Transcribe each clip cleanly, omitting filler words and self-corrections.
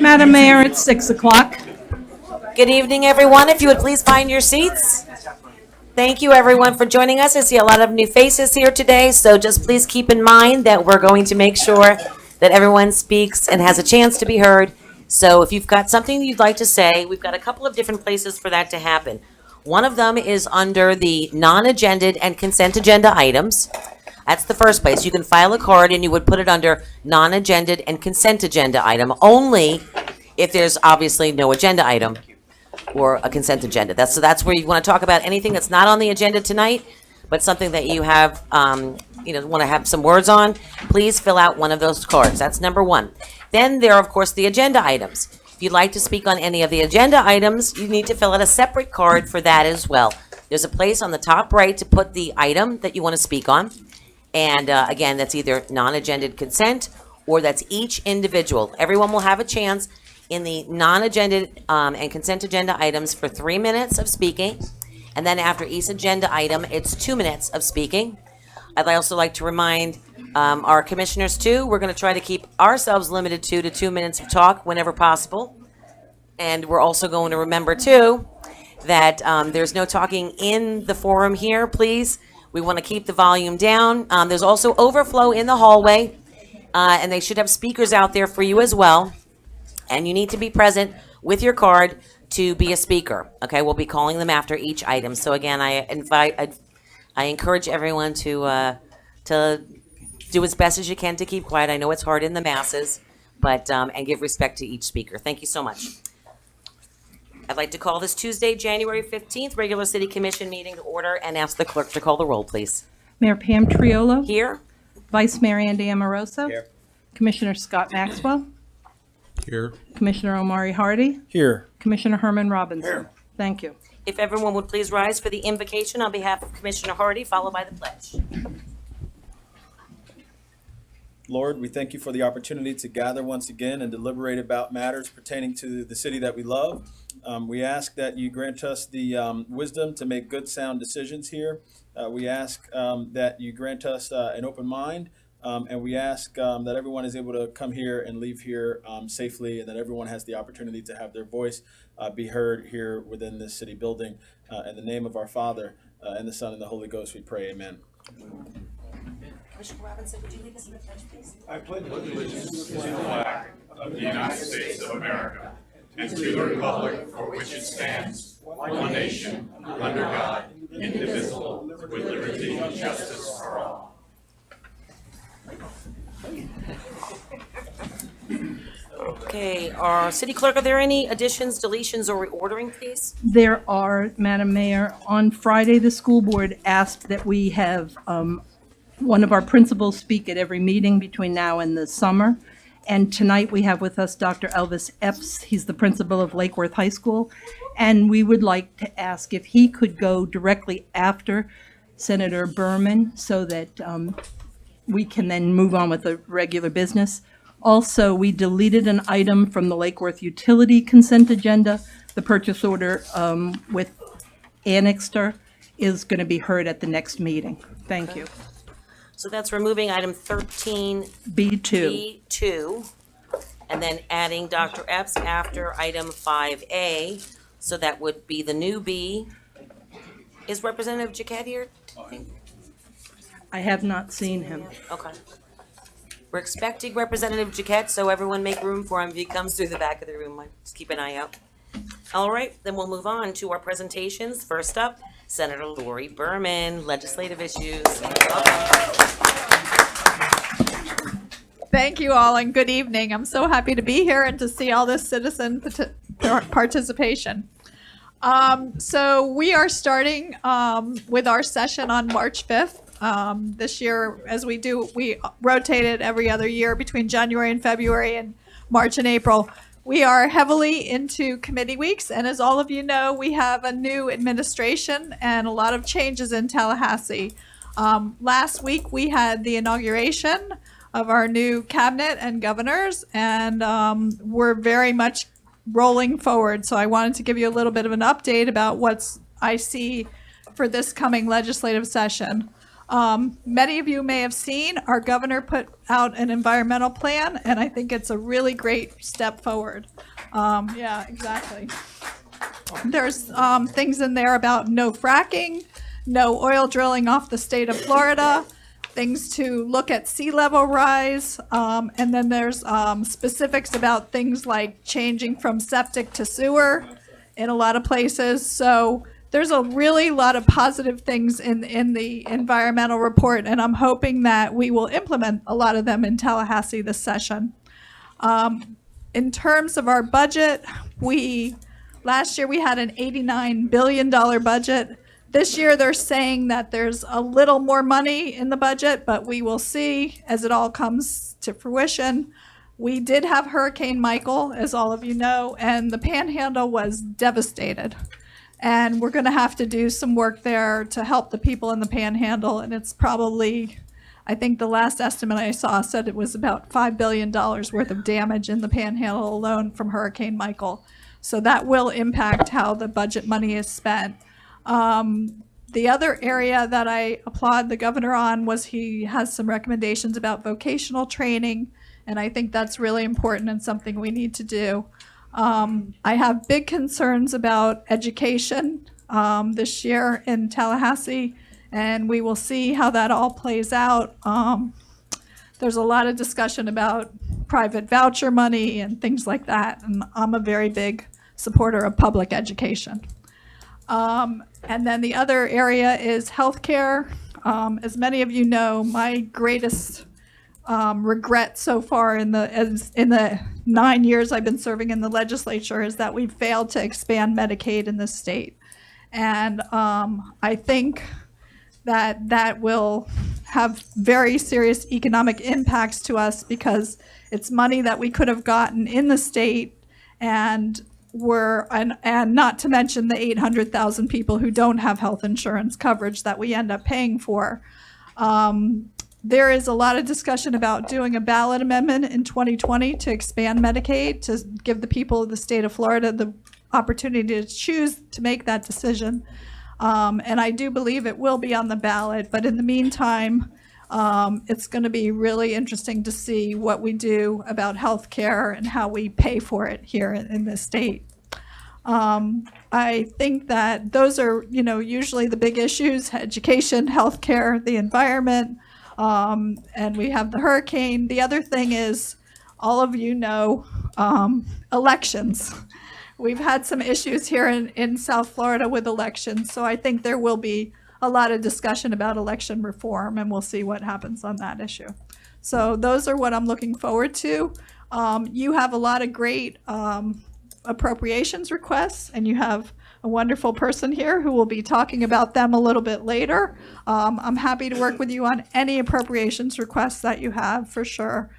Madam Mayor, it's 6 o'clock. Good evening, everyone. If you would please find your seats. Thank you, everyone, for joining us. I see a lot of new faces here today, so just please keep in mind that we're going to make sure that everyone speaks and has a chance to be heard. So if you've got something you'd like to say, we've got a couple of different places for that to happen. One of them is under the non-agended and consent agenda items. That's the first place. You can file a card and you would put it under non-agended and consent agenda item, only if there's obviously no agenda item or a consent agenda. That's where you want to talk about anything that's not on the agenda tonight, but something that you have, want to have some words on. Please fill out one of those cards. That's number one. Then there are, of course, the agenda items. If you'd like to speak on any of the agenda items, you need to fill out a separate card for that as well. There's a place on the top right to put the item that you want to speak on. And again, that's either non-agended consent or that's each individual. Everyone will have a chance in the non-agended and consent agenda items for 3 minutes of speaking. And then after each agenda item, it's 2 minutes of speaking. I'd also like to remind our commissioners too, we're going to try to keep ourselves limited to 2 minutes of talk whenever possible. And we're also going to remember too that there's no talking in the forum here, please. We want to keep the volume down. There's also overflow in the hallway, and they should have speakers out there for you as well. And you need to be present with your card to be a speaker. Okay, we'll be calling them after each item. So again, I encourage everyone to do as best as you can to keep quiet. I know it's hard in the masses, but and give respect to each speaker. Thank you so much. I'd like to call this Tuesday, January 15th, regular City Commission meeting to order and ask the clerk to call the roll, please. Mayor Pam Triolo. Here. Vice Mayor Andy Amoroso. Here. Commissioner Scott Maxwell. Here. Commissioner Omari Hardy. Here. Commissioner Herman Robinson. Here. Thank you. If everyone would please rise for the invocation on behalf of Commissioner Hardy, followed by the pledge. Lord, we thank you for the opportunity to gather once again and deliberate about matters pertaining to the city that we love. We ask that you grant us the wisdom to make good, sound decisions here. We ask that you grant us an open mind, and we ask that everyone is able to come here and leave here safely, and that everyone has the opportunity to have their voice be heard here within this city building. In the name of our Father, and the Son, and the Holy Ghost, we pray. Amen. Commissioner Robinson, would you lead us in the pledge, please? I pledge allegiance to the flag of the United States of America and to the republic for which it stands, one nation, under God, indivisible, with liberty and justice for all. Okay, our city clerk, are there any additions, deletions, or reordering, please? There are, Madam Mayor. On Friday, the school board asked that we have one of our principals speak at every meeting between now and the summer. And tonight we have with us Dr. Elvis Epps. He's the principal of Lake Worth High School. And we would like to ask if he could go directly after Senator Berman so that we can then move on with the regular business. Also, we deleted an item from the Lake Worth utility consent agenda. The purchase order with Annixter is going to be heard at the next meeting. Thank you. So that's removing item 13B2. B2. And then adding Dr. Epps after item 5A. So that would be the new B. Is Representative Jaquette here? I have not seen him. Okay. We're expecting Representative Jaquette, so everyone make room for him if he comes through the back of the room. Just keep an eye out. All right, then we'll move on to our presentations. First up, Senator Lori Berman, legislative issues. Thank you all and good evening. I'm so happy to be here and to see all this citizen participation. So we are starting with our session on March 5th. This year, as we do, we rotated every other year between January and February and March and April. We are heavily into committee weeks, and as all of you know, we have a new administration and a lot of changes in Tallahassee. Last week, we had the inauguration of our new cabinet and governors, and we're very much rolling forward. So I wanted to give you a little bit of an update about what I see for this coming legislative session. Many of you may have seen our governor put out an environmental plan, and I think it's a really great step forward. Yeah, exactly. There's things in there about no fracking, no oil drilling off the state of Florida, things to look at sea level rise, and then there's specifics about things like changing from septic to sewer in a lot of places. So there's a really lot of positive things in the environmental report, and I'm hoping that we will implement a lot of them in Tallahassee this session. In terms of our budget, last year we had an $89 billion budget. This year they're saying that there's a little more money in the budget, but we will see as it all comes to fruition. We did have Hurricane Michael, as all of you know, and the Panhandle was devastated. And we're going to have to do some work there to help the people in the Panhandle, and it's probably, I think the last estimate I saw said it was about $5 billion worth of damage in the Panhandle alone from Hurricane Michael. So that will impact how the budget money is spent. The other area that I applaud the governor on was he has some recommendations about vocational training, and I think that's really important and something we need to do. I have big concerns about education this year in Tallahassee, and we will see how that all plays out. There's a lot of discussion about private voucher money and things like that, and I'm a very big supporter of public education. And then the other area is healthcare. As many of you know, my greatest regret so far in the 9 years I've been serving in the legislature is that we've failed to expand Medicaid in this state. And I think that will have very serious economic impacts to us because it's money that we could have gotten in the state and not to mention the 800,000 people who don't have health insurance coverage that we end up paying for. There is a lot of discussion about doing a ballot amendment in 2020 to expand Medicaid, to give the people of the state of Florida the opportunity to choose to make that decision. And I do believe it will be on the ballot, but in the meantime, it's going to be really interesting to see what we do about health care and how we pay for it here in this state. I think that those are, usually the big issues: education, health care, the environment, and we have the hurricane. The other thing is, all of you know, elections. We've had some issues here in South Florida with elections, so I think there will be a lot of discussion about election reform, and we'll see what happens on that issue. So those are what I'm looking forward to. You have a lot of great appropriations requests, and you have a wonderful person here who will be talking about them a little bit later. I'm happy to work with you on any appropriations requests that you have, for sure.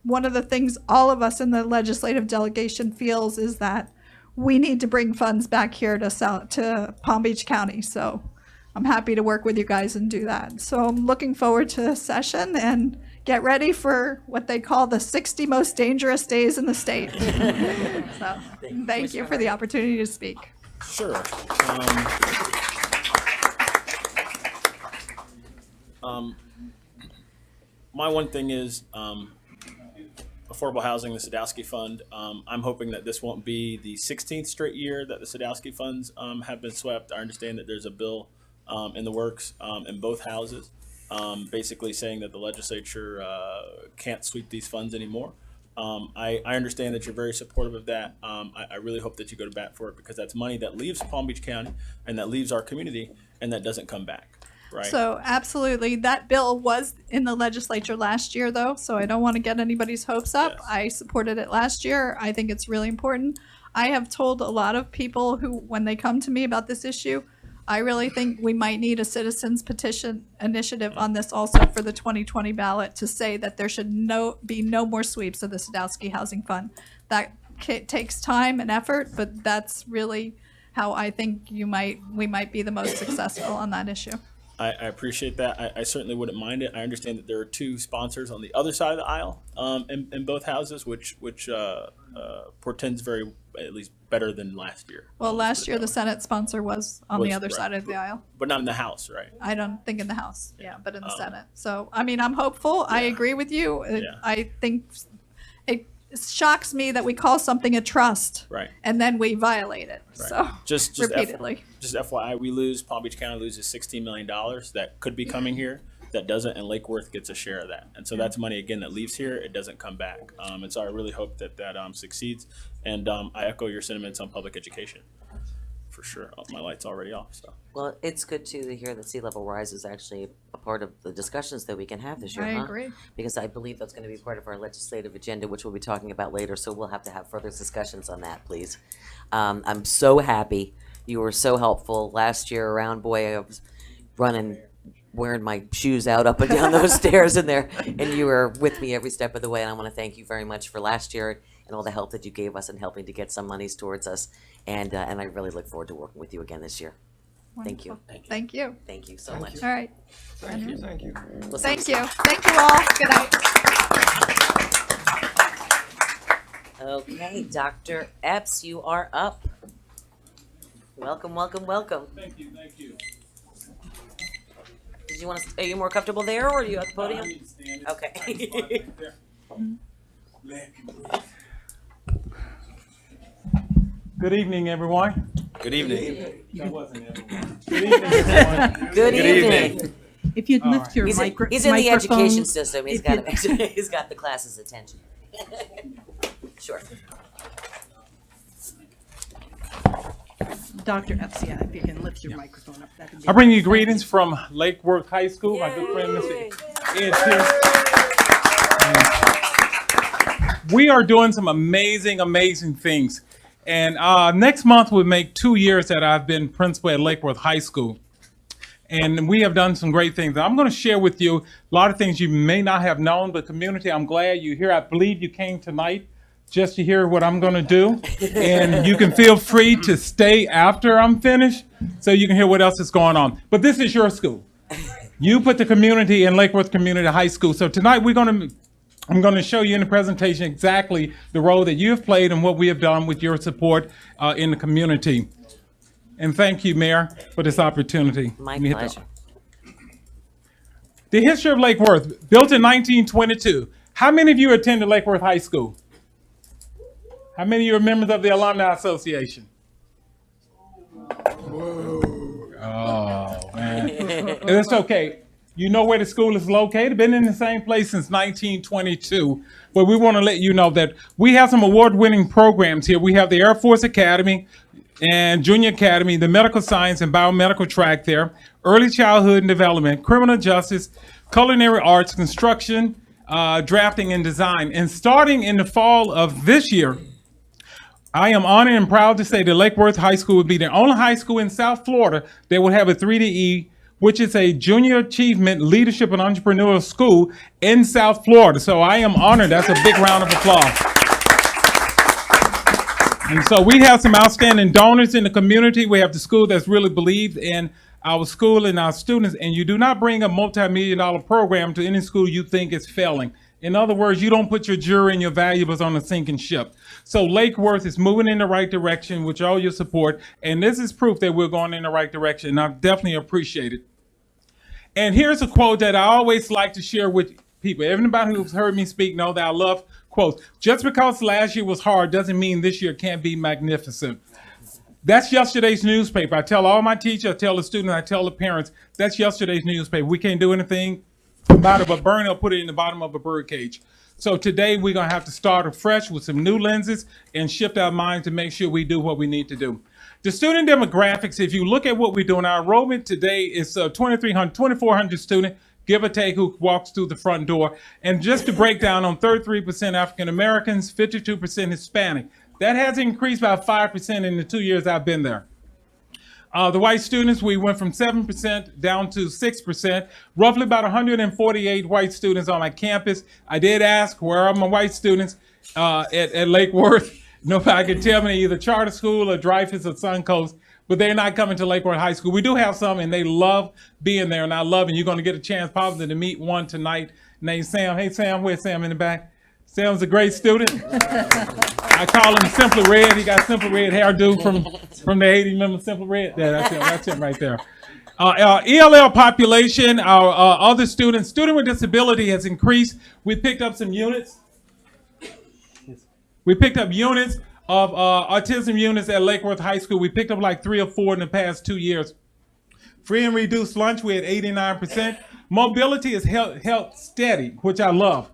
One of the things all of us in the legislative delegation feels is that we need to bring funds back here to Palm Beach County. So I'm happy to work with you guys and do that. So I'm looking forward to the session, and get ready for what they call the 60 most dangerous days in the state. So thank you for the opportunity to speak. Sure. My one thing is affordable housing, the Sadowski Fund. I'm hoping that this won't be the 16th straight year that the Sadowski funds have been swept. I understand that there's a bill in the works in both houses, basically saying that the legislature can't sweep these funds anymore. I understand that you're very supportive of that. I really hope that you go to bat for it, because that's money that leaves Palm Beach County and that leaves our community and that doesn't come back. Right. So absolutely, that bill was in the legislature last year, though, so I don't want to get anybody's hopes up. Yes. I supported it last year. I think it's really important. I have told a lot of people who, when they come to me about this issue, I really think we might need a citizens petition initiative on this also for the 2020 ballot, to say that there should be no more sweeps of the Sadowski Housing Fund. That takes time and effort, but that's really how I think we might be the most successful on that issue. I appreciate that. I certainly wouldn't mind it. I understand that there are two sponsors on the other side of the aisle in both houses, which portends very, at least better than last year. Well, last year the Senate sponsor was on the Was, other right. side of the aisle. But not in the House, right? I don't think in the House, yeah, but in the Senate. So, I mean, I'm hopeful. I agree with you. I think it shocks me that we call something a trust, Right. and then we violate it. Right. So, Just repeatedly. Just FYI, Palm Beach County loses $16 million that could be coming here, that doesn't, and Lake Worth gets a share of that. And so that's money, again, that leaves here. It doesn't come back. And so I really hope that succeeds. And I echo your sentiments on public education, for sure. Oh, my light's already off, so. Well, it's good too to hear that sea level rise is actually a part of the discussions that we can have this year, I huh? agree. Because I believe that's going to be part of our legislative agenda, which we'll be talking about later, so we'll have to have further discussions on that, please. I'm so happy. You were so helpful. Last year around, boy, I was wearing my shoes out up and down those stairs in there, and you were with me every step of the way, and I want to thank you very much for last year and all the help that you gave us in helping to get some monies towards us, and I really look forward to working with you again this year. Thank you. Wonderful. Thank you. Thank you so much. All right. Thank you. Thank you. We'll see Thank you. Thank you all. Good night. Okay, Dr. Epps, you are up. Welcome, welcome, welcome. Thank you, thank you. Did you want to? Are you more comfortable there, or are you at the I podium? need to stand. Okay. Good evening, everyone. Good evening. That wasn't everyone. Good evening, everyone. Good evening. evening. If you'd All lift right. your He's in microphone. the education system. He's if got you- he's got the class's attention. Sure. Dr. Epps, yeah, if you can lift your microphone up, that'd be. I bring you greetings from Lake Worth High School. My good friend, Mr. Ed Pierce. We are doing some amazing things. And next month will make 2 years that I've been principal at Lake Worth High School. And we have done some great things. I'm going to share with you a lot of things you may not have known, but community, I'm glad you're here. I believe you came tonight just to hear what I'm going to do. And you can feel free to stay after I'm finished so you can hear what else is going on. But this is your school. You put the community in Lake Worth Community High School. So tonight I'm going to show you in the presentation exactly the role that you have played and what we have done with your support in the community. And thank you, Mayor, for this opportunity. My Let me hit pleasure. The history of Lake Worth, built in 1922. How many of you attended Lake Worth High School? How many of you are members of the Alumni Association? Oh, man. It's okay. You know where the school is located. Been in the same place since 1922. But we want to let you know that we have some award-winning programs here. We have the Air Force Academy and Junior Academy, the Medical Science and Biomedical track there, Early Childhood and Development, Criminal Justice, Culinary Arts, Construction, Drafting and Design. And starting in the fall of this year, I am honored and proud to say that Lake Worth High School will be the only high school in South Florida that will have a 3DE, which is a Junior Achievement Leadership and Entrepreneurial School in South Florida. So I am honored. That's a big round of applause. And so we have some outstanding donors in the community. We have the school that's really believed in our school and our students. And you do not bring a multi-million-dollar program to any school you think is failing. In other words, you don't put your jury and your valuables on a sinking ship. So Lake Worth is moving in the right direction with all your support. And this is proof that we're going in the right direction. And I definitely appreciate it. And here's a quote that I always like to share with people. Everybody who's heard me speak know that I love quotes. Just because last year was hard doesn't mean this year can't be magnificent. That's yesterday's newspaper. I tell all my teachers, I tell the students, I tell the parents, that's yesterday's newspaper. We can't do anything about it but burn it or put it in the bottom of a bird cage. So today we're going to have to start afresh with some new lenses and shift our minds to make sure we do what we need to do. The student demographics, if you look at what we're doing, our enrollment today is 2,400 students, give or take, who walks through the front door. And just to break down, on 33% African Americans, 52% Hispanic. That has increased by 5% in the 2 years I've been there. The white students, we went from 7% down to 6%, roughly about 148 white students on my campus. I did ask, where are my white students at Lake Worth? Nobody could tell me, either charter school or Dreyfus or Suncoast. but they're not coming to Lake Worth High School. We do have some, and they love being there, and I love it. You're going to get a chance probably to meet one tonight named Sam. Hey, Sam, where's Sam in the back? Sam's a great student. I call him Simply Red. He got Simply Red hairdo from the 80s. Remember Simply Red? Yeah, that's him right there. Our ELL population, our other student with disability has increased. We picked up some units. We picked up units of autism units at Lake Worth High School. We picked up like 3 or 4 in the past 2 years. Free and reduced lunch, we had 89%. Mobility is held steady, which I love.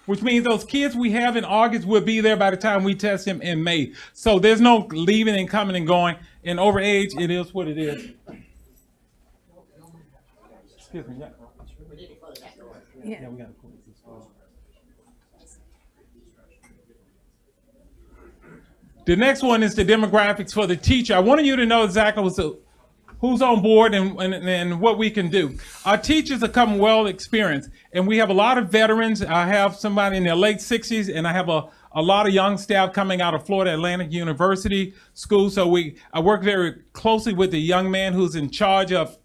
Which means those kids we have in August will be there by the time we test them in May. So there's no leaving and coming and going. And over age, it is what it is. Excuse me. Yeah, we got to close this door. The next one is the demographics for the teacher. I wanted you to know exactly who's on board and what we can do. Our teachers are coming well experienced, and we have a lot of veterans. I have somebody in their late 60s, and I have a lot of young staff coming out of Florida Atlantic University School. So I work very closely with the young man who's in charge of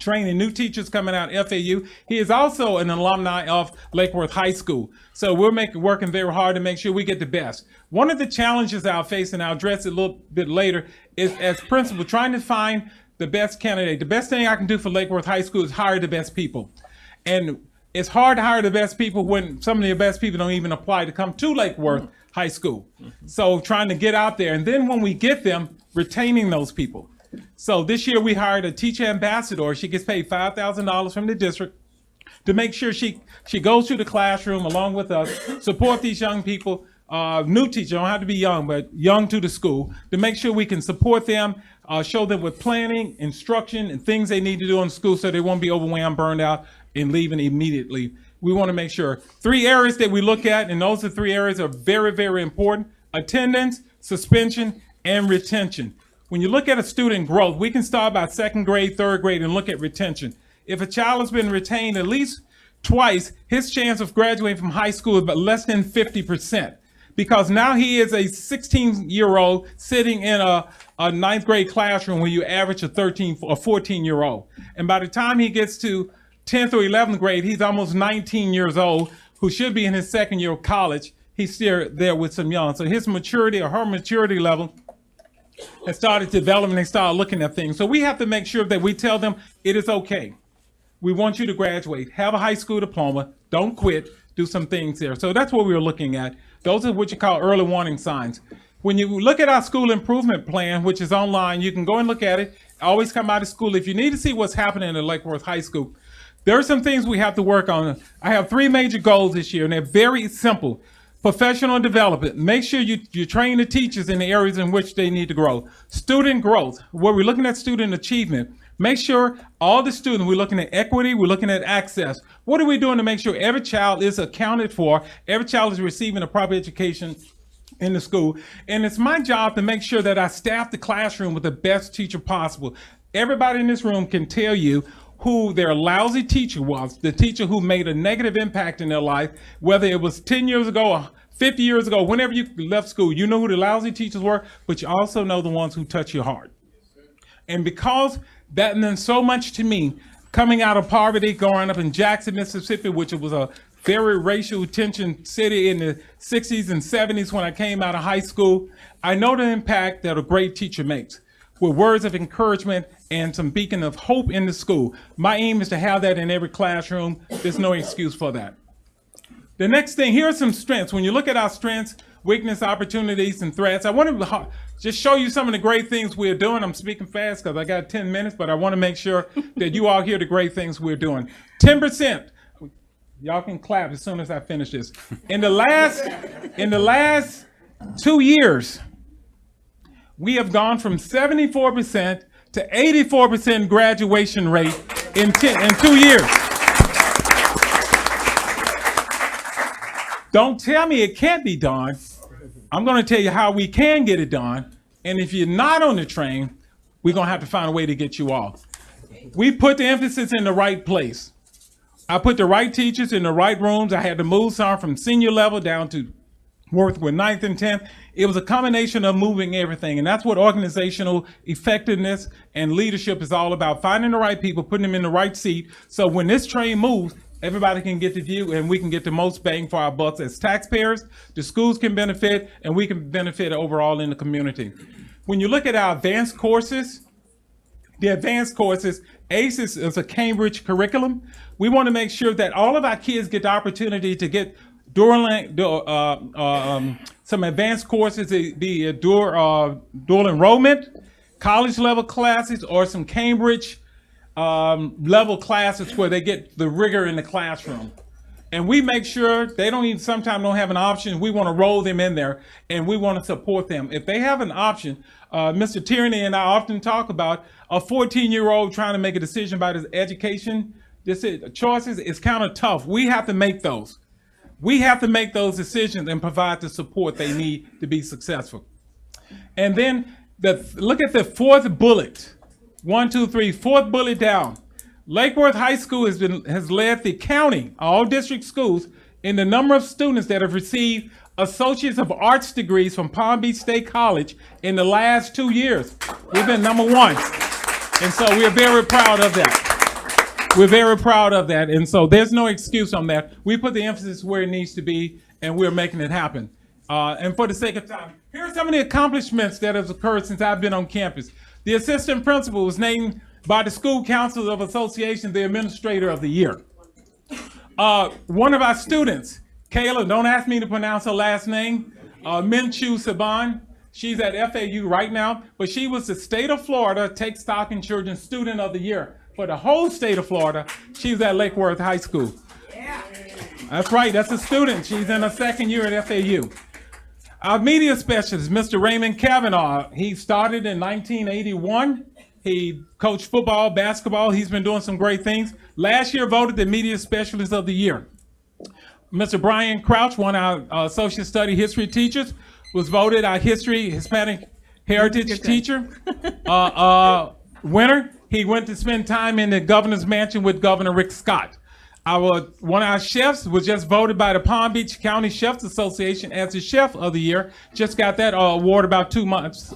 training new teachers coming out of FAU. He is also an alumni of Lake Worth High School. So we're working very hard to make sure we get the best. One of the challenges I'll face, and I'll address it a little bit later, is as principal trying to find the best candidate. The best thing I can do for Lake Worth High School is hire the best people. And it's hard to hire the best people when some of the best people don't even apply to come to Lake Worth High School. So trying to get out there. And then when we get them, retaining those people. So this year we hired a teacher ambassador. She gets paid $5,000 from the district to make sure she goes to the classroom along with us, support these young people, new teachers, don't have to be young, but young to the school, to make sure we can support them, show them with planning, instruction, and things they need to do in school so they won't be overwhelmed, burned out, and leaving immediately. We want to make sure. 3 areas that we look at, and those are 3 areas are very, very important: attendance, suspension, and retention. When you look at a student growth, we can start by 2nd grade, 3rd grade, and look at retention. If a child has been retained at least twice, his chance of graduating from high school is but less than 50%. Because now he is a 16-year-old sitting in a 9th grade classroom where you average a 13 or 14-year-old. And by the time he gets to 10th or 11th grade, he's almost 19 years old, who should be in his 2nd year of college. He's still there with some young. So his maturity or her maturity level has started developing. They start looking at things. So we have to make sure that we tell them it is okay. We want you to graduate, have a high school diploma, don't quit, do some things there. So that's what we were looking at. Those are what you call early warning signs. When you look at our school improvement plan, which is online, you can go and look at it. Always come out of school. If you need to see what's happening at Lake Worth High School, there are some things we have to work on. I have 3 major goals this year, and they're very simple. Professional development. Make sure you train the teachers in the areas in which they need to grow. Student growth, where we're looking at student achievement. Make sure all the students, we're looking at equity, we're looking at access. What are we doing to make sure every child is accounted for, every child is receiving a proper education in the school? And it's my job to make sure that I staff the classroom with the best teacher possible. Everybody in this room can tell you who their lousy teacher was, the teacher who made a negative impact in their life, whether it was 10 years ago or 50 years ago, whenever you left school, you know who the lousy teachers were, but you also know the ones who touch your heart. And because that meant so much to me, coming out of poverty, growing up in Jackson, Mississippi, which was a very racial tension city in the 60s and 70s when I came out of high school, I know the impact that a great teacher makes with words of encouragement and some beacon of hope in the school. My aim is to have that in every classroom. There's no excuse for that. The next thing, here are some strengths. When you look at our strengths, weakness, opportunities, and threats, I want to just show you some of the great things we're doing. I'm speaking fast because I got 10 minutes, but I want to make sure that you all hear the great things we're doing. 10%. Y'all can clap as soon as I finish this. In the last 2 years, we have gone from 74% to 84% graduation rate in 2 years. Don't tell me it can't be done. I'm going to tell you how we can get it done. And if you're not on the train, we're going to have to find a way to get you off. We put the emphasis in the right place. I put the right teachers in the right rooms. I had to move some from senior level down to worked with 9th and 10th. It was a combination of moving everything. And that's what organizational effectiveness and leadership is all about. Finding the right people, putting them in the right seat. So when this train moves, everybody can get the view and we can get the most bang for our bucks as taxpayers. The schools can benefit and we can benefit overall in the community. When you look at our advanced courses, the advanced courses, ACE is a Cambridge curriculum. We want to make sure that all of our kids get the opportunity to get some advanced courses, be a dual enrollment, college level classes, or some Cambridge level classes where they get the rigor in the classroom. And we make sure they sometimes don't have an option. We want to roll them in there and we want to support them. If they have an option, Mr. Tierney and I often talk about a 14-year-old trying to make a decision about his education. Choices is kind of tough. We have to make those. We have to make those decisions and provide the support they need to be successful. And then look at the fourth bullet. 1, 2, 3, fourth bullet down. Lake Worth High School has led the county, all district schools, in the number of students that have received Associates of Arts degrees from Palm Beach State College in the last 2 years. We've been number one. And so we're very proud of that. We're very proud of that. And so there's no excuse on that. We put the emphasis where it needs to be, and we're making it happen. And for the sake of time, here are some of the accomplishments that have occurred since I've been on campus. The assistant principal was named by the School Council of Association the Administrator of the Year. One of our students, Kayla, don't ask me to pronounce her last name, Minchu Saban, she's at FAU right now, but she was the state of Florida Take Stock in Children Student of the Year. For the whole state of Florida, she's at Lake Worth High School. Yeah. That's right, that's a student. She's in her second year at FAU. Our media specialist, Mr. Raymond Kavanaugh, he started in 1981. He coached football, basketball. He's been doing some great things. Last year, voted the media specialist of the year. Mr. Brian Crouch, one of our associate study history teachers, was voted our history Hispanic heritage teacher winner. He went to spend time in the governor's mansion with Governor Rick Scott. One of our chefs was just voted by the Palm Beach County Chefs Association as the chef of the year. Just got that award about 2 months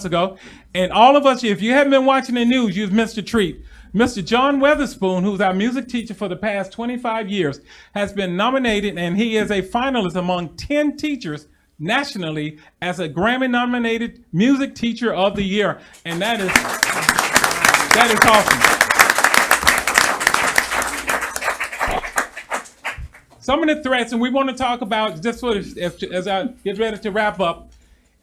ago. And all of us, if you haven't been watching the news, you've missed a treat. Mr. John Weatherspoon, who's our music teacher for the past 25 years, has been nominated, and he is a finalist among 10 teachers nationally as a Grammy-nominated Music Teacher of the Year. And that is awesome. Some of the threats, and we want to talk about, just sort of, as I get ready to wrap up,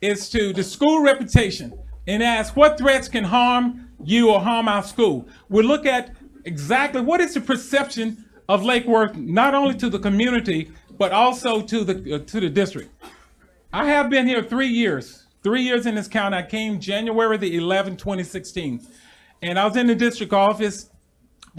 is to the school reputation and ask what threats can harm you or harm our school. We'll look at exactly what is the perception of Lake Worth, not only to the community, but also to the district. I have been here 3 years in this county. I came January the 11th, 2016. And I was in the district office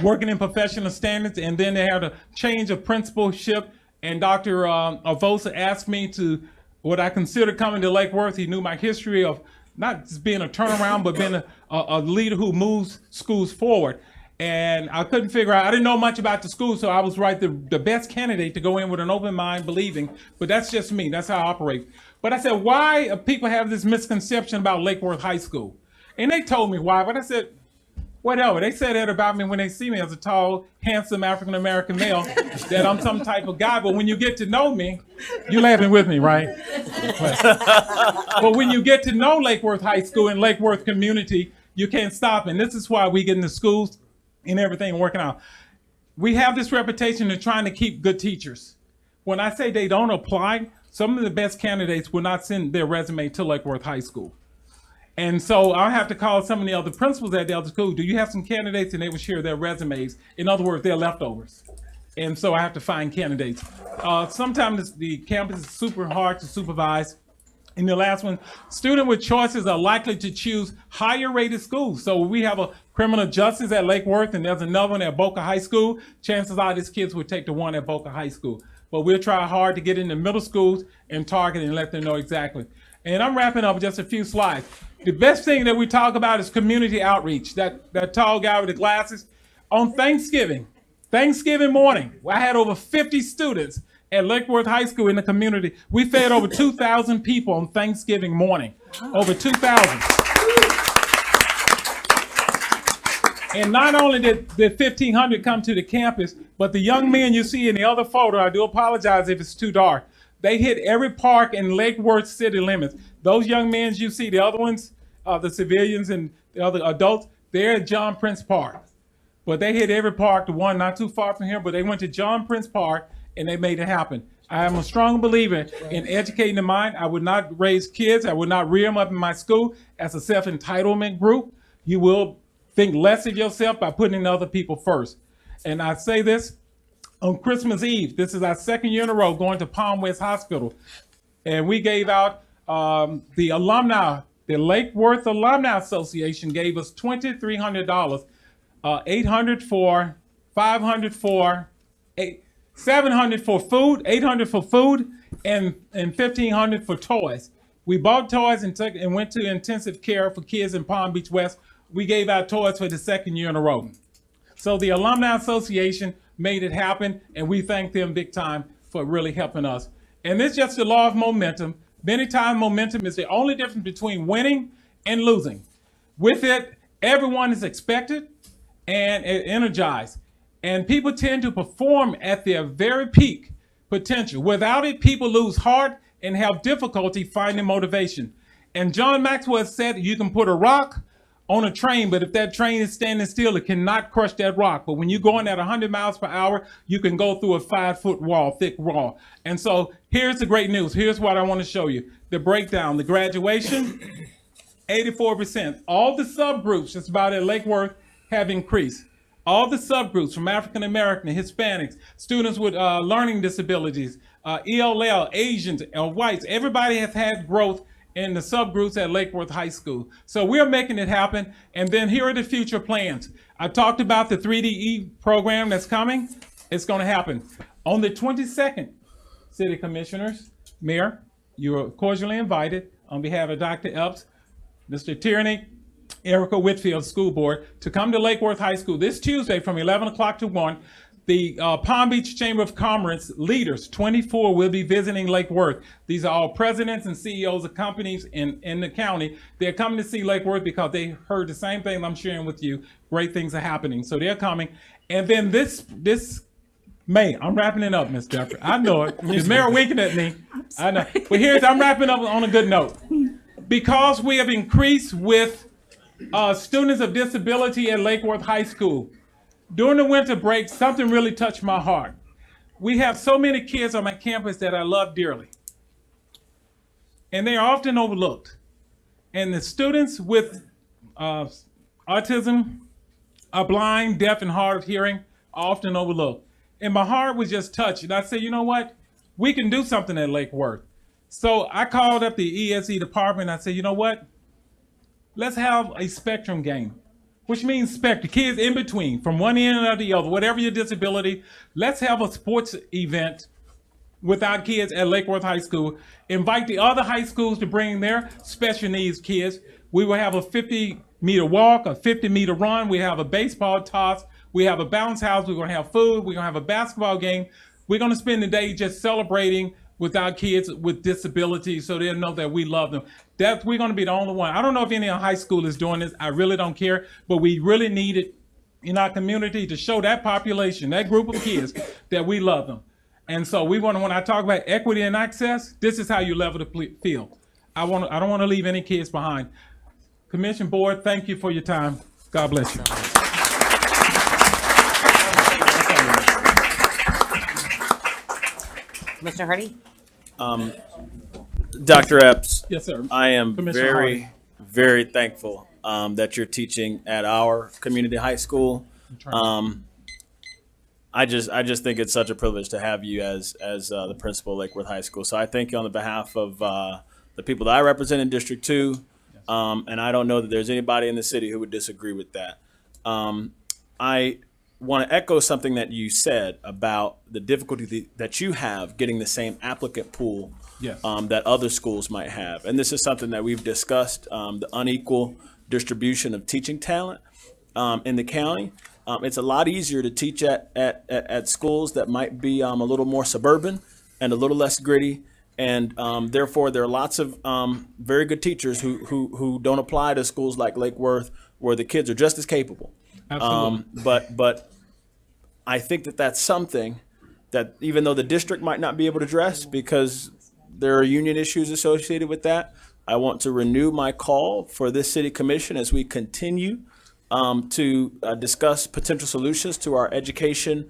working in professional standards, and then they had a change of principalship, and Dr. Avosa asked me to, what I considered coming to Lake Worth. He knew my history of not just being a turnaround, but being a leader who moves schools forward. And I couldn't figure out, I didn't know much about the school, so I was the best candidate to go in with an open mind, believing, but that's just me, that's how I operate. But I said, why people have this misconception about Lake Worth High School? And they told me why, but I said, whatever. They say that about me when they see me as a tall, handsome African-American male, that I'm some type of guy. But when you get to know me, you laughing with me, right? But when you get to know Lake Worth High School and Lake Worth community, you can't stop. And this is why we get into schools and everything working out. We have this reputation of trying to keep good teachers. When I say they don't apply, some of the best candidates will not send their resume to Lake Worth High School. And so I'll have to call some of the other principals at the other school. Do you have some candidates? And they will share their resumes. In other words, they're leftovers. And so I have to find candidates. Sometimes the campus is super hard to supervise. And the last one, students with choices are likely to choose higher rated schools. So we have a criminal justice at Lake Worth, and there's another one at Boca High School. Chances are these kids would take the one at Boca High School. But we'll try hard to get in the middle schools and target and let them know exactly. And I'm wrapping up with just a few slides. The best thing that we talk about is community outreach. That tall guy with the glasses. On Thanksgiving morning, I had over 50 students at Lake Worth High School in the community. We fed over 2,000 people on Thanksgiving morning. Over 2,000. And not only did 1,500 come to the campus, but the young men you see in the other photo, I do apologize if it's too dark, they hit every park in Lake Worth city limits. Those young men you see, the other ones, the civilians and the other adults, they're at John Prince Park. But they hit every park, the one not too far from here, but they went to John Prince Park and they made it happen. I am a strong believer in educating the mind. I would not raise kids. I would not rear them up in my school as a self-entitlement group. You will think less of yourself by putting other people first. And I say this on Christmas Eve. This is our second year in a row going to Palm West Hospital. And we gave out the alumni, the Lake Worth Alumni Association gave us $2,300, $800 for, $500 for, $700 for food, $800 for food, and $1,500 for toys. We bought toys and went to intensive care for kids in Palm Beach West. We gave out toys for the second year in a row. So the Alumni Association made it happen, and we thank them big time for really helping us. And it's just the law of momentum. Many times momentum is the only difference between winning and losing. With it, everyone is expected and energized. And people tend to perform at their very peak potential. Without it, people lose heart and have difficulty finding motivation. And John Maxwell said you can put a rock on a train, but if that train is standing still, it cannot crush that rock. But when you're going at 100 miles per hour, you can go through a 5-foot wall, thick wall. And so here's the great news. Here's what I want to show you. The breakdown, the graduation, 84%. All the subgroups that's about at Lake Worth have increased. All the subgroups from African American, Hispanics, students with learning disabilities, ELL, Asians, whites, everybody has had growth in the subgroups at Lake Worth High School. So we're making it happen. And then here are the future plans. I talked about the 3DE program that's coming. It's going to happen. On the 22nd, City Commissioners, Mayor, you are cordially invited on behalf of Dr. Epps, Mr. Tierney, Erica Whitfield School Board to come to Lake Worth High School this Tuesday from 11 o'clock to 1. The Palm Beach Chamber of Commerce leaders, 24, will be visiting Lake Worth. These are all presidents and CEOs of companies in the county. They're coming to see Lake Worth because they heard the same thing I'm sharing with you. Great things are happening. So they're coming. And then this May, I'm wrapping it up, Ms. Jeffrey. I know it. Ms. Mayor winking at me. I know. But I'm wrapping up on a good note. Because we have increased with students of disability at Lake Worth High School, during the winter break, something really touched my heart. We have so many kids on my campus that I love dearly. And they are often overlooked. And the students with autism, are blind, deaf, and hard of hearing, are often overlooked. And my heart was just touched. And I said, you know what? We can do something at Lake Worth. So I called up the ESE department. I said, you know what? Let's have a spectrum game, which means spectrum, kids in between, from one end or the other, whatever your disability. Let's have a sports event with our kids at Lake Worth High School. Invite the other high schools to bring their special needs kids. We will have a 50-meter walk, a 50-meter run. We have a baseball toss. We have a bounce house. We're going to have food. We're going to have a basketball game. We're going to spend the day just celebrating with our kids with disabilities so they'll know that we love them. We're going to be the only one. I don't know if any high school is doing this. I really don't care. But we really need it in our community to show that population, that group of kids, that we love them. And so we want to, when I talk about equity and access, this is how you level the field. I don't want to leave any kids behind. Commission Board, thank you for your time. God bless you. Mr. Hardy? Dr. Epps, Yes, sir. I am Commissioner very, Hardy. very thankful that you're teaching at our community high school. I just think it's such a privilege to have you as the principal of Lake Worth High School. So I thank you on the behalf of the people that I represent in District 2, and I don't know that there's anybody in the city who would disagree with that. I want to echo something that you said about the difficulty that you have getting the same applicant pool Yes. that other schools might have. And this is something that we've discussed, the unequal distribution of teaching talent in the county. It's a lot easier to teach at schools that might be a little more suburban and a little less gritty. And therefore, there are lots of very good teachers who don't apply to schools like Lake Worth, where the kids are just as capable. Absolutely. But I think that that's something that even though the district might not be able to address because there are union issues associated with that, I want to renew my call for this city commission as we continue to discuss potential solutions to our education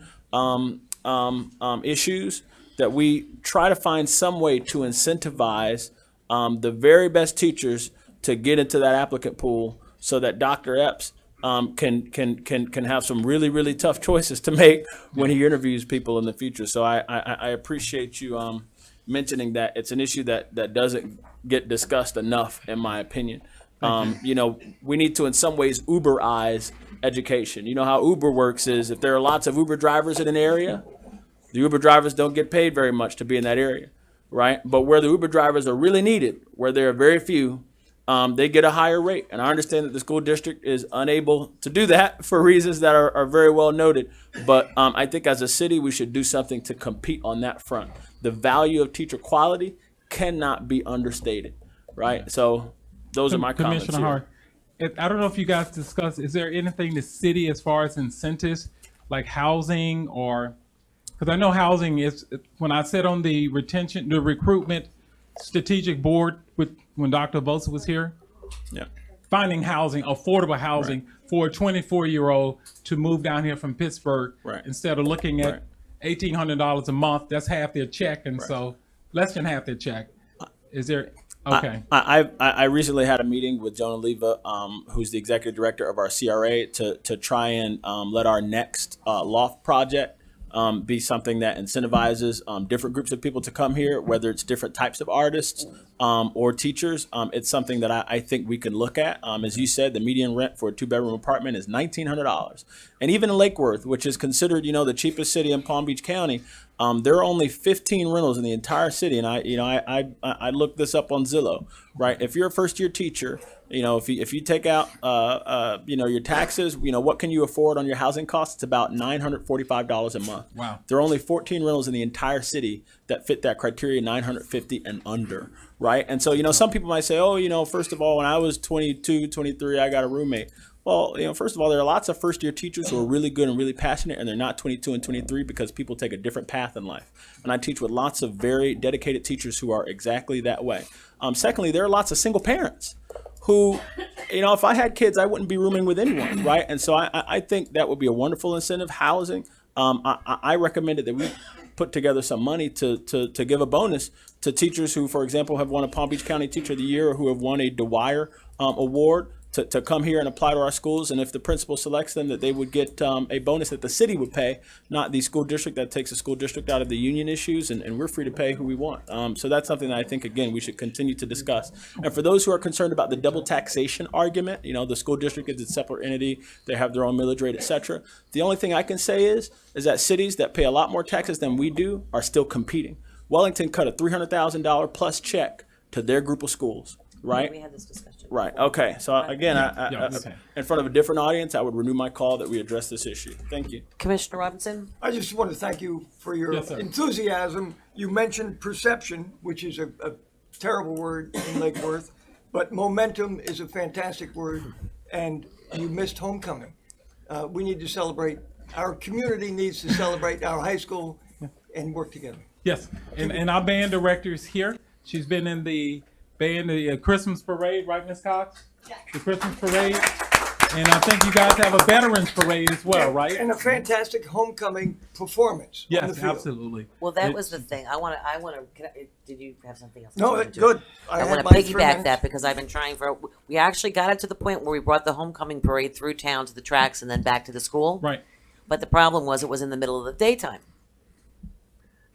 issues, that we try to find some way to incentivize the very best teachers to get into that applicant pool so that Dr. Epps can have some really, really tough choices to make when he interviews people in the future. So I appreciate you mentioning that. It's an issue that doesn't get discussed enough, in my opinion. We need to, in some ways, Uberize education. You know how Uber works is if there are lots of Uber drivers in an area, the Uber drivers don't get paid very much to be in that area, right? But where the Uber drivers are really needed, where there are very few, they get a higher rate. And I understand that the school district is unable to do that for reasons that are very well noted. But I think as a city, we should do something to compete on that front. The value of teacher quality cannot be understated, right? So those are my comments Commissioner here. Hart, I don't know if you guys discussed, is there anything the city as far as incentives, like housing or, because I know housing is, when I sat on the recruitment strategic board when Dr. Bosa was here, Yeah. finding housing, affordable housing for a 24-year-old to move down here from Pittsburgh, Right. instead of looking at $1,800 a month, that's half their check, and Right. so less than half their check. Is there, okay. I recently had a meeting with Jonah Leva, who's the executive director of our CRA, to try and let our next loft project be something that incentivizes different groups of people to come here, whether it's different types of artists or teachers. It's something that I think we can look at. As you said, the median rent for a 2-bedroom apartment is $1,900. And even in Lake Worth, which is considered, the cheapest city in Palm Beach County, there are only 15 rentals in the entire city. And I looked this up on Zillow, right? If you're a first-year teacher, if you take out, your taxes, what can you afford on your housing costs? It's about $945 a month. Wow. There are only 14 rentals in the entire city that fit that criteria, 950 and under, right? And so, some people might say, first of all, when I was 22, 23, I got a roommate. Well, first of all, there are lots of first-year teachers who are really good and really passionate, and they're not 22 and 23 because people take a different path in life. And I teach with lots of very dedicated teachers who are exactly that way. Secondly, there are lots of single parents who, if I had kids, I wouldn't be rooming with anyone, right? And so I think that would be a wonderful incentive. Housing, I recommended that we put together some money to give a bonus to teachers who, for example, have won a Palm Beach County Teacher of the Year or who have won a DeWire award to come here and apply to our schools. And if the principal selects them, that they would get a bonus that the city would pay, not the school district. That takes the school district out of the union issues, and we're free to pay who we want. So that's something that I think, again, we should continue to discuss. And for those who are concerned about the double taxation argument, the school district is a separate entity. They have their own millage rate, et cetera. The only thing I can say is that cities that pay a lot more taxes than we do are still competing. Wellington cut a $300,000 plus check to their group of schools, right? We had this discussion. Right. Okay. So again, okay. in front of a different audience, I would renew my call that we address this issue. Thank you. Commissioner Robinson? I just want to thank you for your Yes, sir. enthusiasm. You mentioned perception, which is a terrible word in Lake Worth, but momentum is a fantastic word, and you missed homecoming. We need to celebrate. Our community needs to celebrate our high school and work together. Yes, and our band director is here. She's been in the band, the Christmas parade, right, Ms. Cox? Yeah. The Christmas parade. And I think you guys have a veterans parade as well, right? And a fantastic homecoming performance on the Yes, field. absolutely. Well, that was the thing. Did you have something else? No, to that's do? good. I had want to my 3 piggyback minutes. that because I've been trying we actually got it to the point where we brought the homecoming parade through town to the tracks and then back to the school. Right. But the problem was it was in the middle of the daytime.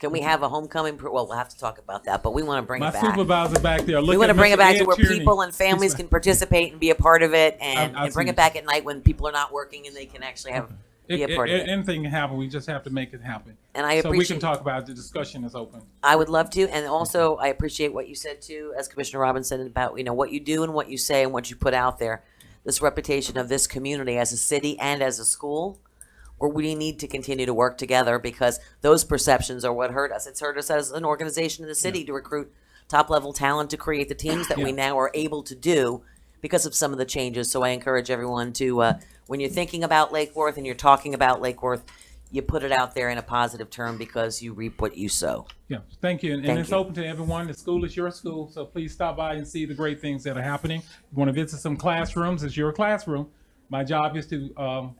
Can we have a homecoming? Well, we'll have to talk about that, but we want to bring My it back. supervisor back there. We want to bring it back to where people and families can. can participate and be a part of it, and I've bring seen it it. back at night when people are not working and they can actually be a part of it. Anything can happen. We just have to make it happen. And I so we appreciate- can talk about it. The discussion is open. I would love to, and also I appreciate what you said too, as Commissioner Robinson, about what you do and what you say and what you put out there. This reputation of this community as a city and as a school or we need to continue to work together because those perceptions are what hurt us. It's hurt us as an organization in the city to recruit top-level talent to create the teams that we now are able to do because of some of the changes. So I encourage everyone to, when you're thinking about Lake Worth and you're talking about Lake Worth, you put it out there in a positive term because you reap what you sow. Yeah, thank you. And Thank it's you. open to everyone. The school is your school, so please stop by and see the great things that are happening. You want to visit some classrooms, it's your classroom. My job is to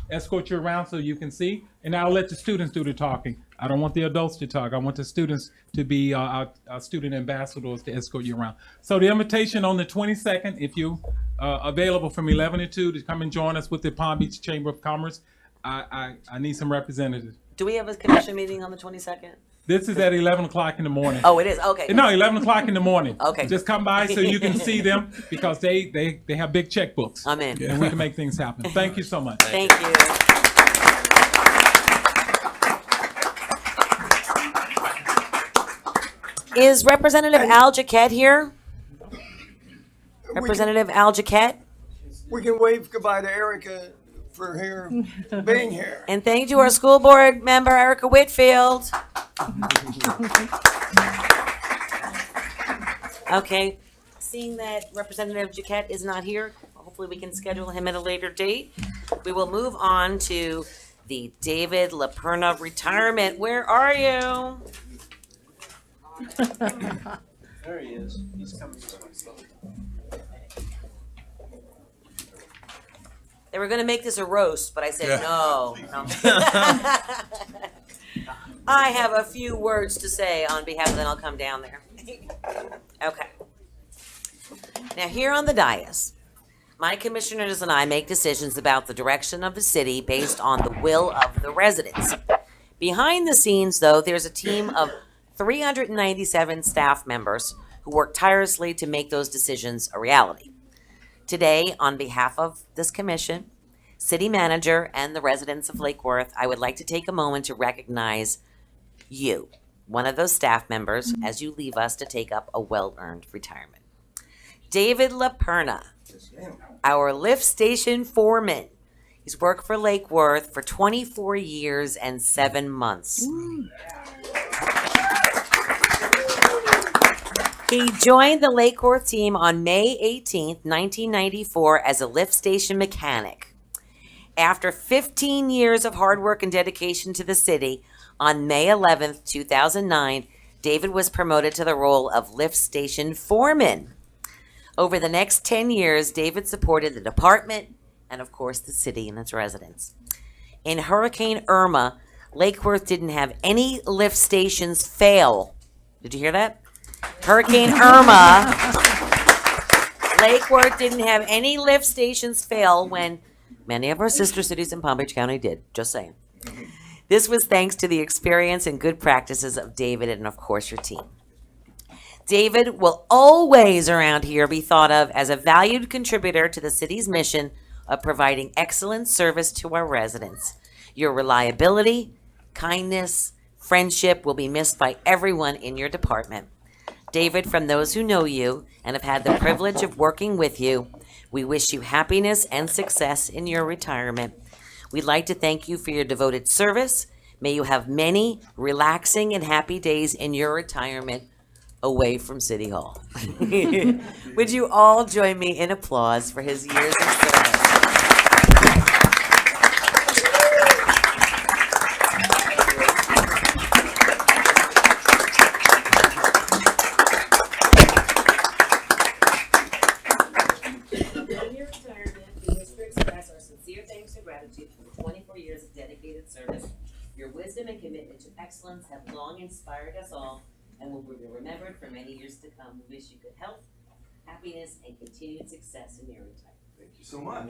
escort you around so you can see, and I'll let the students do the talking. I don't want the adults to talk. I want the students to be our student ambassadors to escort you around. So the invitation on the 22nd, if you available from 11 to 2 to come and join us with the Palm Beach Chamber of Commerce. I need some representatives. Do we have a commission meeting on the 22nd? This is at 11 o'clock in the morning. Oh, it is? Okay. No, 11 o'clock in the morning. Okay. Just come by so you can see them because they have big checkbooks. I'm in. And we can make things happen. Thank you so much. Thank you. Is Representative Al Jaquette here? Representative Al Jaquette? We can wave goodbye to Erica for being here. And thank you to our school board member, Erica Whitfield. Okay, seeing that Representative Jaquette is not here, hopefully we can schedule him at a later date. We will move on to the David LaPerna retirement. Where are you? There he is. He's coming. They were gonna make this a roast, but I said no. I have a few words to say on behalf of, then I'll come down there. Okay. Now here on the dais, my commissioners and I make decisions about the direction of the city based on the will of the residents. Behind the scenes, though, there's a team of 397 staff members who work tirelessly to make those decisions a reality. Today, on behalf of this commission, city manager, and the residents of Lake Worth, I would like to take a moment to recognize you, one of those staff members, as you leave us to take up a well-earned retirement. David LaPerna, our lift station foreman. He's worked for Lake Worth for 24 years and 7 months. He joined the Lake Worth team on May 18th, 1994 as a lift station mechanic. After 15 years of hard work and dedication to the city, on May 11th, 2009, David was promoted to the role of lift station foreman. Over the next 10 years, David supported the department and, of course, the city and its residents. In Hurricane Irma, Lake Worth didn't have any lift stations fail. Did you hear that? Hurricane Irma, Lake Worth didn't have any lift stations fail when many of our sister cities in Palm Beach County did. Just saying. This was thanks to the experience and good practices of David and, of course, your team. David will always around here be thought of as a valued contributor to the city's mission of providing excellent service to our residents. Your reliability, kindness, friendship will be missed by everyone in your department. David, from those who know you and have had the privilege of working with you, we wish you happiness and success in your retirement. We'd like to thank you for your devoted service. May you have many relaxing and happy days in your retirement away from City Hall. Would you all join me in applause for his years of service? Your wisdom and commitment to excellence have long inspired us all and will be remembered for many years to come. We wish you good health, happiness, and continued success in your retirement. Thank you so much.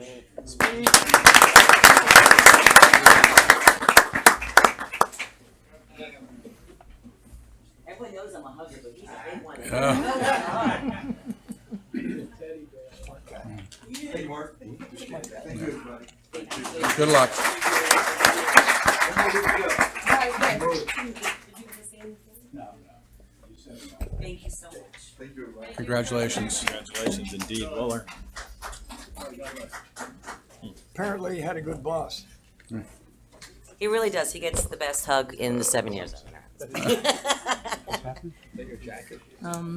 Everyone knows I'm a hugger, but he's a big one. Hey, Mark. Thank you, everybody. Good luck. Thank you so much. Thank you, everybody. Congratulations. Congratulations indeed, well earned. Apparently, he had a good boss. He really does. He gets the best hug in the 7 years I've been here.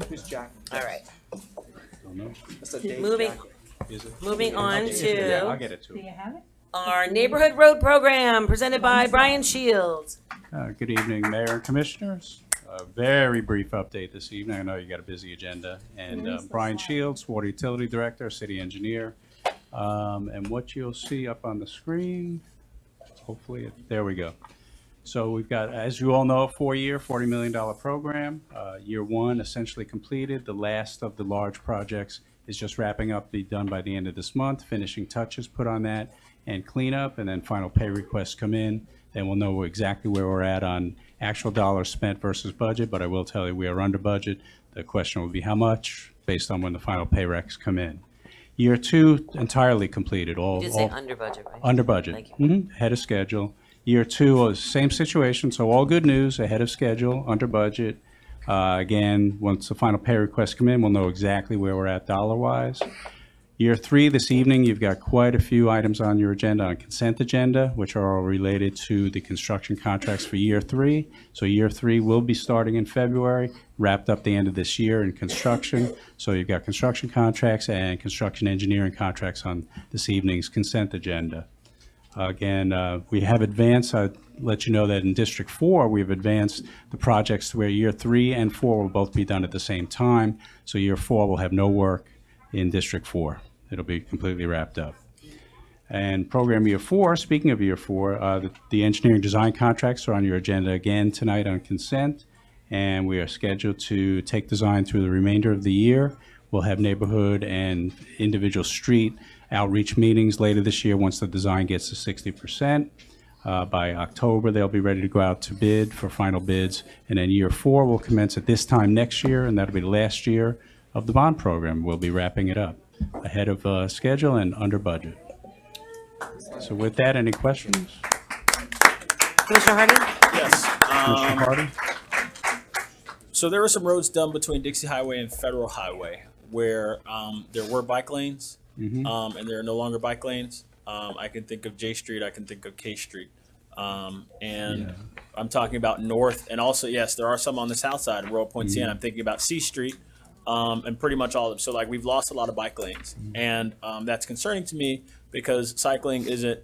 Who's Jack? All right. That's a Dave Moving, Jack. moving on I'll to get it to Do him. you have it? our neighborhood road program presented by Brian Shields. Good evening, Mayor and Commissioners. A very brief update this evening. I know you got a busy agenda. And Brian Shields, Water Utility Director, City Engineer. And what you'll see up on the screen, hopefully, there we go. So we've got, as you all know, a 4-year, $40 million program. Year one essentially completed. The last of the large projects is just wrapping up, be done by the end of this month. Finishing touches put on that and cleanup, and then final pay requests come in. Then we'll know exactly where we're at on actual dollars spent versus budget, but I will tell you we are under budget. The question will be how much, based on when the final pay recs come in. Year two, entirely completed. You did say under budget, right? Under budget. Thank you. Ahead of schedule. Year two was same situation, so all good news, ahead of schedule, under budget. Again, once the final pay requests come in, we'll know exactly where we're at dollar-wise. Year three, this evening, you've got quite a few items on your agenda, on consent agenda, which are all related to the construction contracts for year three. So year three will be starting in February, wrapped up the end of this year in construction. So you've got construction contracts and construction engineering contracts on this evening's consent agenda. Again, we have advanced, I'd let you know that in District 4, we've advanced the projects to where year 3 and 4 will both be done at the same time. So year 4 will have no work in District 4. It'll be completely wrapped up. And program year 4, speaking of year 4, the engineering design contracts are on your agenda again tonight on consent. And we are scheduled to take design through the remainder of the year. We'll have neighborhood and individual street outreach meetings later this year once the design gets to 60%. By October, they'll be ready to go out to bid for final bids. And then year 4 will commence at this time next year, and that'll be the last year of the bond program. We'll be wrapping it up ahead of schedule and under budget. So with that, any questions? Commissioner Hardy? Yes. Commissioner Hardy? So there were some roads done between Dixie Highway and Federal Highway where there were bike lanes, and there are no longer bike lanes. I can think of J Street, I can think of K Street. And I'm talking about north, and also, yes, there are some on the south side of Royal Point Siena. I'm thinking about C Street, and pretty much all of them. So, like, we've lost a lot of bike lanes, and that's concerning to me because cycling isn't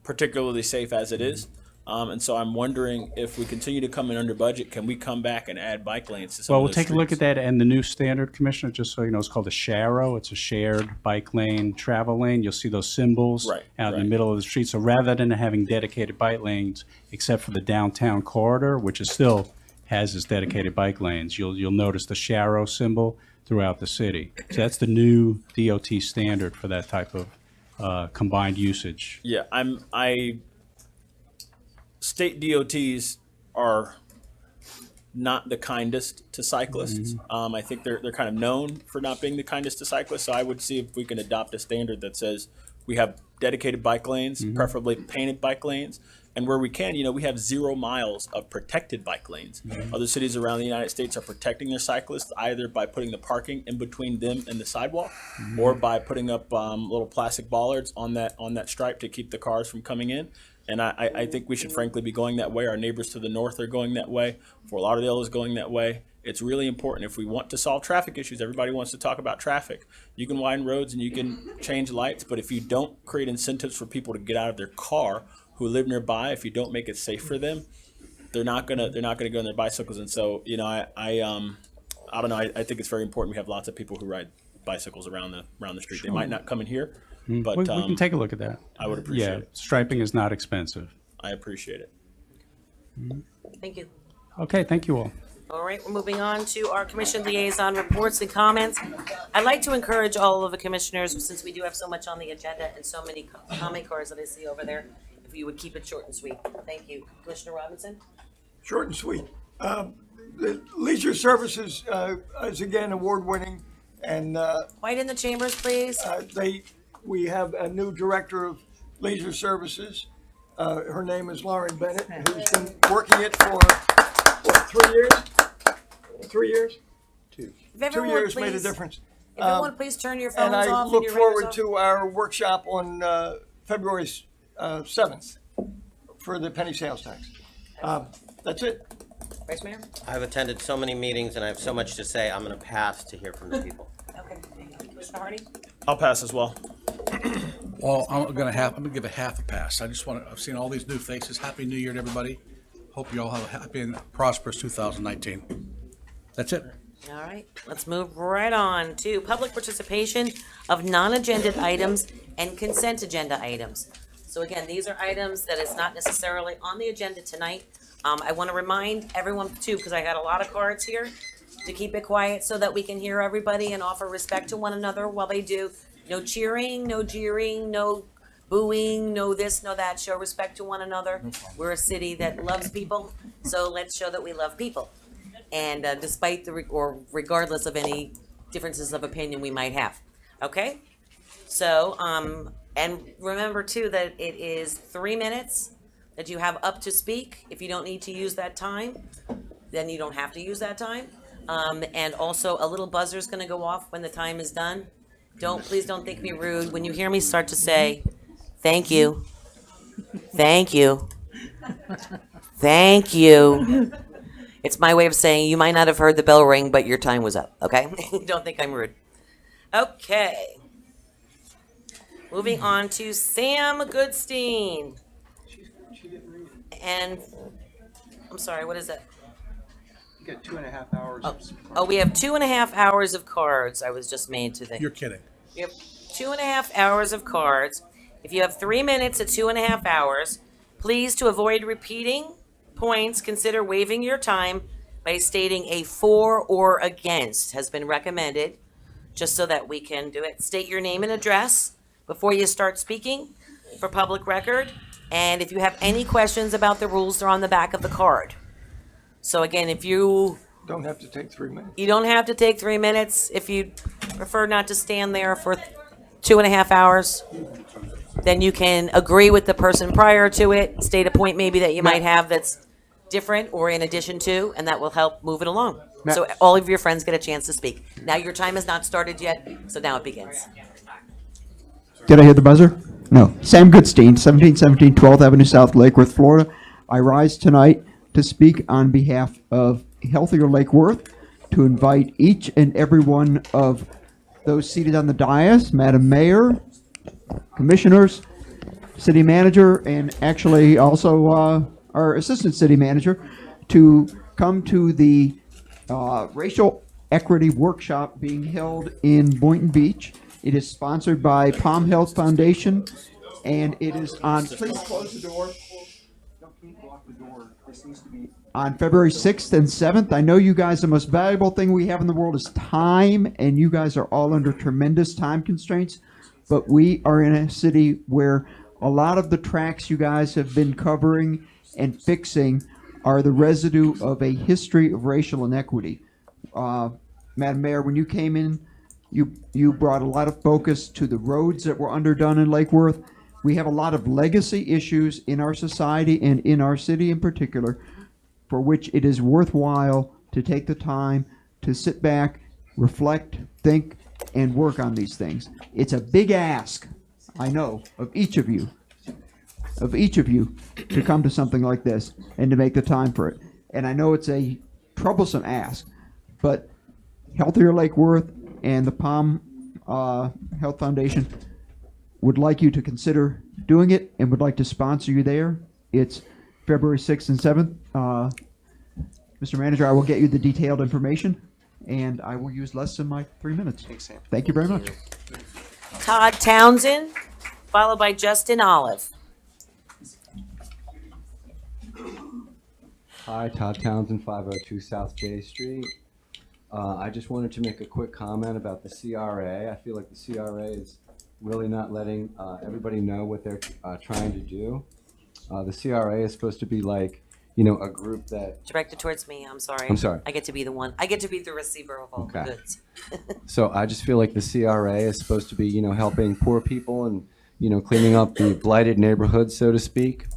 particularly safe as it is. And so I'm wondering if we continue to come in under budget, can we come back and add bike lanes to some Well, of we'll those take a look at streets? that and the new standard, Commissioner, just so you know, it's called a SHARO. It's a shared bike lane, travel lane. You'll see those symbols Right, out in right. the middle of the street. So rather than having dedicated bike lanes, except for the downtown corridor, which is still has its dedicated bike lanes, you'll notice the SHARO symbol throughout the city. So that's the new DOT standard for that type of combined usage. Yeah, state DOTs are not the kindest to cyclists. I think they're kind of known for not being the kindest to cyclists. So I would see if we can adopt a standard that says we have dedicated bike lanes, preferably painted bike lanes, and where we can, we have 0 miles of protected bike lanes. Other cities around the United States are protecting their cyclists either by putting the parking in between them and the sidewalk, or by putting up little plastic bollards on that stripe to keep the cars from coming in. And I think we should frankly be going that way. Our neighbors to the north are going that way. Fort Lauderdale is going that way. It's really important. If we want to solve traffic issues, everybody wants to talk about traffic. You can widen roads and you can change lights, but if you don't create incentives for people to get out of their car who live nearby, if you don't make it safe for them, they're not gonna go on their bicycles. And so, I don't know. I think it's very important. We have lots of people who ride bicycles around the street. They might not come in here, but we can take a look at that. I would appreciate it. Striping is not expensive. I appreciate it. Thank you. Okay, thank you all. All right, we're moving on to our commission liaison reports and comments. I'd like to encourage all of the commissioners, since we do have so much on the agenda and so many comment cards that I see over there, if you would keep it short and sweet. Thank you. Commissioner Robinson? Short and sweet. The Leisure Services is again award-winning, and Quiet in the chambers, please. we have a new director of Leisure Services. Her name is Lauren Bennett, who's been working it for, 3 years? 3 years? If 2 everyone years please, made a difference. If everyone please turn your phones And I off look and your forward radios off. to our workshop on February 7th. for the penny sales tax. That's it. Vice Mayor? I've attended so many meetings and I have so much to say, I'm going to pass to hear from the people. Okay. Commissioner Hardy? I'll pass as well. Well, I'm gonna give a half a pass. I've seen all these new faces. Happy New Year to everybody. Hope you all have a happy and prosperous 2019. That's it. All right, let's move right on to public participation of non-agenda items and consent agenda items. So again, these are items that is not necessarily on the agenda tonight. I want to remind everyone too, because I had a lot of cards here, to keep it quiet so that we can hear everybody and offer respect to one another while they do. No cheering, no jeering, no booing, no this, no that. Show respect to one another. We're a city that loves people, so let's show that we love people. And despite or regardless of any differences of opinion we might have. Okay? So, and remember too that it is 3 minutes that you have up to speak. If you don't need to use that time, then you don't have to use that time. And also a little buzzer is going to go off when the time is done. Please don't think me rude. When you hear me start to say, thank you, thank you, thank you. It's my way of saying you might not have heard the bell ring, but your time was up, okay? Don't think I'm rude. Okay. Moving on to Sam Goodstein. And, I'm sorry, what is that? You got 2.5 hours. Oh, we have 2.5 hours of cards. I was just made to think. You're kidding. We have 2.5 hours of cards. If you have 3 minutes at 2.5 hours, please, to avoid repeating points, consider waiving your time by stating a for or against has been recommended, just so that we can do it. State your name and address before you start speaking for public record. And if you have any questions about the rules, they're on the back of the card. So again, if you Don't have to take 3 minutes. don't have to take 3 minutes, if you prefer not to stand there for 2.5 hours, then you can agree with the person prior to it, state a point maybe that you might have that's different or in addition to, and that will help move it along. So all of your friends get a chance to speak. Now your time has not started yet, so now it begins. Did I hear the buzzer? No. Sam Goodstein, 1717 12th Avenue South, Lake Worth, Florida. I rise tonight to speak on behalf of Healthier Lake Worth, to invite each and every one of those seated on the dais, Madam Mayor, commissioners, city manager, and actually also our assistant city manager, to come to the racial equity workshop being held in Boynton Beach. It is sponsored by Palm Health Foundation, and it is on, please close the door. Don't block the door. This needs to be on February 6th and 7th. I know you guys, the most valuable thing we have in the world is time, and you guys are all under tremendous time constraints, but we are in a city where a lot of the tracks you guys have been covering and fixing are the residue of a history of racial inequity. Madam Mayor, when you came in, you brought a lot of focus to the roads that were underdone in Lake Worth. We have a lot of legacy issues in our society and in our city in particular, for which it is worthwhile to take the time to sit back, reflect, think, and work on these things. It's a big ask, I know, of each of you to come to something like this and to make the time for it. And I know it's a troublesome ask, but Healthier Lake Worth and the Palm Health Foundation would like you to consider doing it and would like to sponsor you there. It's February 6th and 7th. Mr. Manager, I will get you the detailed information, and I will use less than my 3 minutes. Thank you very much. Todd Townsend, followed by Justin Olive. Hi, Todd Townsend, 502 South J Street. I just wanted to make a quick comment about the CRA. I feel like the CRA is really not letting everybody know what they're trying to do. The CRA is supposed to be like, you know, a group that... Directed towards me, I'm sorry. I'm sorry. I get to be the one. I get to be the receiver of all the Okay. goods. So I just feel like the CRA is supposed to be, you know, helping poor people and, you know, cleaning up the blighted neighborhoods, so to speak.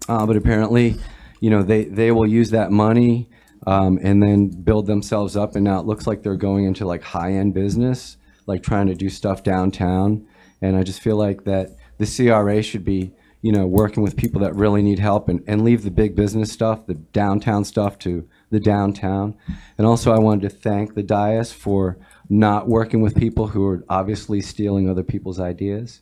But apparently, you know, they will use that money and then build themselves up. And now it looks like they're going into like high-end business, like trying to do stuff downtown. And I just feel like that the CRA should be, working with people that really need help and leave the big business stuff, the downtown stuff to the downtown. And also I wanted to thank the dais for not working with people who are obviously stealing other people's ideas.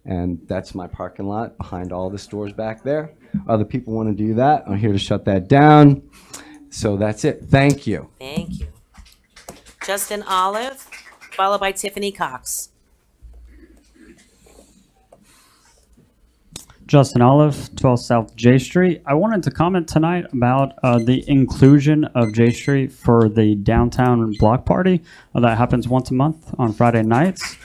And that's my parking lot behind all the stores back there. Other people want to do that. I'm here to shut that down. So that's it. Thank you. Thank you. Justin Olive, followed by Tiffany Cox. Justin Olive, 12 South J Street. I wanted to comment tonight about the inclusion of J Street for the downtown block party that happens once a month on Friday nights.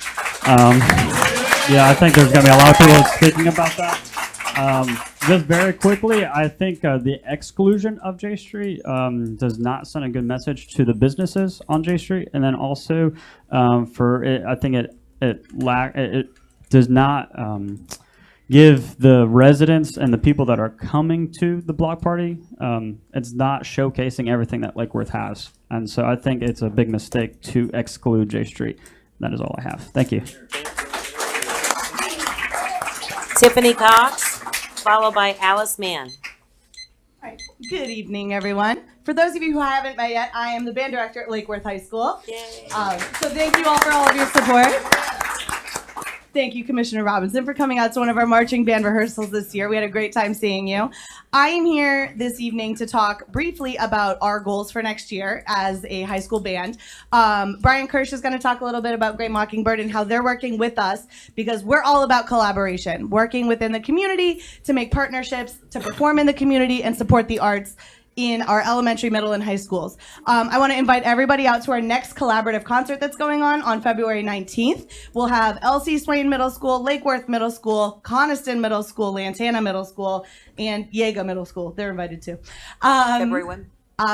Yeah, I think there's going to be a lot of people speaking about that. Just very quickly, I think the exclusion of J Street does not send a good message to the businesses on J Street, and then also for it, I think it does not give the residents and the people that are coming to the block party. It's not showcasing everything that Lake Worth has, and so I think it's a big mistake to exclude J Street. That is all I have. Thank you. Tiffany Cox, followed by Alice Mann. Hi. Good evening, everyone. For those of you who I haven't met yet, I am the band director at Lake Worth High School. So thank you all for all of your support. Thank you, Commissioner Robinson, for coming out to one of our marching band rehearsals this year. We had a great time seeing you. I am here this evening to talk briefly about our goals for next year as a high school band. Brian Kirsch is going to talk a little bit about Great Mockingbird and how they're working with us, because we're all about collaboration, working within the community to make partnerships, to perform in the community and support the arts in our elementary, middle, and high schools. I want to invite everybody out to our next collaborative concert that's going on February 19th. We'll have LC Swain Middle School, Lake Worth Middle School, Coniston Middle School, Lantana Middle School, and Yega Middle School. They're invited too. February when?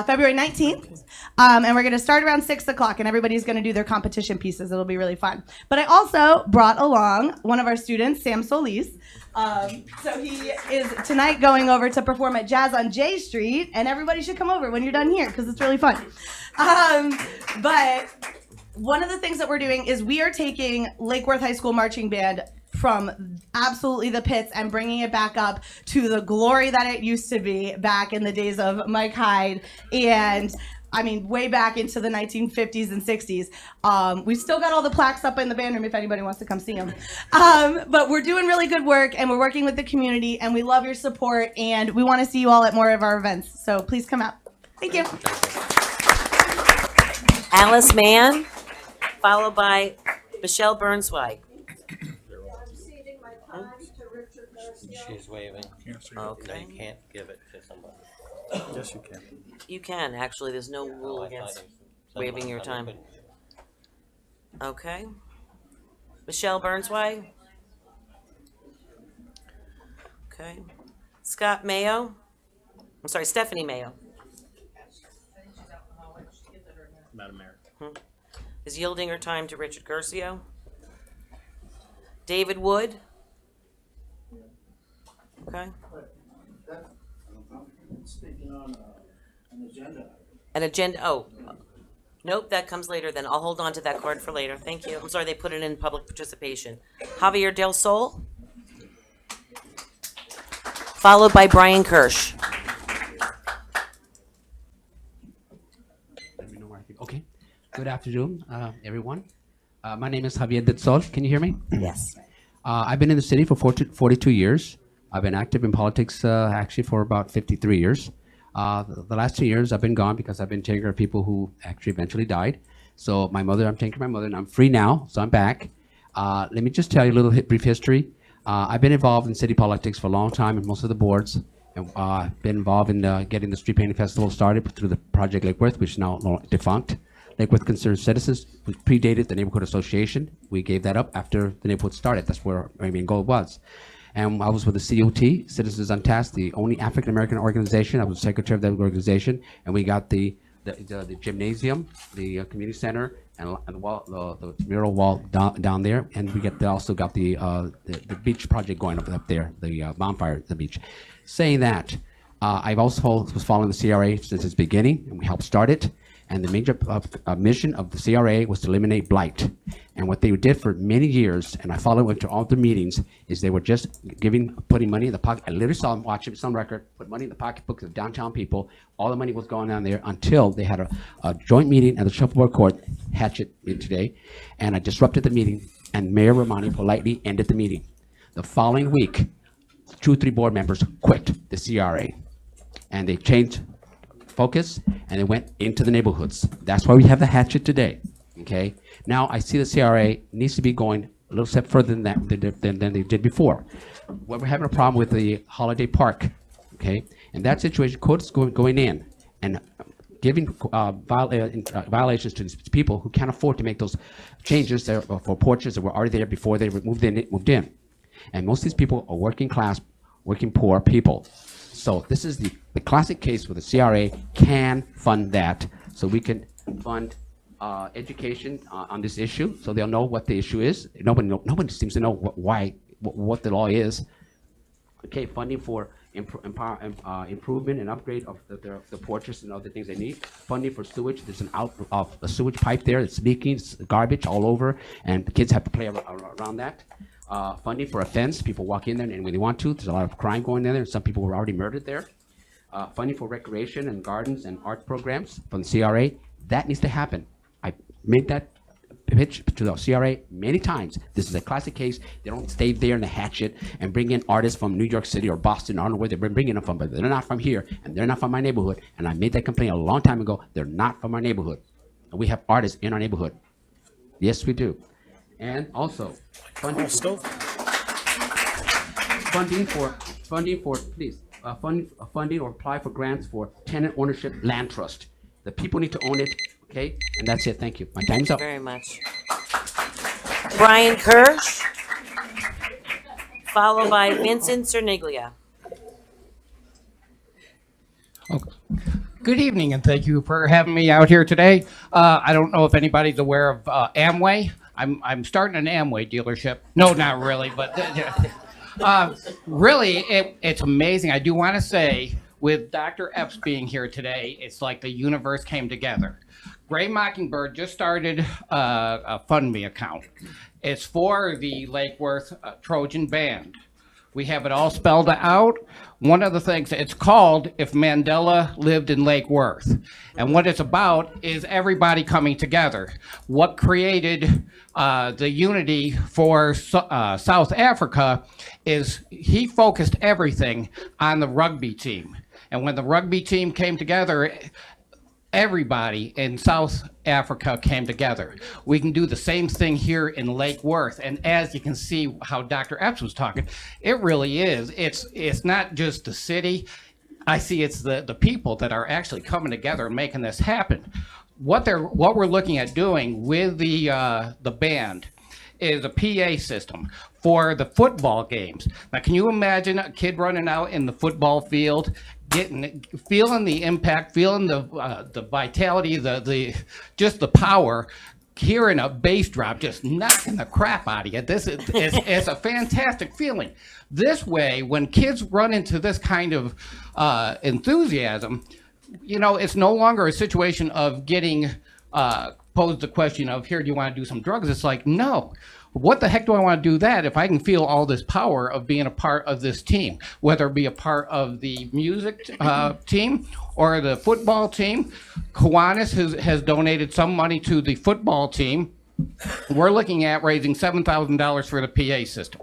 February 19th. And we're going to start around 6 o'clock, and everybody's going to do their competition pieces. It'll be really fun. But I also brought along one of our students, Sam Solis. So he is tonight going over to perform at Jazz on J Street, and everybody should come over when you're done here because it's really fun. But one of the things that we're doing is we are taking Lake Worth High School Marching Band from absolutely the pits and bringing it back up to the glory that it used to be back in the days of Mike Hyde and way back into the 1950s and 60s. We've still got all the plaques up in the band room if anybody wants to come see them. But we're doing really good work, and we're working with the community, and we love your support, and we want to see you all at more of our events. So please come out. Thank you. Alice Mann, followed by Michelle Burnswhite. She's waving. Okay. You can't give it to somebody. Yes, you can. You can, actually. There's no rule against waiving your time. Okay. Michelle Burnswhite. Okay. Scott Mayo. I'm sorry, Stephanie Mayo. Madam Mayor. Is yielding her time to Richard Curcio. David Wood. Okay. Speaking on an agenda. An agenda, oh. Nope, that comes later then. I'll hold on to that card for later. Thank you. I'm sorry they put it in public participation. Javier Del Sol. Followed by Brian Kirsch. Okay. Good afternoon, everyone. My name is Javier Del Sol. Can you hear me? Yes. I've been in the city for 42 years. I've been active in politics actually for about 53 years. The last 2 years I've been gone because I've been taking care of people who actually eventually died. So I'm taking care of my mother, and I'm free now, so I'm back. Let me just tell you a little brief history. I've been involved in city politics for a long time in most of the boards, and been involved in getting the Street Painting Festival started through the Project Lake Worth, which is now defunct. Lake Worth Concerned Citizens, which predated the Neighborhood Association. We gave that up after the neighborhood started. That's where our main goal was. And I was with the COT, Citizens on Task, the only African-American organization. I was secretary of that organization, and we got the gymnasium, the community center, and the wall, the mural wall down there, and we also got the beach project going up there, the bonfire at the beach. Saying that, I've also was following the CRA since its beginning, and we helped start it. And the major mission of the CRA was to eliminate blight. And what they did for many years, and I followed into all the meetings, is they were just putting money in the pocket. I literally saw them watch it, some record, put money in the pocketbooks of downtown people. All the money was going down there until they had a joint meeting at the shuffleboard court, Hatchet today, and I disrupted the meeting, and Mayor Romani politely ended the meeting. The following week, 2 or 3 board members quit the CRA, and they changed focus, and they went into the neighborhoods. That's why we have the Hatchet today, okay? Now, I see the CRA needs to be going a little step further than that than they did before. Well, we're having a problem with the Holiday Park, okay? In that situation, courts going in and giving violations to these people who can't afford to make those changes there for porches that were already there before they moved in. And most of these people are working class, working poor people. So this is the classic case where the CRA can fund that, so we can fund education on this issue, so they'll know what the issue is. Nobody seems to know what the law is. Okay, funding for improvement and upgrade of the porches and other things they need. Funding for sewage. There's a sewage pipe there that's leaking, it's garbage all over, and the kids have to play around that. Funding for a fence. People walk in there and when they want to. There's a lot of crime going in there, and some people were already murdered there. Funding for recreation and gardens and art programs from the CRA. That needs to happen. I made that pitch to the CRA many times. This is a classic case. They don't stay there in the Hatchet and bring in artists from New York City or Boston. I don't know where they've been bringing them from, but they're not from here, and they're not from my neighborhood. And I made that complaint a long time ago. They're not from our neighborhood. And we have artists in our neighborhood. Yes, we do. And also, funding for funding or apply for grants for tenant ownership land trust. The people need to own it, okay? And that's it. Thank you. My time's up. Very much. Brian Kirsch, followed by Vincent Cerniglia. Good evening, and thank you for having me out here today. I don't know if anybody's aware of Amway. I'm starting an Amway dealership. No, not really, but really, it's amazing. I do want to say, with Dr. Epps being here today, it's like the universe came together. Gray Mockingbird just started a FundMe account. It's for the Lake Worth Trojan Band. We have it all spelled out. One of the things, it's called If Mandela Lived in Lake Worth. And what it's about is everybody coming together. What created the unity for South Africa is he focused everything on the rugby team. And when the rugby team came together, everybody in South Africa came together. We can do the same thing here in Lake Worth. And as you can see how Dr. Epps was talking, it really is. It's not just the city. I see it's the people that are actually coming together and making this happen. What we're looking at doing with the band is a PA system for the football games. Now, can you imagine a kid running out in the football field, feeling the impact, feeling the vitality, just the power, hearing a bass drop just knocking the crap out of you? This is it's a fantastic feeling. This way, when kids run into this kind of enthusiasm, you know, it's no longer a situation of getting posed the question of, here, do you want to do some drugs? It's like, no. What the heck do I want to do that if I can feel all this power of being a part of this team, whether it be a part of the music team or the football team? Kiwanis has donated some money to the football team. We're looking at raising $7,000 for the PA system.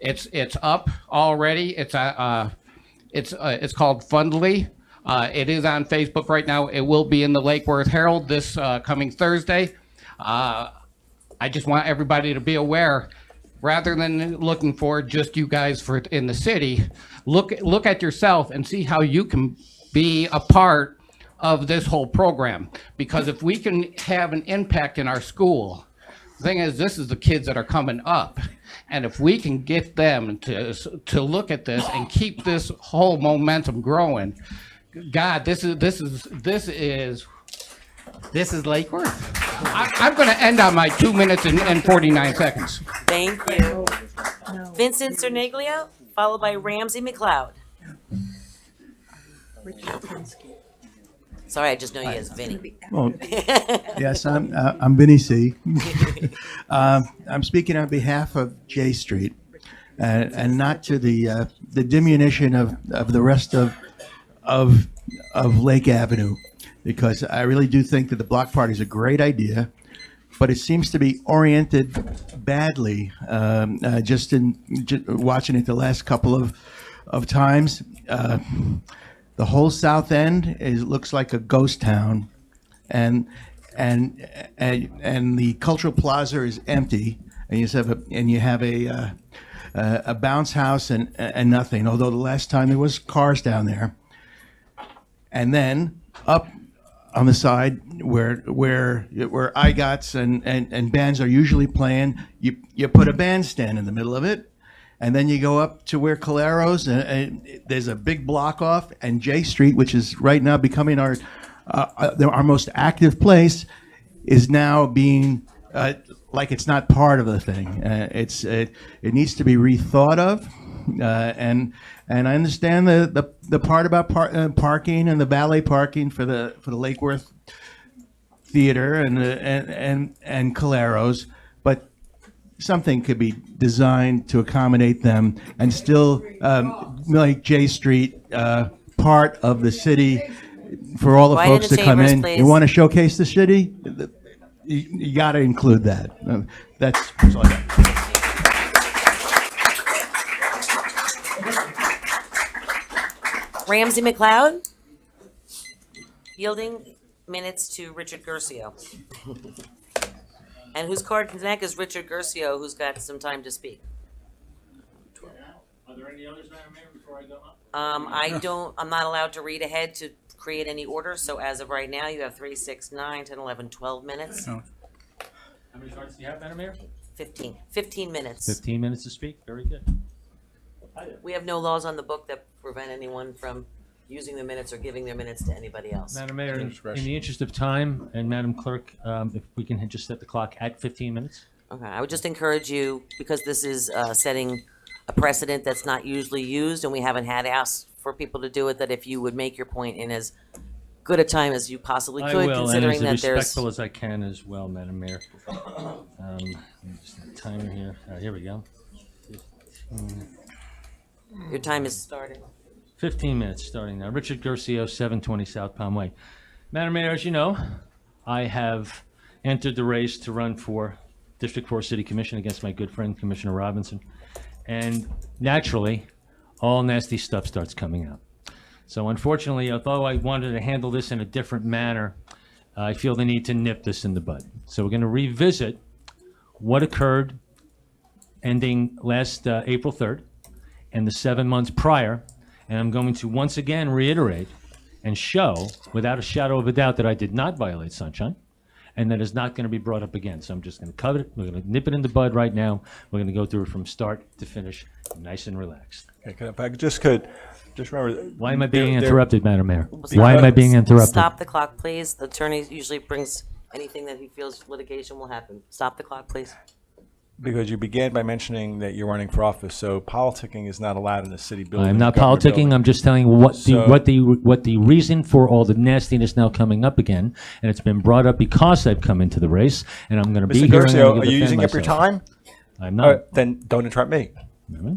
It's up already. It's called Fundly. It is on Facebook right now. It will be in the Lake Worth Herald this coming Thursday. I just want everybody to be aware, rather than looking for just you guys in the city, look at yourself and see how you can be a part of this whole program. Because if we can have an impact in our school, the thing is, this is the kids that are coming up. And if we can get them to look at this and keep this whole momentum growing, God, this is Lake Worth. I'm going to end on my 2 minutes and 49 seconds. Thank you. Vincent Cerniglia, followed by Ramsey McLeod. Sorry, I just know you as Vinny. Well, yes, I'm Vinny C. I'm speaking on behalf of J Street, and not to the diminution of the rest of Lake Avenue, because I really do think that the block party is a great idea, but it seems to be oriented badly. Just watching it the last couple of times. The whole south end looks like a ghost town, and the cultural plaza is empty, and you have a bounce house and nothing. Although the last time there was cars down there, and then up on the side where IGOTs and bands are usually playing, you put a bandstand in the middle of it. And then you go up to where Calero's, and there's a big block off, and J Street, which is right now becoming our most active place, is now being like it's not part of the thing. It needs to be rethought of, and I understand the part about parking and the valet parking for the Lake Worth Theater and Calero's, but something could be designed to accommodate them and still make J Street part of the city for all the Quiet folks in the that come chambers, in. please. You want to showcase the city? You got to include that. That's all I got. Ramsey McLeod, yielding minutes to Richard Gercio. And whose card neck is Richard Gercio, who's got some time to speak. Are there any others, Madam Mayor, before I go up? I'm not allowed to read ahead to create any order, so as of right now, you have 3, 6, 9, 10, 11, 12 minutes. How many cards do you have, Madam Mayor? 15 minutes. 15 minutes to speak, very good. We have no laws on the book that prevent anyone from using the minutes or giving their minutes to anybody else. Madam Mayor, in the interest of time, and Madam Clerk, if we can just set the clock at 15 minutes? Okay, I would just encourage you, because this is setting a precedent that's not usually used, and we haven't had asked for people to do it, that if you would make your point in as good a time as you possibly I could, will, considering and that as there's... respectful as I can as well, Madam Mayor. Just a timer here. Here we go. 15. Your time is starting. 15 minutes starting now. Richard Gercio, 720 South Palm Way. Madam Mayor, as you know, I have entered the race to run for District 4 City Commission against my good friend, Commissioner Robinson. And naturally, all nasty stuff starts coming out. So unfortunately, although I wanted to handle this in a different manner, I feel the need to nip this in the bud. So we're going to revisit what occurred ending last April 3rd and the 7 months prior. And I'm going to once again reiterate and show, without a shadow of a doubt, that I did not violate sunshine, and that is not going to be brought up again. So I'm just going to cover it. We're going to nip it in the bud right now. We're going to go through it from start to finish, nice and relaxed. Okay, if I could remember. Why am I being interrupted, Madam Mayor? Why am I being interrupted? Stop the clock, please. The attorney usually brings anything that he feels litigation will happen. Stop the clock, please. Because you began by mentioning that you're running for office, so politicking is not allowed in the city building. I'm not government politicking. building. I'm just telling you what the So- what the reason for all the nastiness now coming up again, and it's been brought up because I've come into the race, and I'm going to be Mr. here. and I'm Garcio, gonna are you defend using up your myself. time? I'm not. Then don't interrupt me.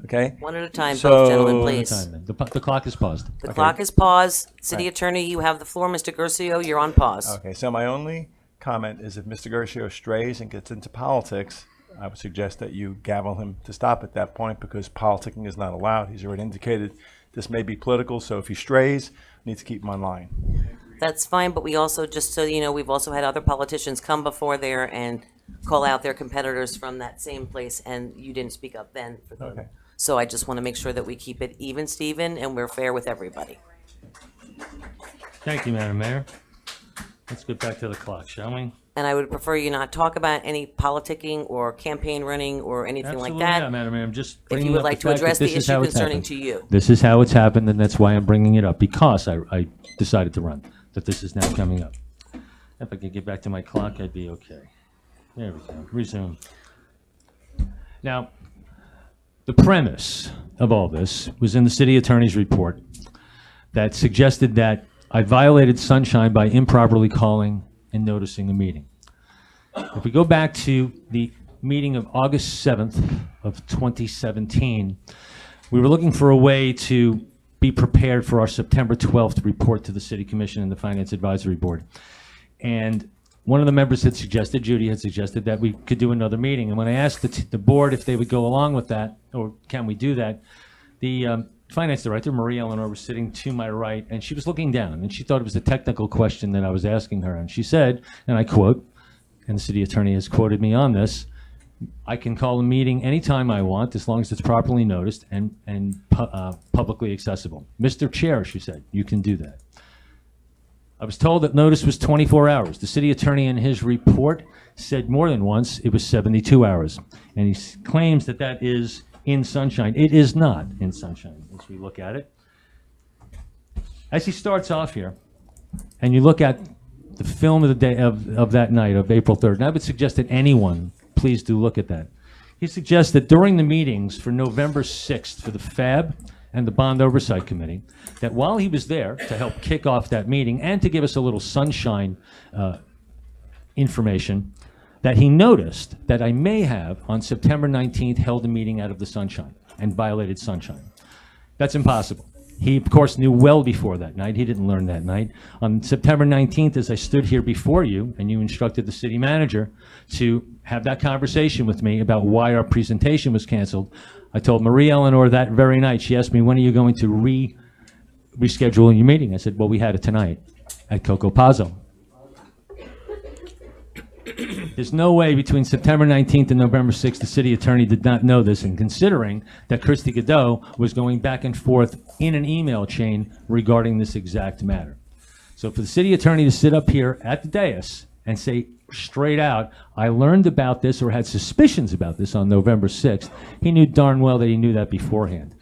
Okay? One at a time, So- both gentlemen, One at a please. time, then. The clock is paused. The clock is paused. City Attorney, you have the floor. Mr. Gercio, you're on pause. Okay, so my only comment is if Mr. Garcio strays and gets into politics, I would suggest that you gavel him to stop at that point because politicking is not allowed. He's already indicated this may be political, so if he strays, we need to keep him on line. That's fine, but we also, just so you know, we've also had other politicians come before there and call out their competitors from that same place, and you didn't speak up then for them. Okay. So I just want to make sure that we keep it even, Stephen, and we're fair with everybody. Thank you, Madam Mayor. Let's get back to the clock, shall we? And I would prefer you not talk about any politicking or campaign running or anything like that. Yeah, Madam Mayor. I'm just If bringing you would up like the to fact address that the this is issue how it's concerning happened. to you. This is how it's happened, and that's why I'm bringing it up, because I decided to run, that this is now coming up. If I could get back to my clock, I'd be okay. There we go. Resume. Now, the premise of all this was in the city attorney's report that suggested that I violated sunshine by improperly calling and noticing a meeting. If we go back to the meeting of August 7th of 2017, we were looking for a way to be prepared for our September 12th report to the City Commission and the Finance Advisory Board. And one of the members had suggested, Judy had suggested, that we could do another meeting. And when I asked the board if they would go along with that, or can we do that, the finance director, Marie Eleanor, was sitting to my right, and she was looking down, and she thought it was a technical question that I was asking her. And she said, and I quote, and the city attorney has quoted me on this, I can call a meeting anytime I want, as long as it's properly noticed and publicly accessible. Mr. Chair, she said, you can do that. I was told that notice was 24 hours. The city attorney in his report said more than once it was 72 hours. And he claims that that is in sunshine. It is not in sunshine as we look at it. As he starts off here, and you look at the film of the day of that night of April 3rd, and I would suggest that anyone, please do look at that. He suggests that during the meetings for November 6th for the FAB and the Bond Oversight Committee, that while he was there to help kick off that meeting and to give us a little sunshine information, that he noticed that I may have, on September 19th, held a meeting out of the sunshine and violated sunshine. That's impossible. He, of course, knew well before that night. He didn't learn that night. On September 19th, as I stood here before you, and you instructed the city manager to have that conversation with me about why our presentation was canceled, I told Marie Eleanor that very night. She asked me, when are you going to reschedule your meeting? I said, well, we had it tonight at Coco Pazzo. There's no way between September 19th and November 6th the city attorney did not know this, and considering that Christy Godot was going back and forth in an email chain regarding this exact matter. So for the city attorney to sit up here at the dais and say straight out, I learned about this or had suspicions about this on November 6th, he knew darn well that he knew that beforehand.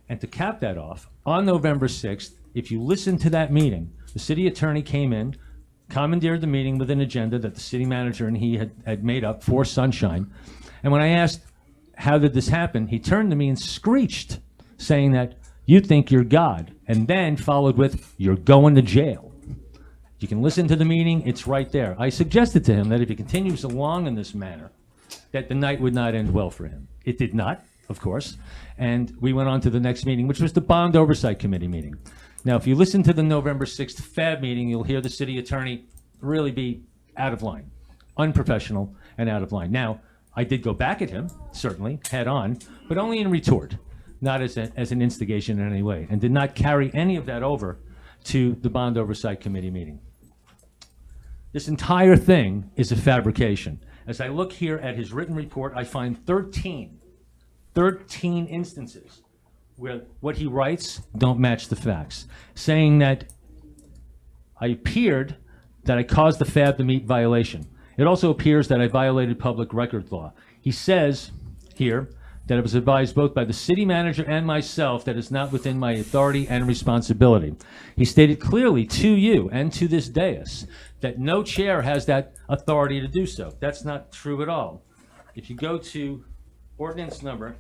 And to cap that off, on November 6th, if you listen to that meeting, the city attorney came in, commandeered the meeting with an agenda that the city manager and he had made up for sunshine. And when I asked, how did this happen? He turned to me and screeched, saying that you think you're God, and then followed with, you're going to jail. You can listen to the meeting, it's right there. I suggested to him that if he continues along in this manner, that the night would not end well for him. It did not, of course, and we went on to the next meeting, which was the Bond Oversight Committee meeting. Now, if you listen to the November 6th FAB meeting, you'll hear the city attorney really be out of line, unprofessional and out of line. Now, I did go back at him, certainly, head on, but only in retort, not as an instigation in any way, and did not carry any of that over to the Bond Oversight Committee meeting. This entire thing is a fabrication. As I look here at his written report, I find 13 instances where what he writes don't match the facts, saying that I appeared that I caused the FAB to meet violation. It also appears that I violated public record law. He says here that it was advised both by the city manager and myself that it's not within my authority and responsibility. He stated clearly to you and to this dais that no chair has that authority to do so. That's not true at all. If you go to ordinance number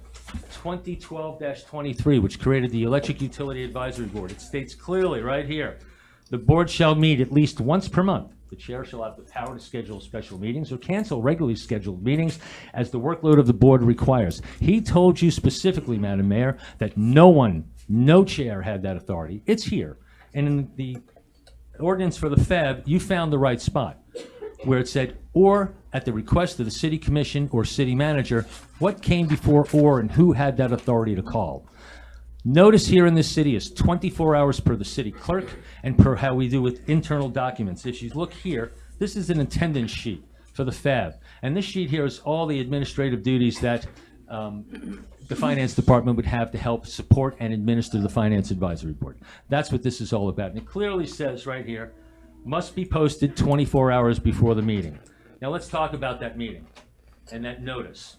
2012-23, which created the Electric Utility Advisory Board, it states clearly right here, the board shall meet at least once per month. The chair shall have the power to schedule special meetings or cancel regularly scheduled meetings as the workload of the board requires. He told you specifically, Madam Mayor, that no chair had that authority. It's here. And in the ordinance for the FAB, you found the right spot where it said, or at the request of the city commission or city manager, what came before or and who had that authority to call. Notice here in this city is 24 hours per the city clerk and per how we do with internal documents. If you look here, this is an attendance sheet for the FAB. And this sheet here is all the administrative duties that the finance department would have to help support and administer the finance advisory board. That's what this is all about. And it clearly says right here, must be posted 24 hours before the meeting. Now let's talk about that meeting and that notice.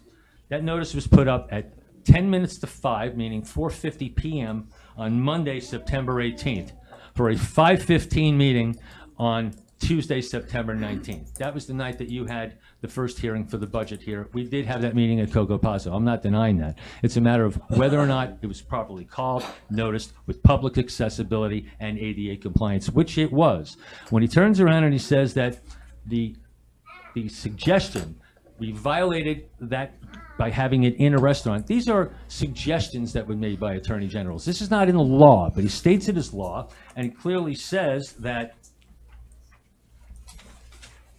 That notice was put up at 10 minutes to 5, meaning 4:50 p.m. on Monday, September 18th, for a 5:15 meeting on Tuesday, September 19th. That was the night that you had the first hearing for the budget here. We did have that meeting at Coco Paso. I'm not denying that. It's a matter of whether or not it was properly called, noticed, with public accessibility and ADA compliance, which it was. When he turns around and he says that the suggestion, we violated that by having it in a restaurant. These are suggestions that were made by attorney generals. This is not in the law, but he states it as law, and he clearly says that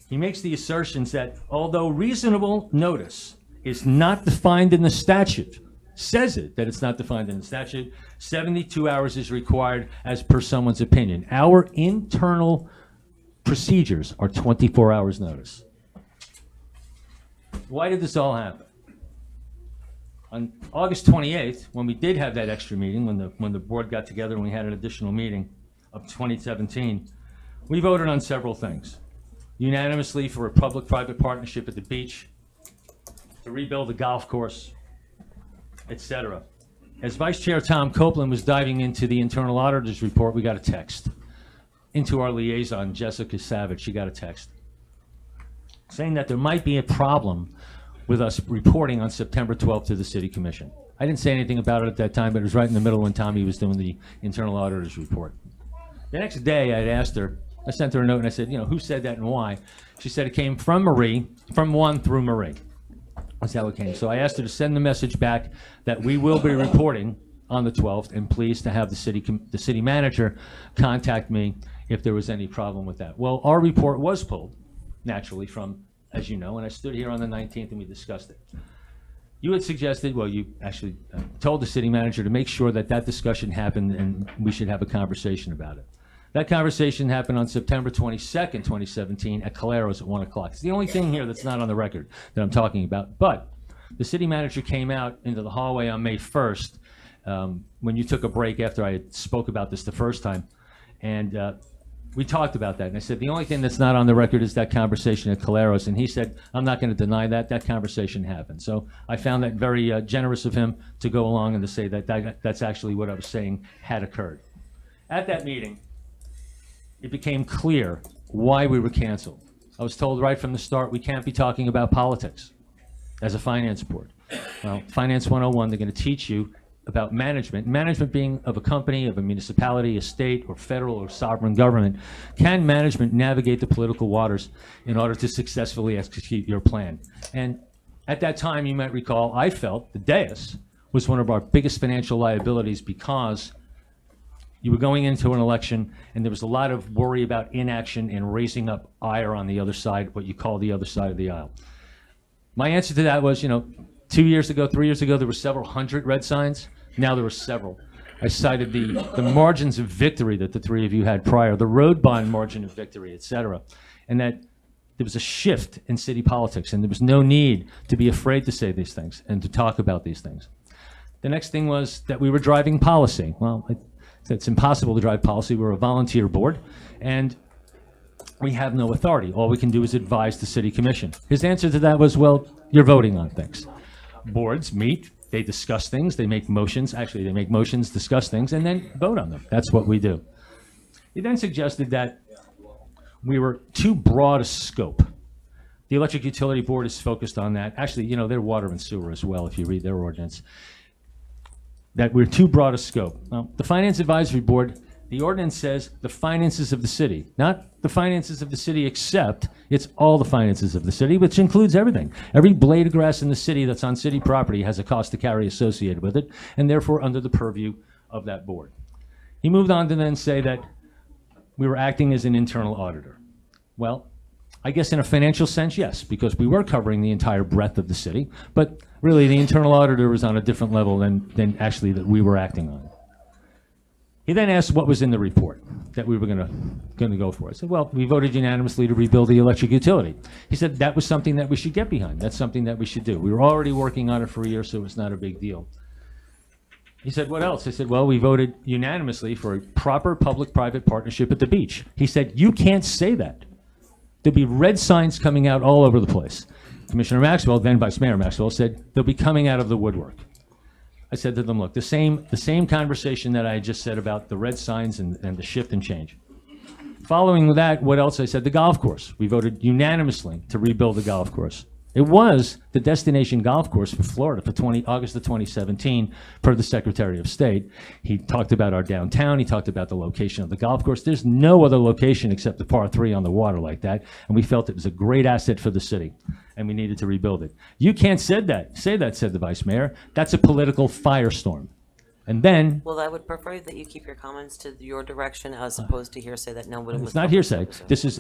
he makes the assertions that although reasonable notice is not defined in the statute, says it that it's not defined in the statute, 72 hours is required as per someone's opinion. Our internal procedures are 24 hours notice. Why did this all happen? On August 28th, when we did have that extra meeting, when the board got together and we had an additional meeting of 2017, we voted on several things. Unanimously for a public-private partnership at the beach, to rebuild the golf course, etc. As Vice Chair Tom Copeland was diving into the internal auditor's report, we got a text. Into our liaison, Jessica Savage, she got a text saying that there might be a problem with us reporting on September 12th to the City Commission. I didn't say anything about it at that time, but it was right in the middle when Tommy was doing the internal auditor's report. The next day, I had asked her, I sent her a note and I said, who said that and why? She said it came from Marie, from one through Marie. That's how it came. So I asked her to send the message back that we will be reporting on the 12th, and please to have the city manager contact me if there was any problem with that. Well, our report was pulled, naturally, from, as you know, and I stood here on the 19th and we discussed it. You had suggested, well, you actually told the city manager to make sure that that discussion happened and we should have a conversation about it. That conversation happened on September 22nd, 2017 at Calero's at 1 o'clock. It's the only thing here that's not on the record that I'm talking about. But the city manager came out into the hallway on May 1st when you took a break after I had spoke about this the first time. And we talked about that. And I said, the only thing that's not on the record is that conversation at Calero's. And he said, I'm not going to deny that. That conversation happened. So I found that very generous of him to go along and to say that that's actually what I was saying had occurred. At that meeting, it became clear why we were canceled. I was told right from the start, we can't be talking about politics as a finance board. Well, Finance 101, they're going to teach you about management. Management being of a company, of a municipality, a state, or federal or sovereign government. Can management navigate the political waters in order to successfully execute your plan? And at that time, you might recall, I felt the dais was one of our biggest financial liabilities because you were going into an election and there was a lot of worry about inaction and raising up ire on the other side, what you call the other side of the aisle. My answer to that was, 2 years ago, 3 years ago, there were several hundred red signs. Now there were several. I cited the margins of victory that the three of you had prior, the road bond margin of victory, et cetera, and that there was a shift in city politics and there was no need to be afraid to say these things and to talk about these things. The next thing was that we were driving policy. Well, it's impossible to drive policy. We're a volunteer board, and we have no authority. All we can do is advise the city commission. His answer to that was, well, you're voting on things. Boards meet, they discuss things, they make motions. Actually, they make motions, discuss things, and then vote on them. That's what we do. He then suggested that we were too broad a scope. The Electric Utility Board is focused on that. Actually, they're water and sewer as well, if you read their ordinance. That we're too broad a scope. Well, the Finance Advisory Board, the ordinance says the finances of the city, not the finances of the city except it's all the finances of the city, which includes everything. Every blade of grass in the city that's on city property has a cost to carry associated with it, and therefore under the purview of that board. He moved on to then say that we were acting as an internal auditor. Well, I guess in a financial sense, yes, because we were covering the entire breadth of the city, but really the internal auditor was on a different level than actually that we were acting on. He then asked what was in the report that we were going to go for. I said, well, we voted unanimously to rebuild the electric utility. He said that was something that we should get behind. That's something that we should do. We were already working on it for a year, so it's not a big deal. He said, what else? I said, well, we voted unanimously for a proper public-private partnership at the beach. He said, you can't say that. There'll be red signs coming out all over the place. Commissioner Maxwell, then Vice Mayor Maxwell, said they'll be coming out of the woodwork. I said to them, look, the same conversation that I just said about the red signs and the shift and change. Following that, what else I said? The golf course. We voted unanimously to rebuild the golf course. It was the destination golf course for Florida for August of 2017, per the Secretary of State. He talked about our downtown. He talked about the location of the golf course. There's no other location except the par 3 on the water like that, and we felt it was a great asset for the city, and we needed to rebuild it. You can't say that, said the Vice Mayor. That's a political firestorm. And then, Well, I would prefer that you keep your comments to your direction as opposed to hearsay that no one was. it's not hearsay. This is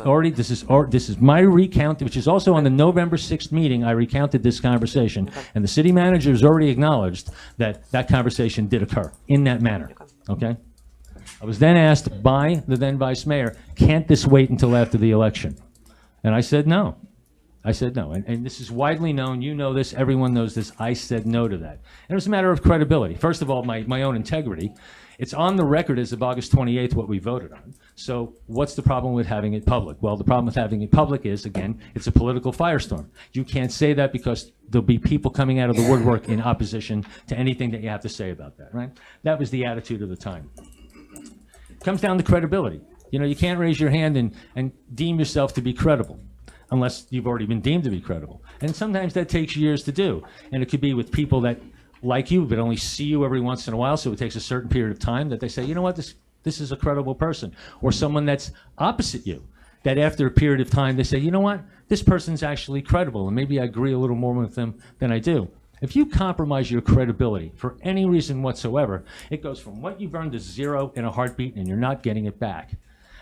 my recount, which is also on the November 6th meeting. I recounted this conversation, and the city manager has already acknowledged that that conversation did occur in that manner. Okay? I was then asked by the then Vice Mayor, can't this wait until after the election? And I said no. I said no, and this is widely known. You know this. Everyone knows this. I said no to that. And it was a matter of credibility. First of all, my own integrity. It's on the record as of August 28th what we voted on. So what's the problem with having it public? Well, the problem with having it public is, again, it's a political firestorm. You can't say that because there'll be people coming out of the woodwork in opposition to anything that you have to say about that, right? That was the attitude of the time. It comes down to credibility. You know, you can't raise your hand and deem yourself to be credible unless you've already been deemed to be credible. And sometimes that takes years to do. And it could be with people that like you, but only see you every once in a while, so it takes a certain period of time that they say, you know what, this is a credible person. Or someone that's opposite you, that after a period of time, they say, you know what, this person's actually credible, and maybe I agree a little more with them than I do. If you compromise your credibility for any reason whatsoever, it goes from what you've earned to zero in a heartbeat, and you're not getting it back.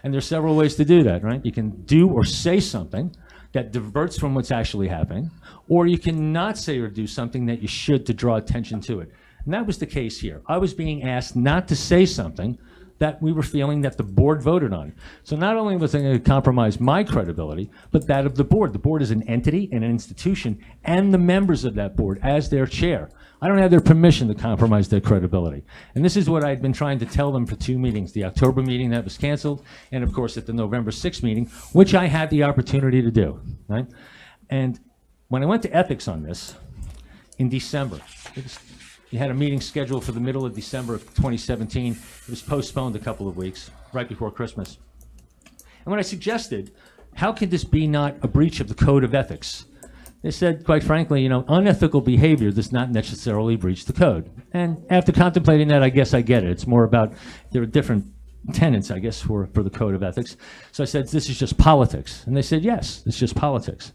And there's several ways to do that, right? You can do or say something that diverts from what's actually happening, or you can not say or do something that you should to draw attention to it. And that was the case here. I was being asked not to say something that we were feeling that the board voted on. So not only was I going to compromise my credibility, but that of the board. The board is an entity and an institution, and the members of that board as their chair. I don't have their permission to compromise their credibility. And this is what I'd been trying to tell them for 2 meetings, the October meeting that was canceled, and of course at the November 6th meeting, which I had the opportunity to do, right? And when I went to ethics on this in December, you had a meeting scheduled for the middle of December of 2017. It was postponed a couple of weeks, right before Christmas. And when I suggested, how could this be not a breach of the code of ethics? They said, quite frankly, you know, unethical behavior does not necessarily breach the code. And after contemplating that, I guess I get it. It's more about, there are different tenets, I guess, for the code of ethics. So I said, this is just politics. And they said, yes, it's just politics.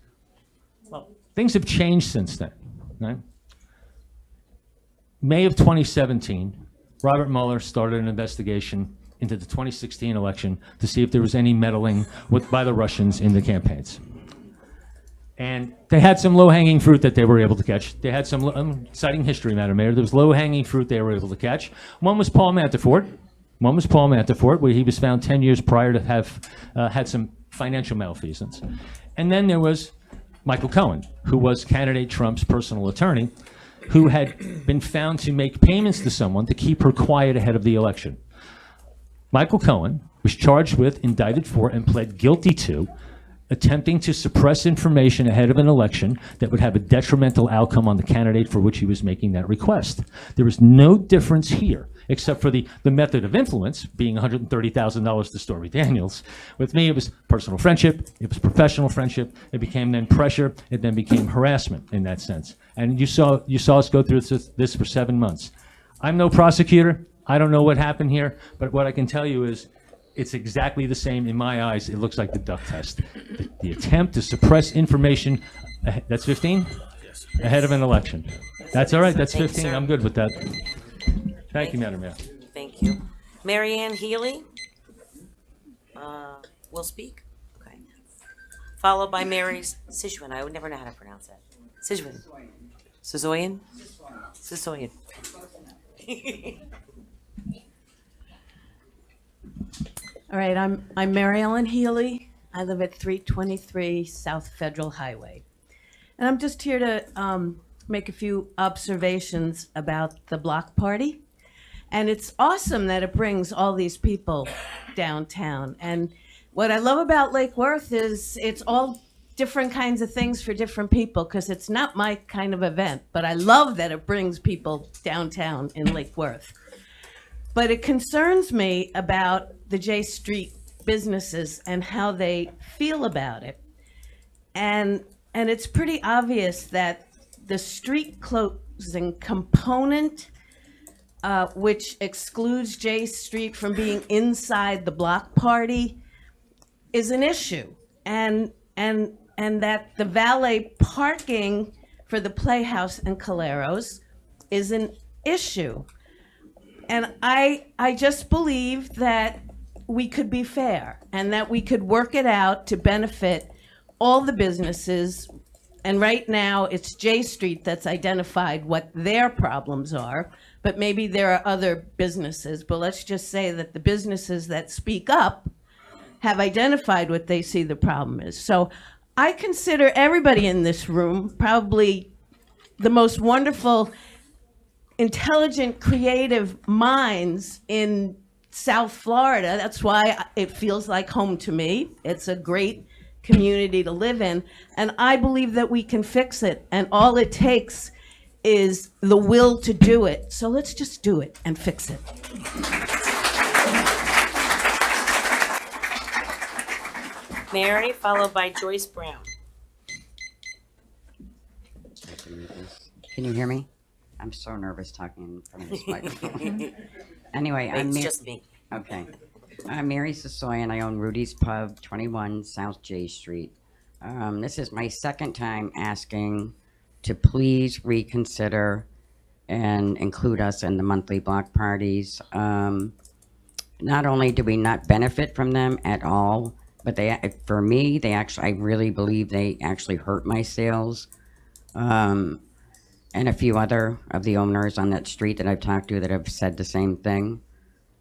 Well, things have changed since then, right? May of 2017, Robert Mueller started an investigation into the 2016 election to see if there was any meddling by the Russians in the campaigns. And they had some low-hanging fruit that they were able to catch. They had some, I'm citing history, Madam Mayor, there was low-hanging fruit they were able to catch. One was Paul Manafort, where he was found 10 years prior to have had some financial malfeasance. And then there was Michael Cohen, who was candidate Trump's personal attorney, who had been found to make payments to someone to keep her quiet ahead of the election. Michael Cohen was charged with, indicted for, and pled guilty to attempting to suppress information ahead of an election that would have a detrimental outcome on the candidate for which he was making that request. There was no difference here, except for the method of influence being $130,000 to Stormy Daniels. With me, it was personal friendship, it was professional friendship, it became then pressure, it then became harassment in that sense. And you saw us go through this for 7 months. I'm no prosecutor, I don't know what happened here, but what I can tell you is it's exactly the same in my eyes. It looks like the duck test. The attempt to suppress information, that's 15? Yes. Ahead of an election. That's all right, that's 15, I'm good with that. Thank you, Madam Mayor. Thank you. Mary Ann Healy will speak. Okay. Followed by Mary Sijuan. I would never know how to pronounce that. Sijuan. Sizoyan? Sizoyan. All right, I'm Mary Ellen Healy. I live at 323 South Federal Highway. And I'm just here to make a few observations about the block party. And it's awesome that it brings all these people downtown. And what I love about Lake Worth is it's all different kinds of things for different people, because it's not my kind of event, but I love that it brings people downtown in Lake Worth. But it concerns me about the J Street businesses and how they feel about it. And it's pretty obvious that the street closing component, which excludes J Street from being inside the block party, is an issue. And that the valet parking for the Playhouse and Caleros is an issue. And I just believe that we could be fair and that we could work it out to benefit all the businesses. And right now, it's J Street that's identified what their problems are, but maybe there are other businesses. But let's just say that the businesses that speak up have identified what they see the problem is. So I consider everybody in this room probably the most wonderful, intelligent, creative minds in South Florida. That's why it feels like home to me. It's a great community to live in, and I believe that we can fix it, and all it takes is the will to do it. So let's just do it and fix it. Mary, followed by Joyce Brown. Can you hear me? I'm so nervous talking in front of this microphone. Anyway, It's just me. Okay. I'm Mary Sasoy, and I own Rudy's Pub, 21 South J Street. This is my second time asking to please reconsider and include us in the monthly block parties. Not only do we not benefit from them at all, but for me, I really believe they actually hurt my sales. And a few other of the owners on that street that I've talked to that have said the same thing.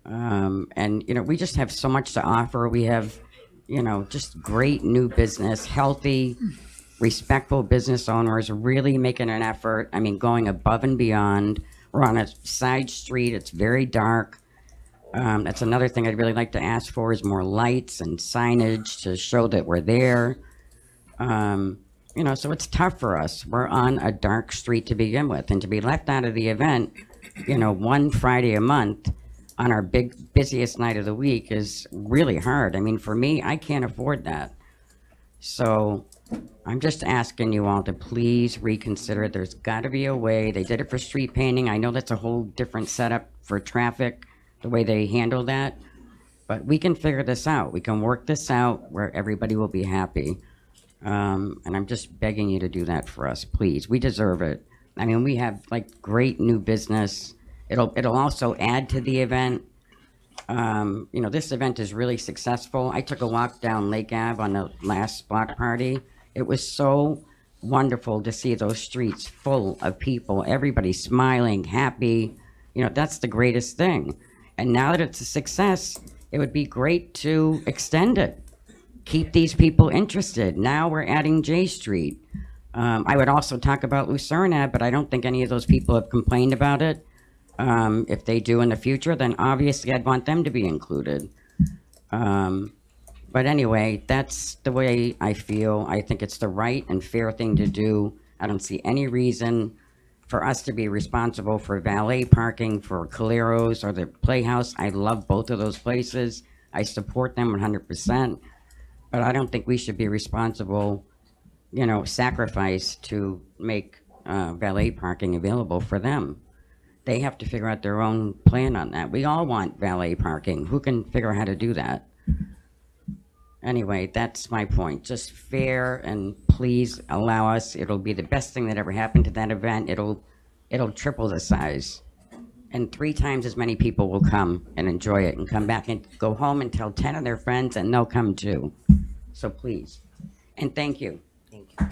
And, we just have so much to offer. We have, just great new business, healthy, respectful business owners really making an effort. I mean, going above and beyond. We're on a side street. It's very dark. That's another thing I'd really like to ask for is more lights and signage to show that we're there. So it's tough for us. We're on a dark street to begin with, and to be left out of the event, one Friday a month on our busiest night of the week is really hard. I mean, for me, I can't afford that. So I'm just asking you all to please reconsider. There's got to be a way. They did it for street painting. I know that's a whole different setup for traffic, the way they handle that. But we can figure this out. We can work this out where everybody will be happy. And I'm just begging you to do that for us, please. We deserve it. I mean, we have great new business. It'll also add to the event. This event is really successful. I took a walk down Lake Ave on the last block party. It was so wonderful to see those streets full of people, everybody smiling, happy. That's the greatest thing. And now that it's a success, it would be great to extend it. Keep these people interested. Now we're adding J Street. I would also talk about Lucerne Ave, but I don't think any of those people have complained about it. If they do in the future, then obviously I'd want them to be included. But anyway, that's the way I feel. I think it's the right and fair thing to do. I don't see any reason for us to be responsible for valet parking for Caleros or the Playhouse. I love both of those places. I support them 100%. But I don't think we should be responsible, sacrifice to make valet parking available for them. They have to figure out their own plan on that. We all want valet parking. Who can figure out how to do that? Anyway, that's my point. Just fair, and please allow us. It'll be the best thing that ever happened to that event. It'll triple the size. And 3 times as many people will come and enjoy it and come back and go home and tell 10 of their friends, and they'll come too. So please. And thank you. Thank you.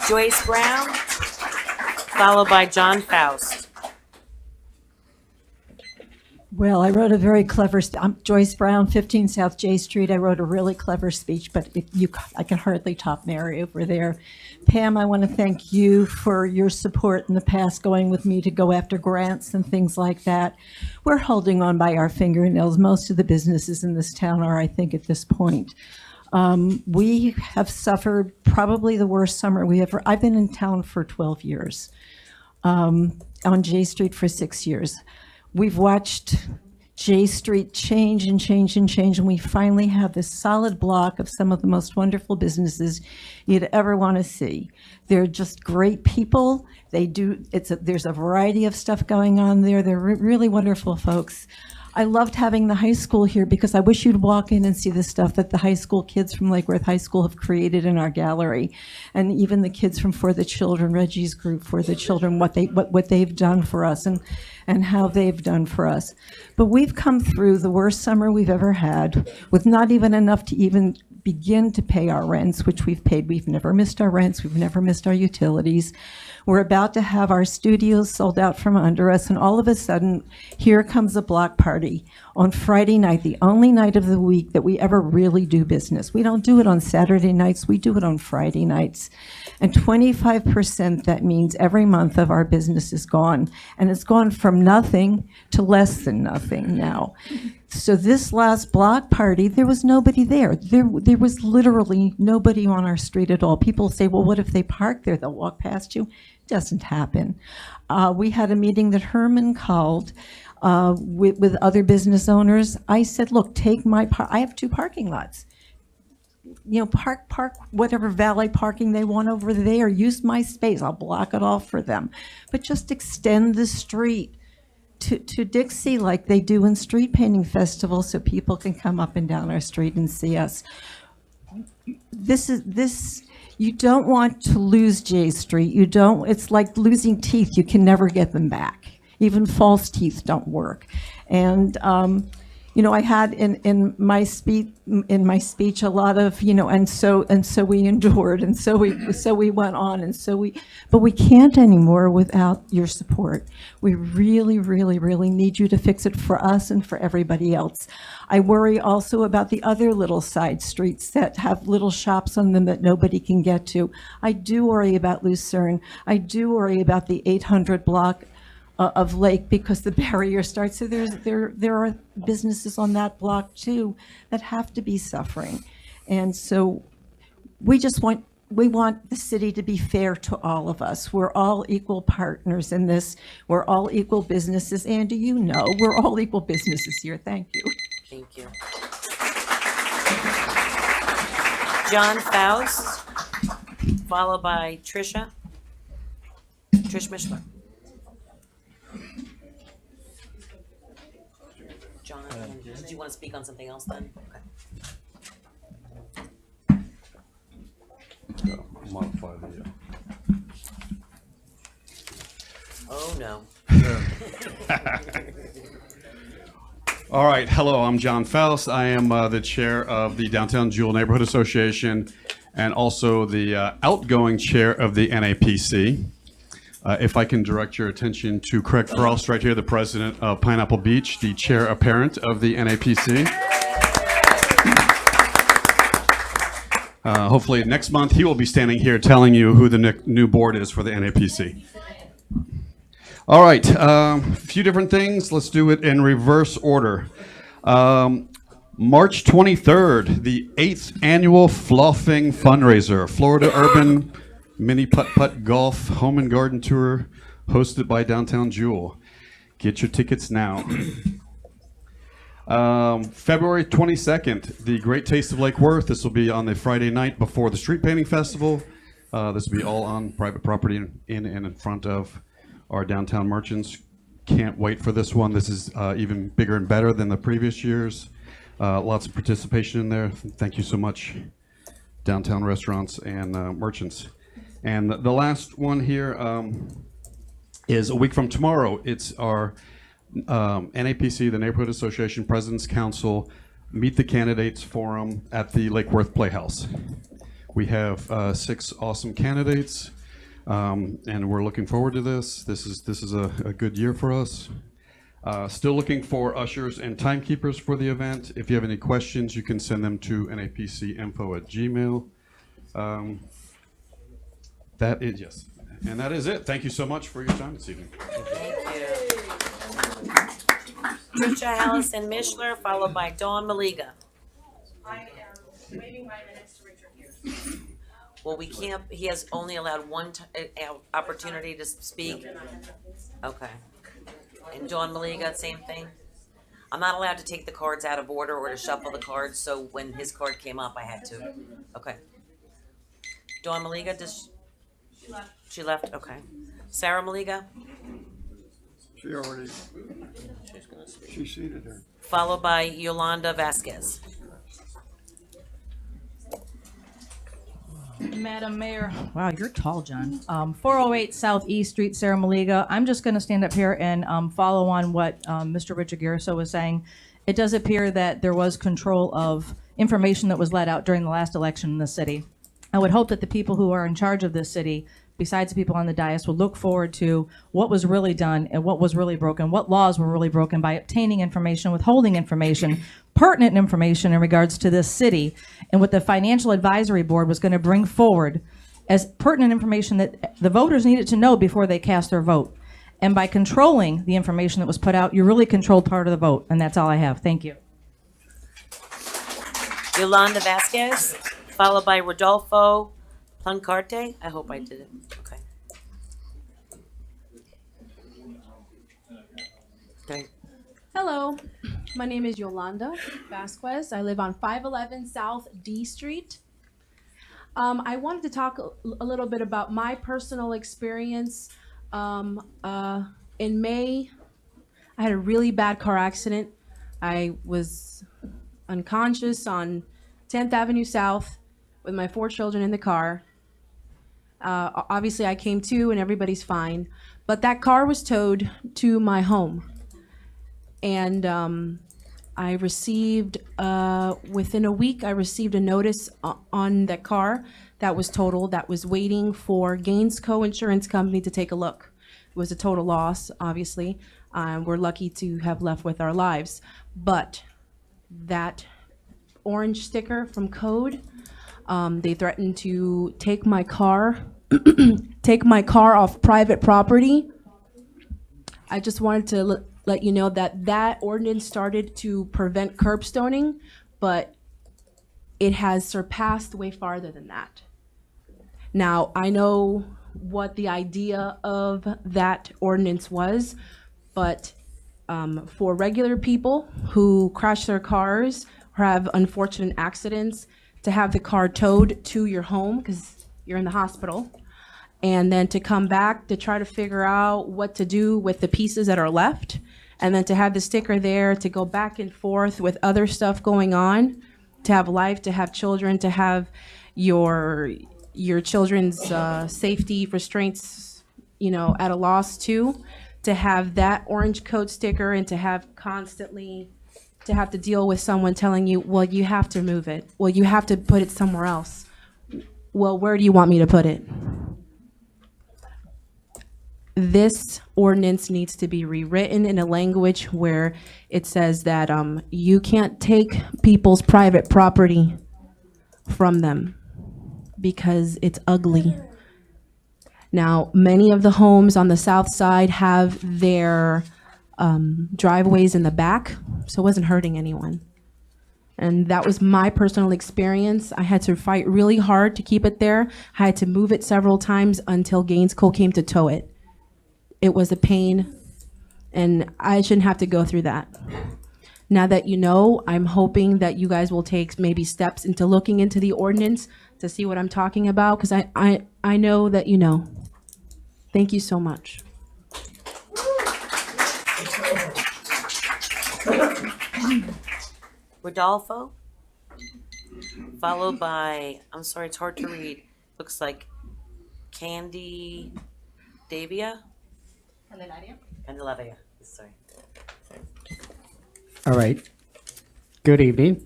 Joyce Brown, followed by John Faust. Well, I wrote a very clever, I'm Joyce Brown, 15 South J Street. I wrote a really clever speech, but I can hardly top Mary over there. Pam, I want to thank you for your support in the past, going with me to go after grants and things like that. We're holding on by our fingernails. Most of the businesses in this town are, I think, at this point. We have suffered probably the worst summer we ever. I've been in town for 12 years, on J Street for 6 years. We've watched J Street change and change and change, and we finally have this solid block of some of the most wonderful businesses you'd ever want to see. They're just great people. There's a variety of stuff going on there. They're really wonderful folks. I loved having the high school here because I wish you'd walk in and see the stuff that the high school kids from Lake Worth High School have created in our gallery. And even the kids from For the Children, Reggie's group For the Children, what they've done for us and how they've done for us. But we've come through the worst summer we've ever had with not even enough to even begin to pay our rents, which we've paid. We've never missed our rents. We've never missed our utilities. We're about to have our studios sold out from under us, and all of a sudden, here comes a block party on Friday night, the only night of the week that we ever really do business. We don't do it on Saturday nights, we do it on Friday nights. And 25%, that means every month of our business is gone. And it's gone from nothing to less than nothing now. So this last block party, there was nobody there. There was literally nobody on our street at all. People say, well, what if they park there? They'll walk past you. Doesn't happen. We had a meeting that Herman called with other business owners. I said, look, take my I have 2 parking lots. You know, park whatever valet parking they want over there. Use my space. I'll block it off for them. But just extend the street to Dixie like they do in street painting festivals so people can come up and down our street and see us. You don't want to lose J Street. It's like losing teeth. You can never get them back. Even false teeth don't work. And, I had in my speech a lot of, and so we endured, and so we went on, but we can't anymore without your support. We really, really, really need you to fix it for us and for everybody else. I worry also about the other little side streets that have little shops on them that nobody can get to. I do worry about Lucerne. I do worry about the 800 block of Lake because the barrier starts. So there are businesses on that block too that have to be suffering. And so we want the city to be fair to all of us. We're all equal partners in this. We're all equal businesses. Andy, we're all equal businesses here. Thank you. Thank you. John Faust, followed by Trish Mishler. John, did you want to speak on something else then? Okay. Modify the. Oh, no. All right. Hello, I'm John Faust. I am the chair of the Downtown Jewel Neighborhood Association and also the outgoing chair of the NAPC. If I can direct your attention to Craig Frost right here, the president of Pineapple Beach, the chair apparent of the NAPC. Hopefully next month he will be standing here telling you who the new board is for the NAPC. All right, a few different things. Let's do it in reverse order. March 23rd, the 8th annual Fluffing Fundraiser, Florida Urban Mini Putt-Putt Golf Home and Garden Tour, hosted by Downtown Jewel. Get your tickets now. February 22nd, the Great Taste of Lake Worth. This will be on the Friday night before the Street Painting Festival. This will be all on private property in and in front of our downtown merchants. Can't wait for this one. This is even bigger and better than the previous years. Lots of participation in there. Thank you so much, downtown restaurants and merchants. And the last one here is a week from tomorrow. It's our NAPC, the Neighborhood Association President's Council, Meet the Candidates Forum at the Lake Worth Playhouse. We have 6 awesome candidates, and we're looking forward to this. This is a good year for us. Still looking for ushers and timekeepers for the event. If you have any questions, you can send them to napcinfo@gmail. That is, yes. And that is it. Thank you so much for your time this evening. Thank you. Trisha Allison Mishler, followed by Dawn Maliga. I am waiting my minutes to Richard here. Well, we can't, he has only allowed one opportunity to speak. Okay. And Dawn Maliga, same thing. I'm not allowed to take the cards out of order or to shuffle the cards, so when his card came up, I had to. Okay. Dawn Maliga, she left? Okay. Sarah Maliga, She already, she seated her. followed by Yolanda Vasquez. Madam Mayor, wow, you're tall, John. 408 Southeast Street, Sarah Maliga. I'm just going to stand up here and follow on what Mr. Richard Garriso was saying. It does appear that there was control of information that was let out during the last election in the city. I would hope that the people who are in charge of this city, besides the people on the dais, will look forward to what was really done and what was really broken, what laws were really broken by obtaining information, withholding information, pertinent information in regards to this city, and what the Financial Advisory Board was going to bring forward as pertinent information that the voters needed to know before they cast their vote. And by controlling the information that was put out, you really controlled part of the vote, and that's all I have. Thank you. Yolanda Vasquez, followed by Rodolfo Plancarte. I hope I did it. Okay. Okay. Hello, my name is Yolanda Vasquez. I live on 511 South D Street. I wanted to talk a little bit about my personal experience. In May, I had a really bad car accident. I was unconscious on 10th Avenue South with my 4 children in the car. Obviously, I came to and everybody's fine, but that car was towed to my home. And I received, within a week, I received a notice on that car that was totaled, that was waiting for Gaines Co-Insurance Company to take a look. It was a total loss, obviously. We're lucky to have left with our lives. But that orange sticker from Code, they threatened to take my car, take my car off private property. I just wanted to let you know that that ordinance started to prevent curb stoning, but it has surpassed way farther than that. Now, I know what the idea of that ordinance was, but for regular people who crash their cars or have unfortunate accidents, to have the car towed to your home because you're in the hospital, and then to come back to try to figure out what to do with the pieces that are left, and then to have the sticker there to go back and forth with other stuff going on, to have life, to have children, to have your children's safety restraints, you know, at a loss too, to have that orange code sticker and to have constantly to have to deal with someone telling you, well, you have to move it. Well, you have to put it somewhere else. Well, where do you want me to put it? This ordinance needs to be rewritten in a language where it says that you can't take people's private property from them because it's ugly. Now, many of the homes on the south side have their driveways in the back, so it wasn't hurting anyone. And that was my personal experience. I had to fight really hard to keep it there. I had to move it several times until Gaines Co. came to tow it. It was a pain, and I shouldn't have to go through that. Now that you know, I'm hoping that you guys will take maybe steps into looking into the ordinance to see what I'm talking about, because I know that you know. Thank you so much. Rodolfo, followed by, I'm sorry, it's hard to read. Looks like Candy Davia? Candelavia, sorry. All right. Good evening.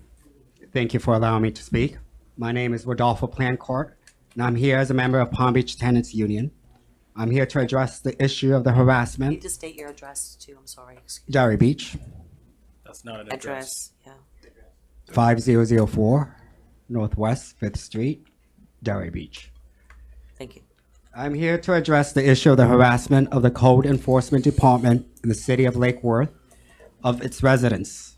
Thank you for allowing me to speak. My name is Rodolfo Plancourt, and I'm here as a member of Palm Beach Tenants Union. I'm here to address the issue of the You harassment. need to state your address too, I'm sorry. Excuse me. Jerry Beach, That's not an Address, yeah. 5004 Northwest 5th Street, Jerry Beach. Thank you. I'm here to address the issue of the harassment of the Code Enforcement Department in the city of Lake Worth of its residents.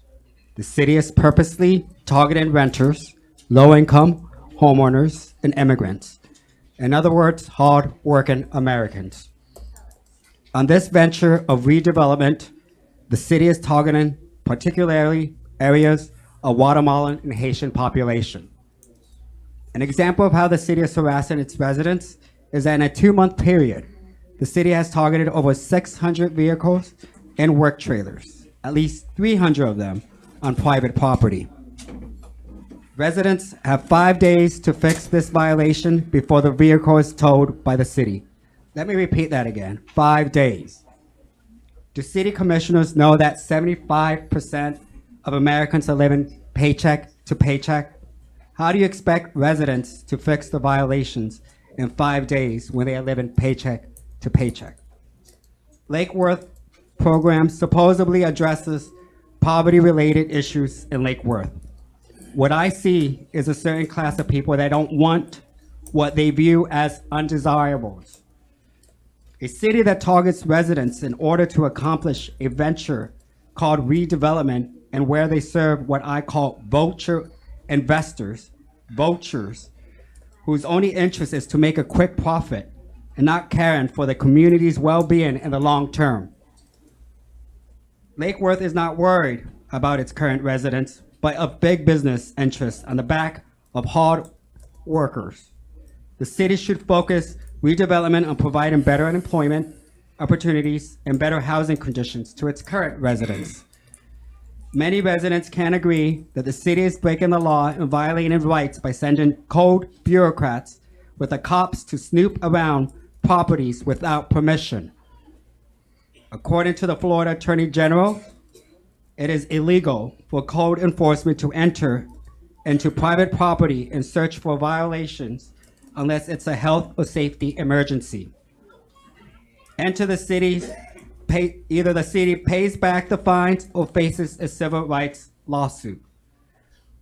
The city is purposely targeting renters, low-income homeowners, and immigrants. In other words, hard-working Americans. On this venture of redevelopment The city is targeting particularly areas of Guatemalan and Haitian population. An example of how the city is harassing its residents is that in a 2-month period, the city has targeted over 600 vehicles and work trailers, at least 300 of them on private property. Residents have 5 days to fix this violation before the vehicle is towed by the city. Let me repeat that again, 5 days. Do city commissioners know that 75% of Americans are living paycheck to paycheck? How do you expect residents to fix the violations in 5 days when they are living paycheck to paycheck? Lake Worth program supposedly addresses poverty-related issues in Lake Worth. What I see is a certain class of people that don't want what they view as undesirables. A city that targets residents in order to accomplish a venture called redevelopment, and where they serve what I call vulture investors, vultures, whose only interest is to make a quick profit and not caring for the community's well-being in the long term. Lake Worth is not worried about its current residents, but of big business interests on the back of hard workers. The city should focus redevelopment on providing better employment opportunities and better housing conditions to its current residents. Many residents can agree that the city is breaking the law and violating rights by sending code bureaucrats with the cops to snoop around properties without permission. According to the Florida Attorney General, it is illegal for code enforcement to enter into private property and search for violations unless it's a health or safety emergency. Enter the city, either the city pays back the fines or faces a civil rights lawsuit.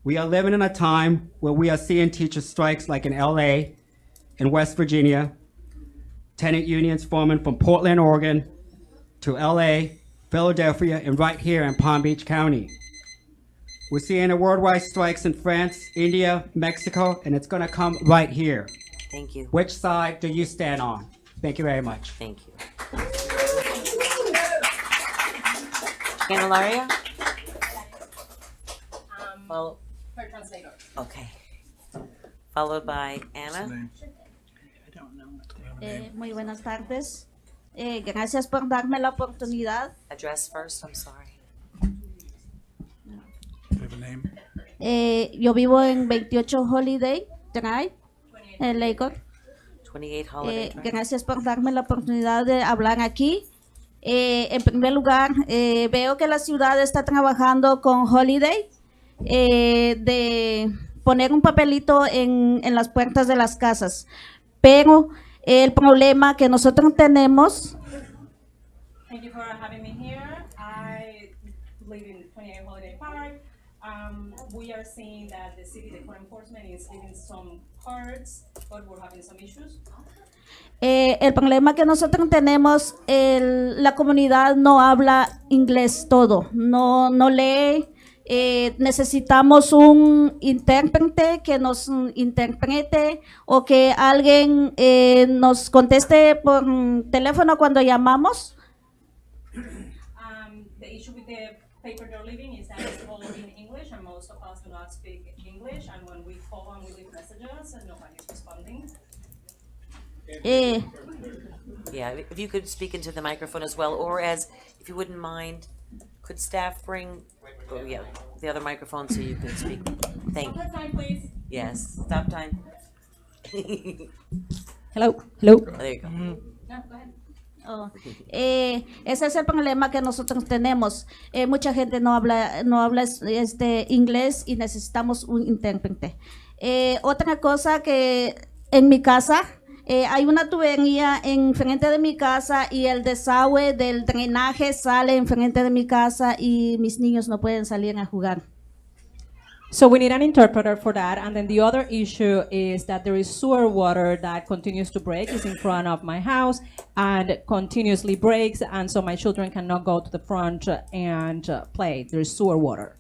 We are living in a time where we are seeing teacher strikes like in LA, in West Virginia, tenant unions forming from Portland, Oregon, to LA, Philadelphia, and right here in Palm Beach County. We're seeing a worldwide strikes in France, India, Mexico, and it's gonna come right here. Thank you. Which side do you stand on? Thank you very much. Thank you. Candelaria? Follow. Her translator. Okay. Followed by Anna. Muy buenas tardes. Gracias por darme la oportunidad. Address first, I'm sorry. Yo vivo en 28 Holiday Drive, en Lakewood. 28 Holiday Drive. Gracias por darme la oportunidad de hablar aquí. En primer lugar, veo que la ciudad está trabajando con Holiday de poner un papelito en las puertas de las casas. Pero el problema que nosotros tenemos. Thank you for having me here. I live in 28 Holiday Park. We are seeing that the city, the code enforcement is leaving some cards, but we're having some issues. El problema que nosotros tenemos, la comunidad no habla inglés todo, no lee. Necesitamos un intérprete que nos interprete o que alguien nos conteste por teléfono cuando llamamos. The issue with the paper they're leaving is that it's all in English, and most of us do not speak English, and when we call and we leave messages, and nobody is responding. Yeah, if you could speak into the microphone as well, or if you wouldn't mind, could staff bring, the other microphone so you can speak? Thank you. Stop time, please. Yes, stop time. Hello. Oh, there you go. No, go ahead. Ese es el problema que nosotros tenemos. Mucha gente no habla inglés y necesitamos un intérprete. Otra cosa que en mi casa hay una tubería enfrente de mi casa y el desagüe del drenaje sale enfrente de mi casa y mis niños no pueden salir a jugar. So we need an interpreter for that. And then the other issue is that there is sewer water that continues to break. It's in front of my house and continuously breaks. And so my children cannot go to the front and play. There's sewer water.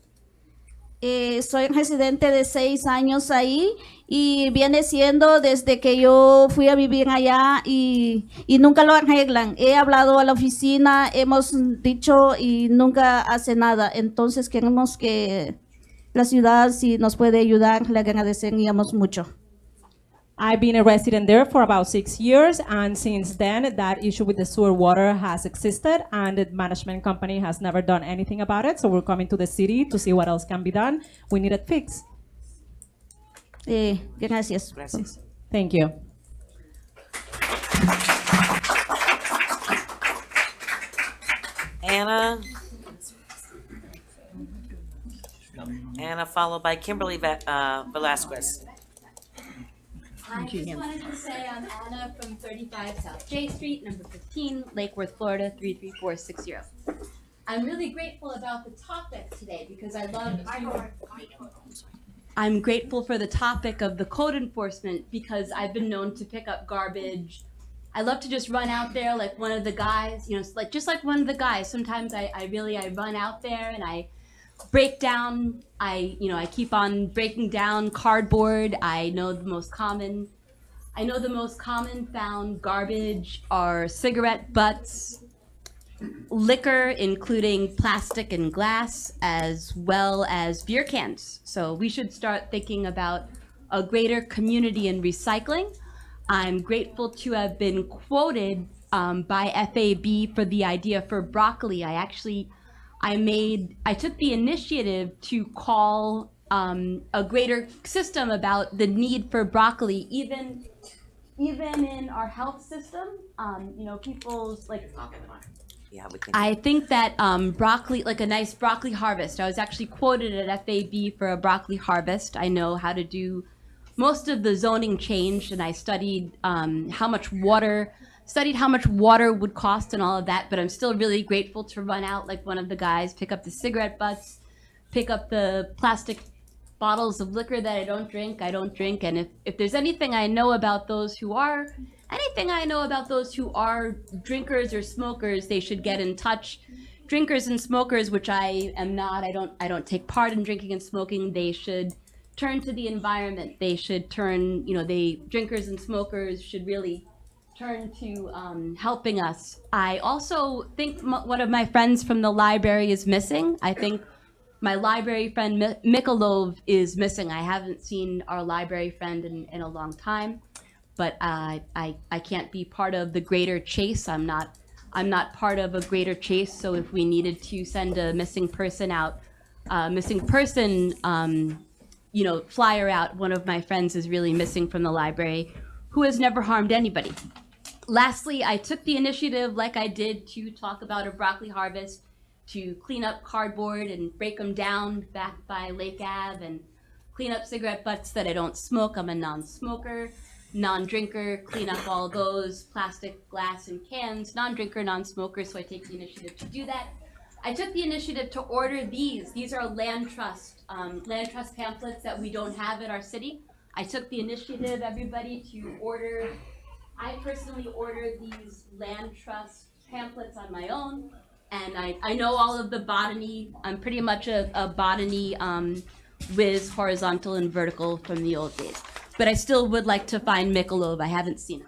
Soy residente de 6 años ahí y viene siendo desde que yo fui a vivir allá y nunca lo arreglan. He hablado a la oficina, hemos dicho y nunca hace nada. Entonces queremos que la ciudad, si nos puede ayudar, le agradeceríamos mucho. I've been a resident there for about 6 years, and since then, that issue with the sewer water has existed, and the management company has never done anything about it. So we're coming to the city to see what else can be done. We need it fixed. Gracias. Gracias. Thank you. Anna. Anna, followed by Kimberly Velasquez. I just wanted to say I'm Anna from 35 South J Street, number 15, Lake Worth, Florida, 33460. I'm really grateful about the topic today because I love I'm grateful for the topic of the code enforcement because I've been known to pick up garbage. I love to just run out there like one of the guys, you know, just like one of the guys. Sometimes I run out there and I break down, I keep on breaking down cardboard. I know the most common found garbage are cigarette butts, liquor, including plastic and glass, as well as beer cans. So we should start thinking about a greater community in recycling. I'm grateful to have been quoted by FAB for the idea for broccoli. I took the initiative to call a greater system about the need for broccoli, even in our health system. People's like. Yeah, I think that broccoli, like a nice broccoli harvest. I was actually quoted at FAB for a broccoli harvest. I know how to do most of the zoning change, and I studied how much water would cost and all of that, but I'm still really grateful to run out like one of the guys, pick up the cigarette butts, pick up the plastic bottles of liquor that I don't drink. And if there's anything I know about those who are drinkers or smokers, they should get in touch. Drinkers and smokers, which I am not, I don't take part in drinking and smoking, they should turn to the environment. They should turn, drinkers and smokers should really turn to helping us. I also think one of my friends from the library is missing. I think my library friend Mikolov is missing. I haven't seen our library friend in a long time, but I can't be part of the greater chase. I'm not part of a greater chase. So if we needed to send a missing person out, flyer out, one of my friends is really missing from the library, who has never harmed anybody. Lastly, I took the initiative, like I did, to talk about a broccoli harvest, to clean up cardboard and break them down back by Lake Ave, and clean up cigarette butts that I don't smoke. I'm a non-smoker, non-drinker, clean up all those plastic, glass, and cans, non-drinker, non-smoker, so I take the initiative to do that. I took the initiative to order these. These are land trust pamphlets that we don't have at our city. I took the initiative, everybody, to order. I personally ordered these land trust pamphlets on my own, and I know all of the botany. I'm pretty much a botany whiz, horizontal and vertical from the old days. But I still would like to find Mikolov. I haven't seen it.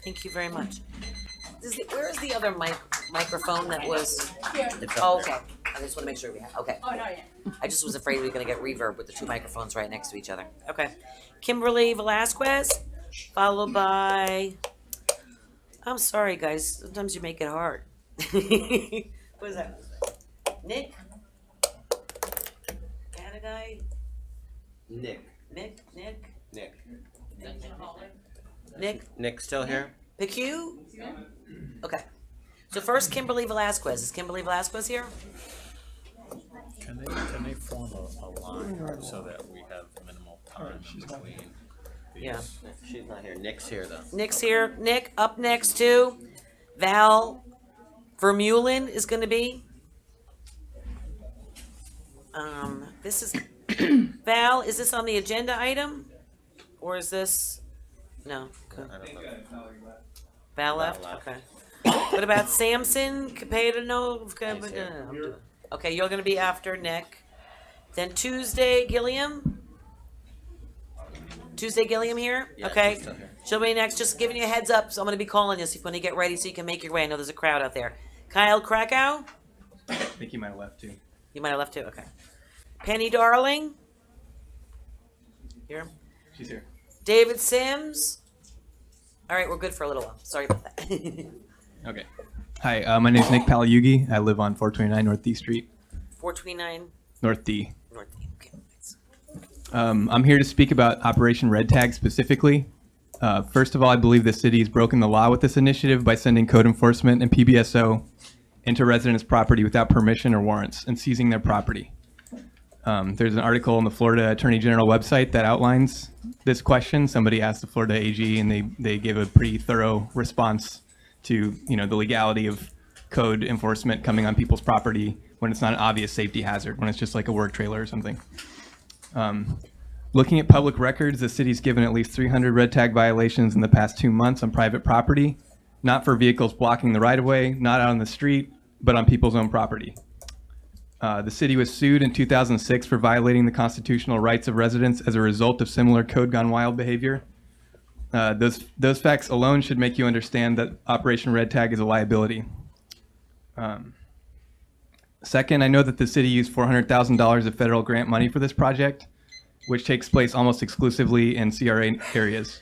Thank you very much. Where is the other microphone that was? Here. Oh, okay. I just want to make sure we have. Okay. Oh, no, yeah. I just was afraid we were going to get reverb with the two microphones right next to each other. Okay. Kimberly Velasquez, followed by. I'm sorry, guys. Sometimes you make it hard. What is that? Nick? Got a guy? Nick. Nick? Still here? PQ? Okay. So first, Kimberly Velasquez. Is Kimberly Velasquez here? Can they form a line so that we have minimal time between? Yeah. She's not here. Nick's here, though. Nick's here. Nick, up next too. Val Vermeulen is going to be. This is Val. Is this on the agenda item, or is this? No. Val left. Okay. What about Samson? Capeta? No. Okay, you're going to be after Nick. Then Tuesday, Gilliam? Tuesday, Gilliam here? Okay. She'll be next. Just giving you a heads up, so I'm going to be calling you so when you get ready so you can make your way. I know there's a crowd out there. Kyle Krakow? I think you might have left too. You might have left too? Okay. Penny Darling? Here? She's here. David Sims? All right, we're good for a little while. Sorry about that. Okay. Hi, my name's Nick Paliugi. I live on 429 North D Street. 429? North D. North D. Okay. Thanks. I'm here to speak about Operation Red Tag specifically. First of all, I believe the city has broken the law with this initiative by sending code enforcement and PBSO into residents' property without permission or warrants and seizing their property. There's an article on the Florida Attorney General website that outlines this question. Somebody asked the Florida AG, and they gave a pretty thorough response to the legality of code enforcement coming on people's property when it's not an obvious safety hazard, when it's just like a work trailer or something. Looking at public records, the city's given at least 300 red tag violations in the past 2 months on private property, not for vehicles blocking the right-of-way, not out on the street, but on people's own property. The city was sued in 2006 for violating the constitutional rights of residents as a result of similar code gone wild behavior. Those facts alone should make you understand that Operation Red Tag is a liability. Second, I know that the city used $400,000 of federal grant money for this project, which takes place almost exclusively in CRA areas.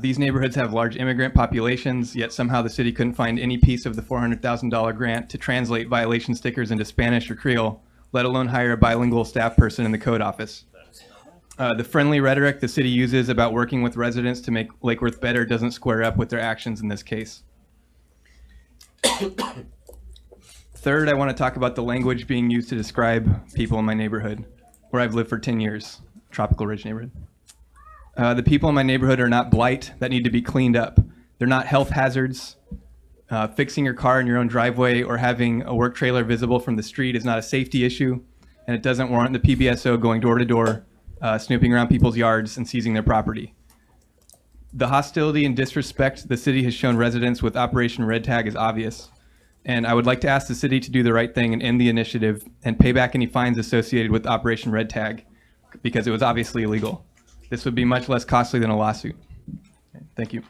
These neighborhoods have large immigrant populations, yet somehow the city couldn't find any piece of the $400,000 grant to translate violation stickers into Spanish or Creole, let alone hire a bilingual staff person in the code office. The friendly rhetoric the city uses about working with residents to make Lake Worth better doesn't square up with their actions in this case. Third, I want to talk about the language being used to describe people in my neighborhood, where I've lived for 10 years, Tropical Ridge neighborhood. The people in my neighborhood are not blight that need to be cleaned up. They're not health hazards. Fixing your car in your own driveway or having a work trailer visible from the street is not a safety issue, and it doesn't warrant the PBSO going door to door, snooping around people's yards and seizing their property. The hostility and disrespect the city has shown residents with Operation Red Tag is obvious, and I would like to ask the city to do the right thing and end the initiative and pay back any fines associated with Operation Red Tag, because it was obviously illegal. This would be much less costly than a lawsuit. Okay, thank you.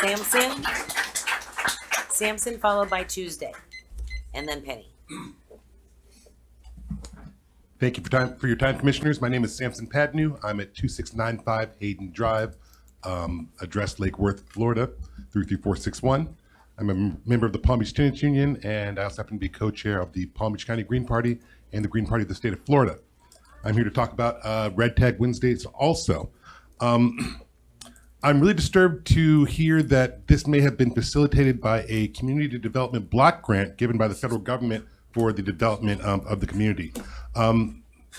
Sampson? Sampson followed by Tuesday, and then Penny. Thank you for your time, commissioners. My name is Sampson Padnew. I'm at 2695 Hayden Drive, address Lake Worth, Florida, 33461. I'm a member of the Palm Beach Tenants Union, and I also happen to be co-chair of the Palm Beach County Green Party and the Green Party of the state of Florida. I'm here to talk about Red Tag Wednesdays also. I'm really disturbed to hear that this may have been facilitated by a community development block grant given by the federal government for the development of the community.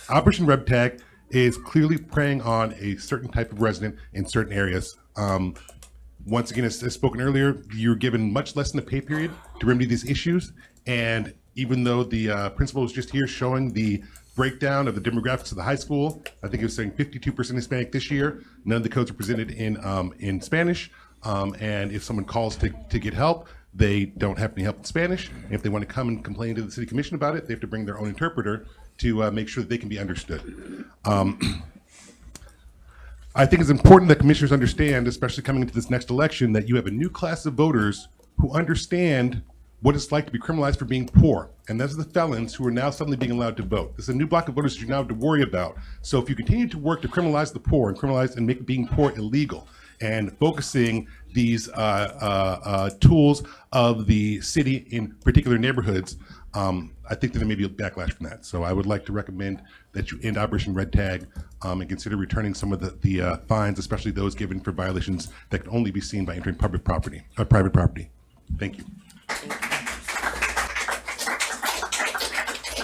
Operation Red Tag is clearly preying on a certain type of resident in certain areas. Once again, as spoken earlier, you're given much less than a pay period to remedy these issues. And even though the principal was just here showing the breakdown of the demographics of the high school, I think it was saying 52% Hispanic this year. None of the codes are presented in Spanish. And if someone calls to get help, they don't have any help in Spanish. And if they want to come and complain to the city commission about it, they have to bring their own interpreter to make sure that they can be understood. I think it's important that commissioners understand, especially coming into this next election, that you have a new class of voters who understand what it's like to be criminalized for being poor. And those are the felons who are now suddenly being allowed to vote. This is a new block of voters that you now have to worry about. So if you continue to work to criminalize the poor and criminalize and make being poor illegal, and focusing these tools of the city in particular neighborhoods, I think that there may be a backlash from that. So I would like to recommend that you end Operation Red Tag and consider returning some of the fines, especially those given for violations that can only be seen by entering public property, private property. Thank you.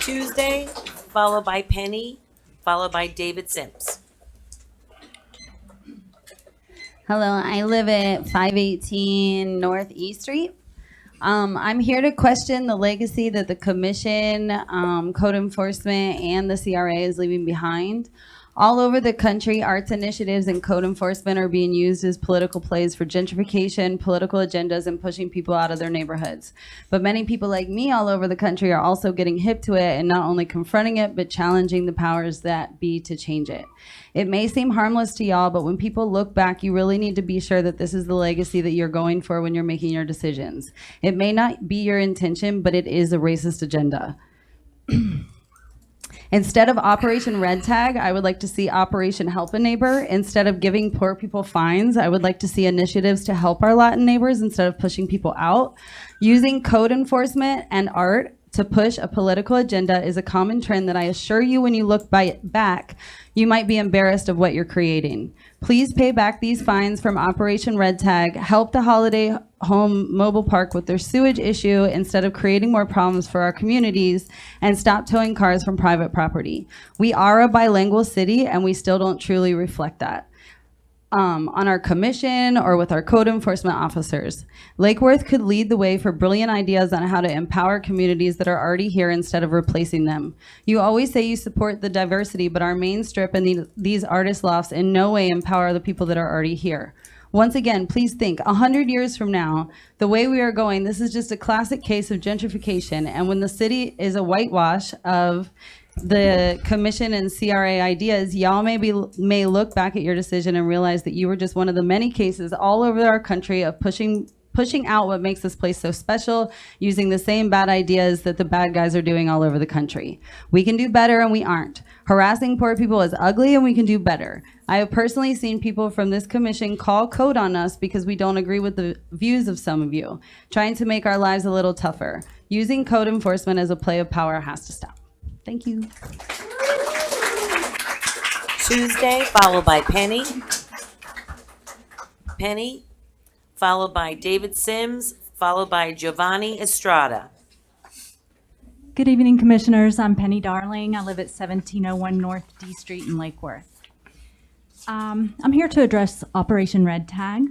Tuesday, followed by Penny, followed by David Sims. Hello, I live at 518 North E Street. I'm here to question the legacy that the commission, code enforcement, and the CRA is leaving behind. All over the country, arts initiatives and code enforcement are being used as political plays for gentrification, political agendas, and pushing people out of their neighborhoods. But many people like me all over the country are also getting hip to it and not only confronting it, but challenging the powers that be to change it. It may seem harmless to y'all, but when people look back, you really need to be sure that this is the legacy that you're going for when you're making your decisions. It may not be your intention, but it is a racist agenda. Instead of Operation Red Tag, I would like to see Operation Help a Neighbor. Instead of giving poor people fines, I would like to see initiatives to help our Latin neighbors instead of pushing people out. Using code enforcement and art to push a political agenda is a common trend that I assure you when you look back, you might be embarrassed of what you're creating. Please pay back these fines from Operation Red Tag, help the Holiday Home Mobile Park with their sewage issue instead of creating more problems for our communities, and stop towing cars from private property. We are a bilingual city and we still don't truly reflect that. On our commission or with our code enforcement officers. Lake Worth could lead the way for brilliant ideas on how to empower communities that are already here instead of replacing them. You always say you support the diversity, but our main strip and these artist lofts in no way empower the people that are already here. Once again, please think, 100 years from now, the way we are going, this is just a classic case of gentrification. And when the city is a whitewash of the commission and CRA ideas, y'all may look back at your decision and realize that you were just one of the many cases all over our country of pushing out what makes this place so special, using the same bad ideas that the bad guys are doing all over the country. We can do better and we aren't. Harassing poor people is ugly and we can do better. I have personally seen people from this commission call code on us because we don't agree with the views of some of you, trying to make our lives a little tougher. Using code enforcement as a play of power has to stop. Thank you. Tuesday, followed by Penny. Penny, followed by David Sims, followed by Giovanni Estrada. Good evening, Commissioners. I'm Penny Darling. I live at 1701 North D Street in Lake Worth. I'm here to address Operation Red Tag.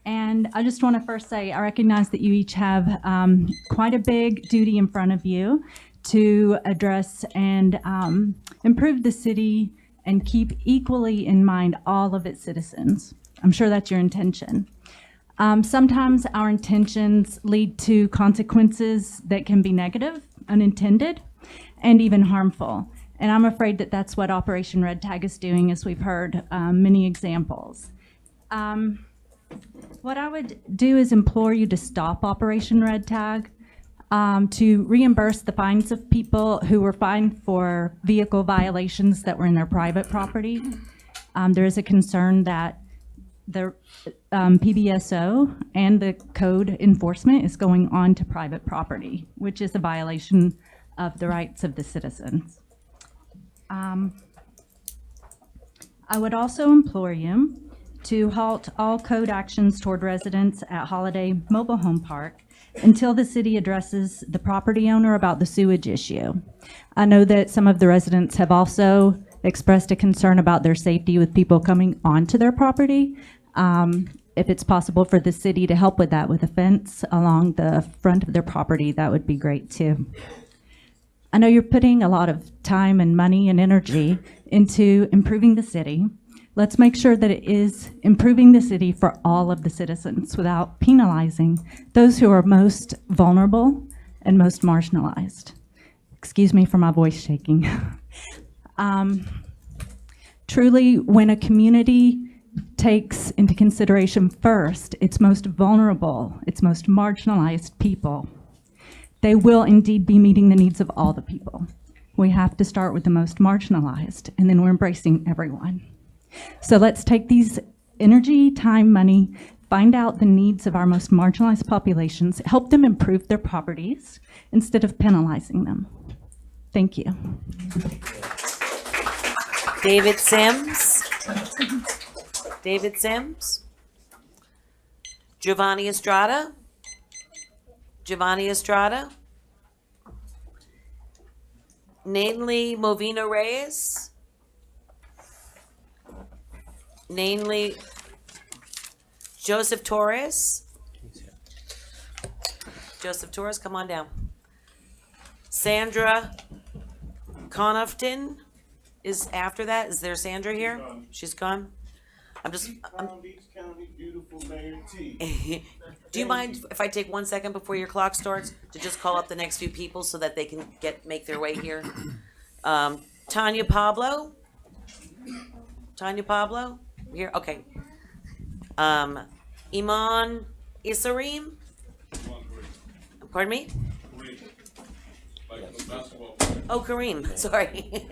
And I just want to first say, I recognize that you each have quite a big duty in front of you to address and improve the city and keep equally in mind all of its citizens. I'm sure that's your intention. Sometimes our intentions lead to consequences that can be negative, unintended, and even harmful. And I'm afraid that that's what Operation Red Tag is doing, as we've heard many examples. What I would do is implore you to stop Operation Red Tag, to reimburse the fines of people who were fined for vehicle violations that were in their private property. There is a concern that the PBSO and the code enforcement is going on to private property, which is a violation of the rights of the citizens. I would also implore you to halt all code actions toward residents at Holiday Mobile Home Park until the city addresses the property owner about the sewage issue. I know that some of the residents have also expressed a concern about their safety with people coming onto their property. If it's possible for the city to help with that with a fence along the front of their property, that would be great too. I know you're putting a lot of time and money and energy into improving the city. Let's make sure that it is improving the city for all of the citizens without penalizing those who are most vulnerable and most marginalized. Excuse me for my voice shaking. Truly, when a community takes into consideration first its most vulnerable, its most marginalized people, they will indeed be meeting the needs of all the people. We have to start with the most marginalized, and then we're embracing everyone. So let's take these energy, time, money, find out the needs of our most marginalized populations, help them improve their properties instead of penalizing them. Thank you. David Sims. David Sims. Giovanni Estrada. Giovanni Estrada. Namely Movina Reyes. Namely Joseph Torres. Joseph Torres, come on down. Sandra Connaughton. is after that? Is there Sandra here? She's gone? I'm just, do you mind if I take 1 second before your clock starts to just call up the next few people so that they can make their way here? Tanya Pablo? Tanya Pablo? Here, okay. Iman Isarim? Pardon me? Oh, Kareem, sorry.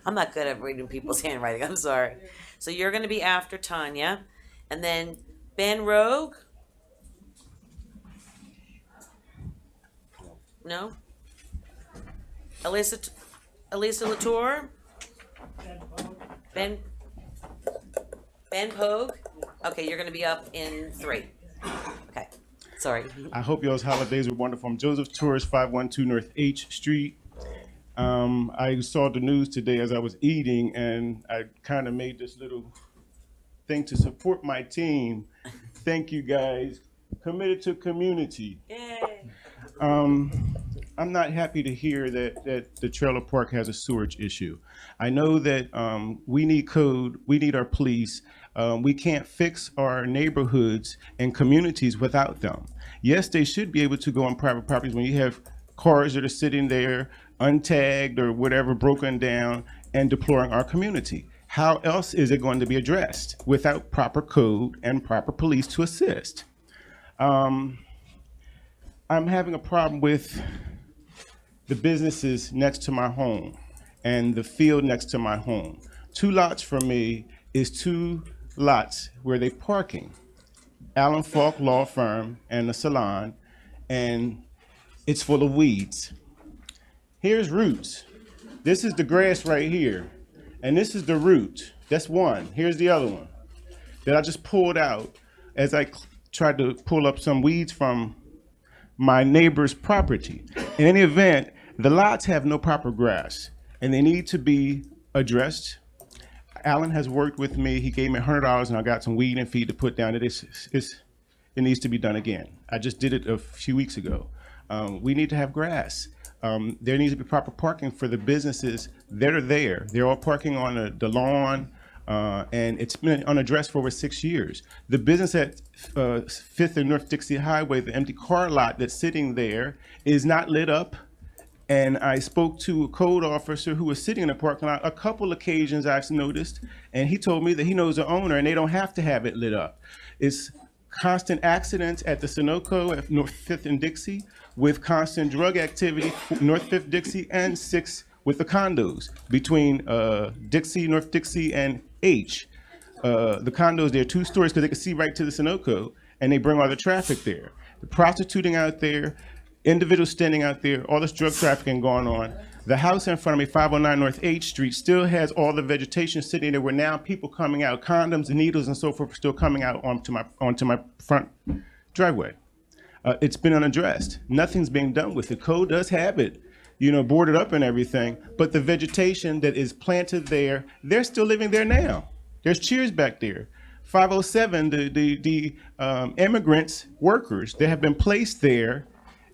I'm not good at reading people's handwriting, I'm sorry. So you're gonna be after Tanya, and then Ben Rogue? No? Elisa Latour? Ben Pogue? Okay, you're gonna be up in 3. Okay, sorry. I hope y'all's holidays were wonderful. I'm Joseph Torres, 512 North H Street. I saw the news today as I was eating, and I kind of made this little thing to support my team. Thank you, guys. Committed to community. Yay. I'm not happy to hear that the trailer park has a sewerage issue. I know that we need code, we need our police. We can't fix our neighborhoods and communities without them. Yes, they should be able to go on private properties when you have cars that are sitting there untagged or whatever, broken down, and deploying our community. How else is it going to be addressed without proper code and proper police to assist? I'm having a problem with the businesses next to my home and the field next to my home. 2 lots from me is 2 lots where they're parking. Allen Falk Law Firm and the salon, and it's full of weeds. Here's roots. This is the grass right here, and this is the root. That's one. Here's the other one that I just pulled out as I tried to pull up some weeds from my neighbor's property. In any event, the lots have no proper grass, and they need to be addressed. Alan has worked with me. He gave me $100, and I got some weed and feed to put down. It needs to be done again. I just did it a few weeks ago. We need to have grass. There needs to be proper parking for the businesses that are there. They're all parking on the lawn, and it's been unaddressed for over 6 years. The business at 5th and North Dixie Highway, the empty car lot that's sitting there, is not lit up. And I spoke to a code officer who was sitting in the parking lot a couple occasions I've noticed, and he told me that he knows the owner and they don't have to have it lit up. It's constant accidents at the Sunoco at North 5th and Dixie, with constant drug activity, North 5th Dixie and 6th with the condos between Dixie, North Dixie and H. The condos, they're 2 stories because they can see right to the Sunoco, and they bring all the traffic there. The prostituting out there, individuals standing out there, all this drug trafficking going on. The house in front of me, 509 North H Street, still has all the vegetation sitting there where now people coming out, condoms and needles and so forth, still coming out onto my front driveway. It's been unaddressed. Nothing's being done with it. Code does have it, boarded up and everything, but the vegetation that is planted there, they're still living there now. There's cheers back there. 507, the immigrants, workers, they have been placed there.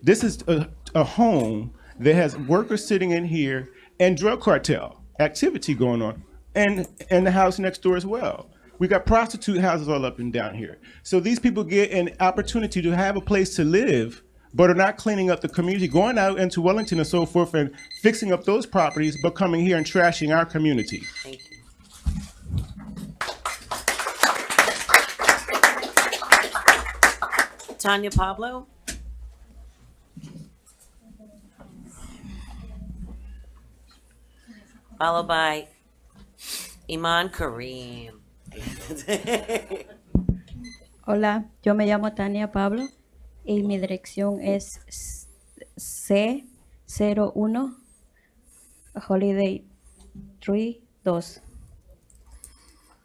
This is a home that has workers sitting in here and drug cartel activity going on, and the house next door as well. We got prostitute houses all up and down here. So these people get an opportunity to have a place to live, but are not cleaning up the community, going out into Wellington and so forth and fixing up those properties, but coming here and trashing our community. Thank you. Tanya Pablo? Followed by Iman Kareem. Hola, yo me llamo Tania Pablo y mi dirección es C01 Holiday 32.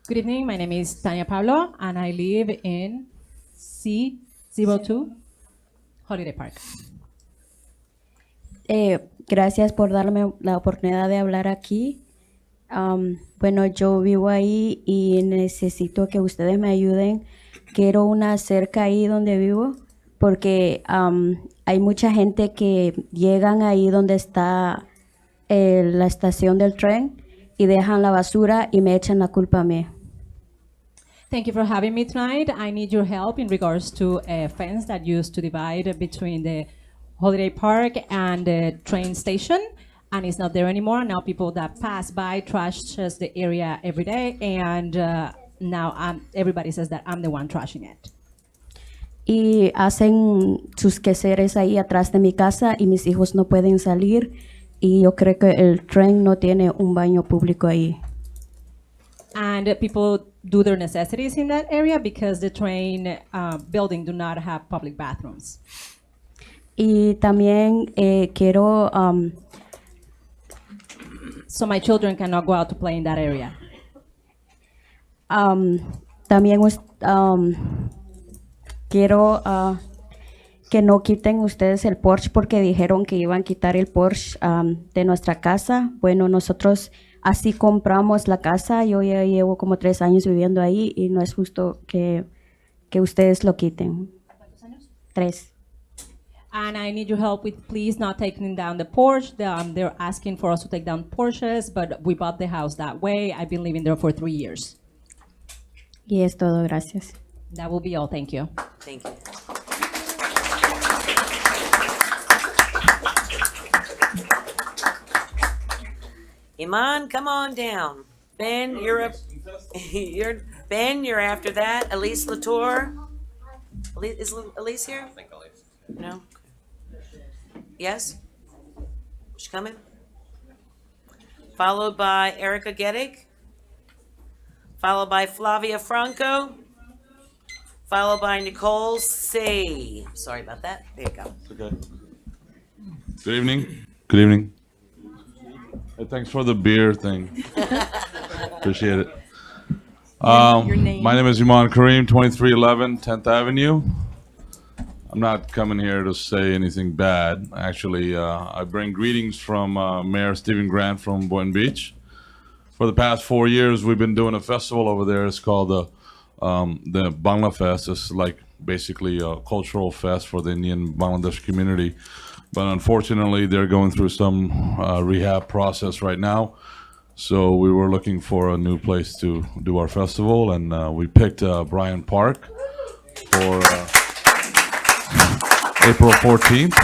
Good evening, my name is Tanya Pablo and I live in C02 Holiday Park. Gracias por darme la oportunidad de hablar aquí. Bueno, yo vivo ahí y necesito que ustedes me ayuden. Quiero una cerca ahí donde vivo porque hay mucha gente que llegan ahí donde está la estación del tren y dejan la basura y me echan la culpa a mí. Thank you for having me tonight. I need your help in regards to a fence that used to divide between the holiday park and the train station, and it's not there anymore. Now people that pass by trashes the area every day, and now everybody says that I'm the one trashing it. Y hacen sus quehaceres ahí atrás de mi casa y mis hijos no pueden salir y yo creo que el tren no tiene un baño público ahí. And people do their necessities in that area because the train building do not have public bathrooms. Y también quiero So my children cannot go out to play in that area. también quiero que no quiten ustedes el Porsche porque dijeron que iban a quitar el Porsche de nuestra casa. Bueno, nosotros así compramos la casa. Yo ya llevo como 3 años viviendo ahí y no es justo que ustedes lo quiten. 3. And I need your help with please not taking down the Porsche. They're asking for us to take down Porsches, but we bought the house that way. I've been living there for 3 years. Y es todo, gracias. That will be all. Thank you. Thank you. Iman, come on down. Ben, you're up. Ben, you're after that. Elise Latour. Is Elise here? I think Elise. No? Yes? She coming? Followed by Erica Geddig. Followed by Flavia Franco. Followed by Nicole Say. Sorry about that. There you go. Okay. Good evening. Good evening. Hey, thanks for the beer thing. Appreciate it. Your name? My name is Iman Kareem, 2311 10th Avenue. I'm not coming here to say anything bad. Actually, I bring greetings from Mayor Stephen Grant from Boynton Beach. For the past 4 years, we've been doing a festival over there. It's called the Bangla Fest. It's like basically a cultural fest for the Indian Bangladesh community. But unfortunately, they're going through some rehab process right now. So we were looking for a new place to do our festival, and we picked Bryant Park for April 14th.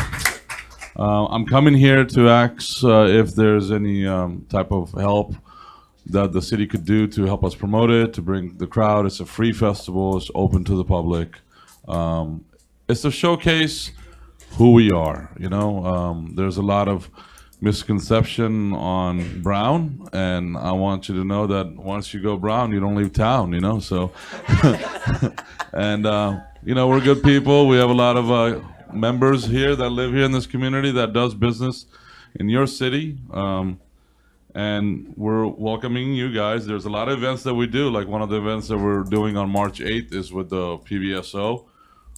I'm coming here to ask if there's any type of help that the city could do to help us promote it, to bring the crowd. It's a free festival. It's open to the public. It's to showcase who we are, you know. There's a lot of misconception on Brown, and I want you to know that once you go Brown, you don't leave town, you know. So, and you know, we're good people. We have a lot of members here that live here in this community that does business in your city, and we're welcoming you guys. There's a lot of events that we do. Like one of the events that we're doing on March 8th is with the PBSO.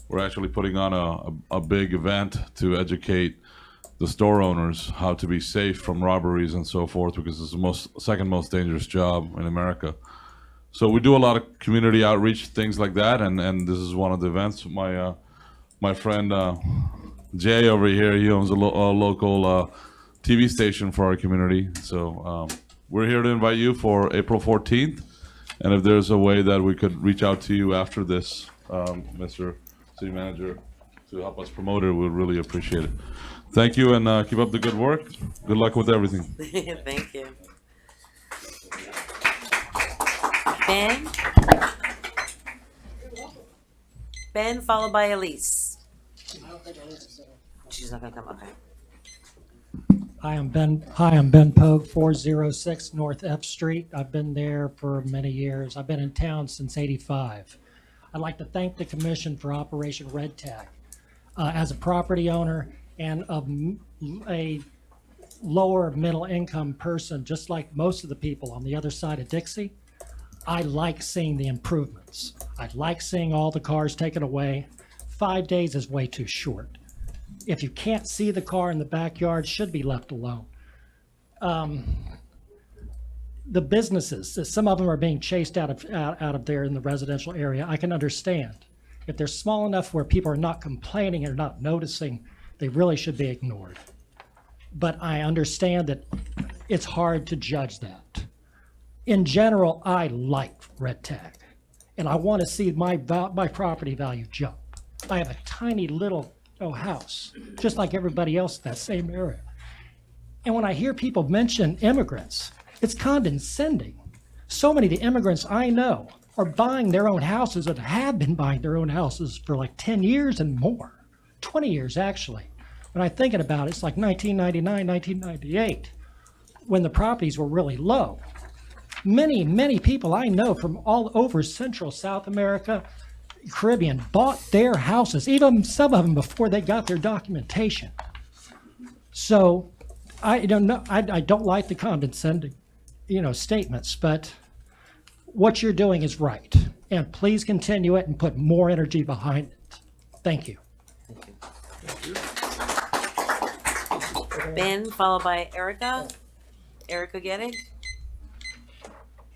We're actually putting on a big event to educate the store owners how to be safe from robberies and so forth, because it's the second most dangerous job in America. So we do a lot of community outreach, things like that, and this is one of the events. My friend Jay over here, he owns a local TV station for our community. So we're here to invite you for April 14th, and if there's a way that we could reach out to you after this, Mr. City Manager, to help us promote it, we'd really appreciate it. Thank you, and keep up the good work. Good luck with everything. Thank you. Ben? Ben, followed by Elise. She's not gonna come, okay. Hi, I'm Ben Pogue, 406 North F Street. I've been there for many years. I've been in town since '85. I'd like to thank the commission for Operation Red Tag. As a property owner and a lower middle income person, just like most of the people on the other side of Dixie, I like seeing the improvements. I like seeing all the cars taken away. 5 days is way too short. If you can't see the car in the backyard, should be left alone. The businesses, some of them are being chased out of there in the residential area. I can understand. If they're small enough where people are not complaining or not noticing, they really should be ignored. But I understand that it's hard to judge that. in general, I like red tag, and I want to see my property value jump. I have a tiny little house, just like everybody else in that same area. And when I hear people mention immigrants, it's condescending. So many of the immigrants I know are buying their own houses and have been buying their own houses for like 10 years and more, 20 years actually. When I'm thinking about it, it's like 1999, 1998, when the properties were really low. Many, many people I know from all over Central South America, Caribbean, bought their houses, even some of them before they got their documentation. So I don't know, I don't like the condescending, statements, but what you're doing is right. And please continue it and put more energy behind it. Thank you. Ben, followed by Erica. Erica Gettig.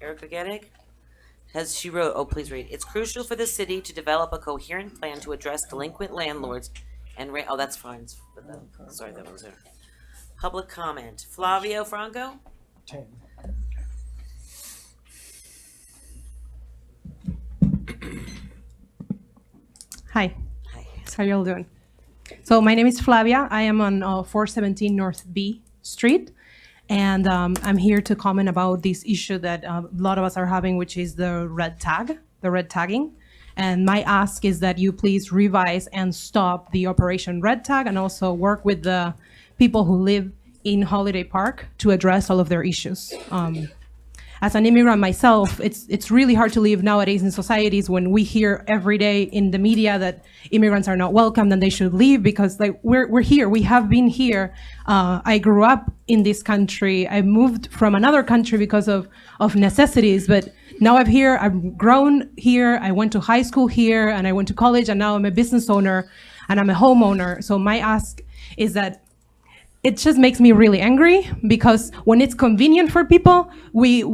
Erica Gettig. She wrote, please read. It's crucial for the city to develop a coherent plan to address delinquent landlords and that's fine. Sorry, that was it. Public comment. Flavio Franco. Hi. How y'all doing? So my name is Flavia. I am on 417 North B Street. And I'm here to comment about this issue that a lot of us are having, which is the red tagging. And my ask is that you please revise and stop the Operation Red Tag and also work with the people who live in Holiday Park to address all of their issues. As an immigrant myself, it's really hard to live nowadays in societies when we hear every day in the media that immigrants are not welcome and they should leave because we're here, we have been here. I grew up in this country. I moved from another country because of necessities, but now I've grown here, I went to high school here, and I went to college, and now I'm a business owner and I'm a homeowner. So my ask is that it just makes me really angry because when it's convenient for people, we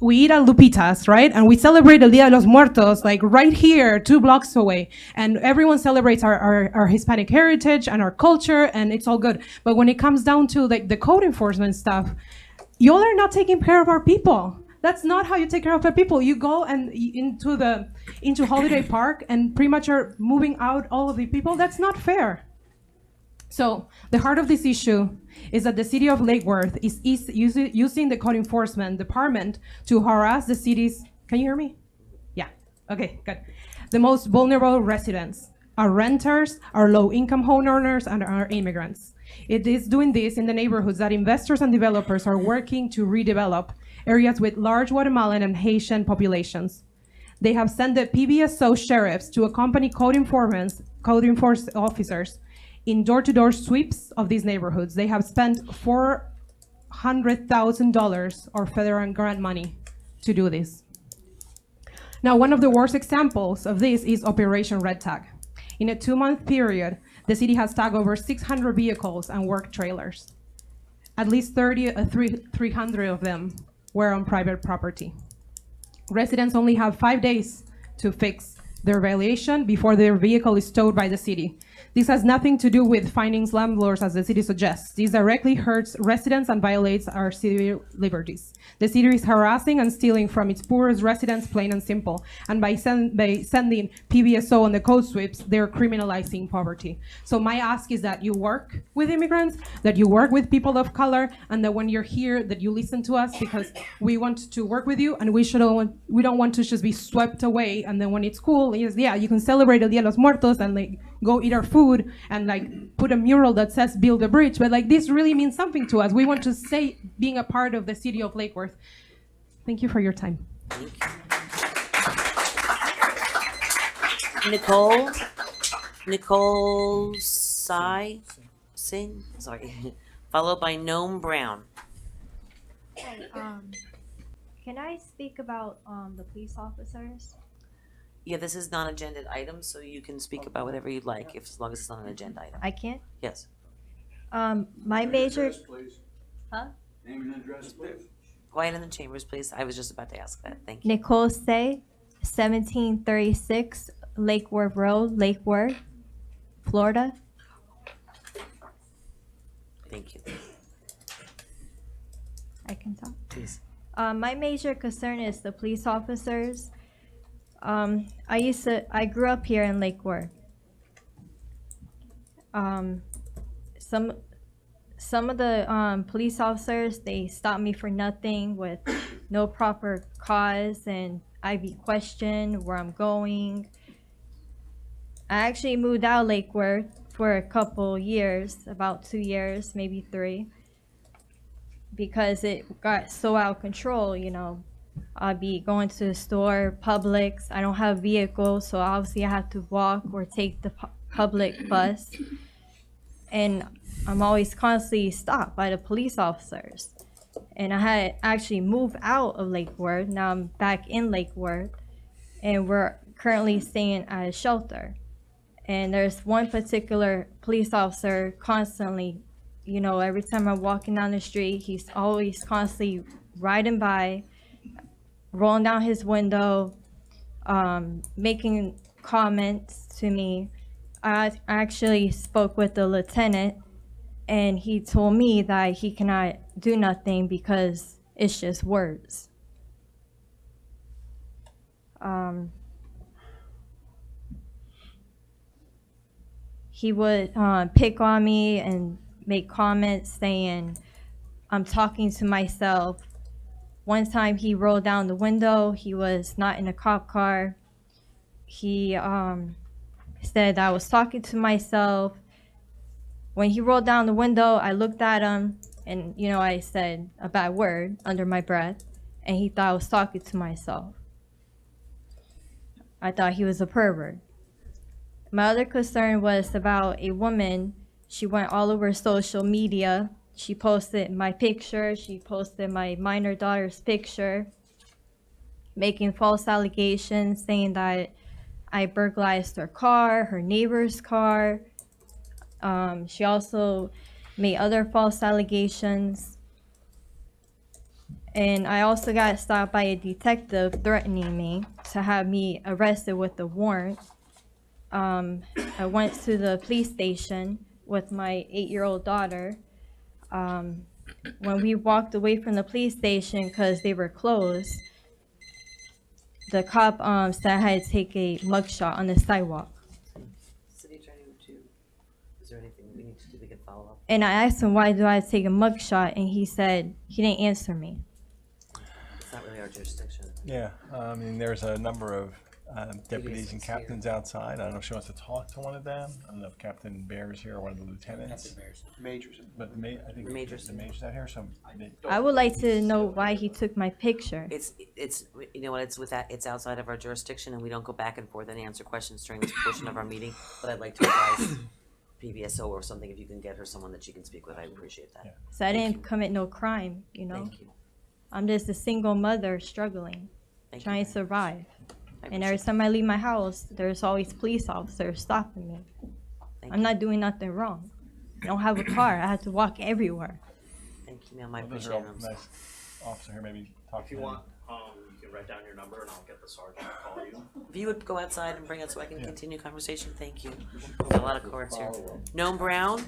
eat at Lupita's, right? And we celebrate el Día de los Muertos, like right here, 2 blocks away. And everyone celebrates our Hispanic heritage and our culture, and it's all good. But when it comes down to like the code enforcement stuff, y'all are not taking care of our people. That's not how you take care of our people. You go and into Holiday Park and pretty much are moving out all of the people. That's not fair. So the heart of this issue is that the city of Lake Worth is using the code enforcement department to harass the city's, can you hear me? Yeah, okay, good. The most vulnerable residents, our renters, our low-income homeowners, and our immigrants. It is doing this in the neighborhoods that investors and developers are working to redevelop areas with large Guatemalan and Haitian populations. They have sent the PBSO sheriffs to accompany code enforcement officers in door-to-door sweeps of these neighborhoods. They have spent $400,000 or federal grant money to do this. Now, one of the worst examples of this is Operation Red Tag. In a 2-month period, the city has tagged over 600 vehicles and work trailers. At least 300 of them were on private property. Residents only have 5 days to fix their violation before their vehicle is towed by the city. This has nothing to do with finding landlords, as the city suggests. This directly hurts residents and violates our city liberties. The city is harassing and stealing from its poorest residents, plain and simple. And by sending PBSO on the code sweeps, they're criminalizing poverty. So my ask is that you work with immigrants, that you work with people of color, and that when you're here, that you listen to us, because we want to work with you, and we don't want to just be swept away. And then when it's cool, yeah, you can celebrate el Día de los Muertos and like go eat our food and like put a mural that says build a bridge, but like this really means something to us. We want to stay being a part of the city of Lake Worth. Thank you for your time. Nicole Singh, sorry, followed by Noam Brown. Hi, can I speak about the police officers? Yeah, this is non-agenda item, so you can speak about whatever you'd like, as long as it's not an agenda item. I can't? Yes. My major... Huh? Name and address, please. Quiet in the chambers, please. I was just about to ask that. Thank you. Nicole Say, 1736 Lake Worth Road, Lake Worth, Florida. Thank you. I can talk. Please. My major concern is the police officers. I grew up here in Lake Worth. Some of the police officers, they stop me for nothing with no proper cause, and I be questioned where I'm going. I actually moved out of Lake Worth for a couple years, about 2 years, maybe 3, because it got so out of control, you know. I'd be going to the store, Publix. I don't have a vehicle, so obviously I have to walk or take the public bus. And I'm always constantly stopped by the police officers. And I had actually moved out of Lake Worth. Now I'm back in Lake Worth, and we're currently staying at a shelter. And there's one particular police officer constantly, you know, every time I'm walking down the street, he's always constantly riding by, rolling down his window, making comments to me. I actually spoke with the lieutenant, and he told me that he cannot do nothing because it's just words. He would pick on me and make comments saying I'm talking to myself. One time he rolled down the window. He was not in a cop car. He said I was talking to myself. When he rolled down the window, I looked at him and, you know, I said a bad word under my breath, and he thought I was talking to myself. I thought he was a pervert. My other concern was about a woman. She went all over social media. She posted my picture. She posted my minor daughter's picture, making false allegations, saying that I burglarized her car, her neighbor's car. She also made other false allegations. And I also got stopped by a detective threatening me to have me arrested with a warrant. I went to the police station with my 8-year-old daughter. When we walked away from the police station because they were closed, the cop said I had to take a mugshot on the sidewalk. City Attorney, is there anything we need to do? We can follow up. And I asked him, why do I have to take a mugshot? And he said he didn't answer me. It's not really our jurisdiction. Yeah, I mean, there's a number of deputies and captains outside. I don't know if she wants to talk to one of them. I don't know if Captain Bear is here or one of the lieutenants. Majors. But I think the major's out here, so. I would like to know why he took my picture. It's you know what, it's outside of our jurisdiction, and we don't go back and forth and answer questions during this portion of our meeting, but I'd like to advise PBSO or something, if you can get her someone that she can speak with, I appreciate that. So I didn't commit no crime, you know? Thank you. I'm just a single mother struggling, Thank you trying to survive. And every time I leave my house, there's always police officers stopping me. I'm not doing nothing wrong. I don't have a car. I have to walk everywhere. Thank you, ma'am, I Well, appreciate there's it. a nice officer here, maybe talk If to you him. want, you can write down your number and I'll get the sergeant to call you. If you would go outside and bring it so I can continue conversation, thank you. There's a lot of cards here. Noam Brown,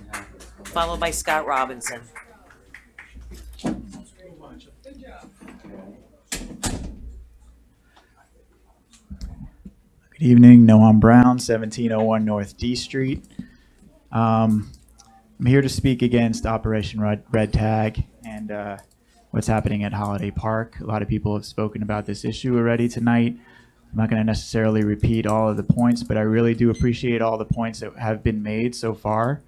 followed by Scott Robinson. Good evening, Noam Brown, 1701 North D Street. I'm here to speak against Operation Red Tag and what's happening at Holiday Park. A lot of people have spoken about this issue already tonight. I'm not going to necessarily repeat all of the points, but I really do appreciate all the points that have been made so far.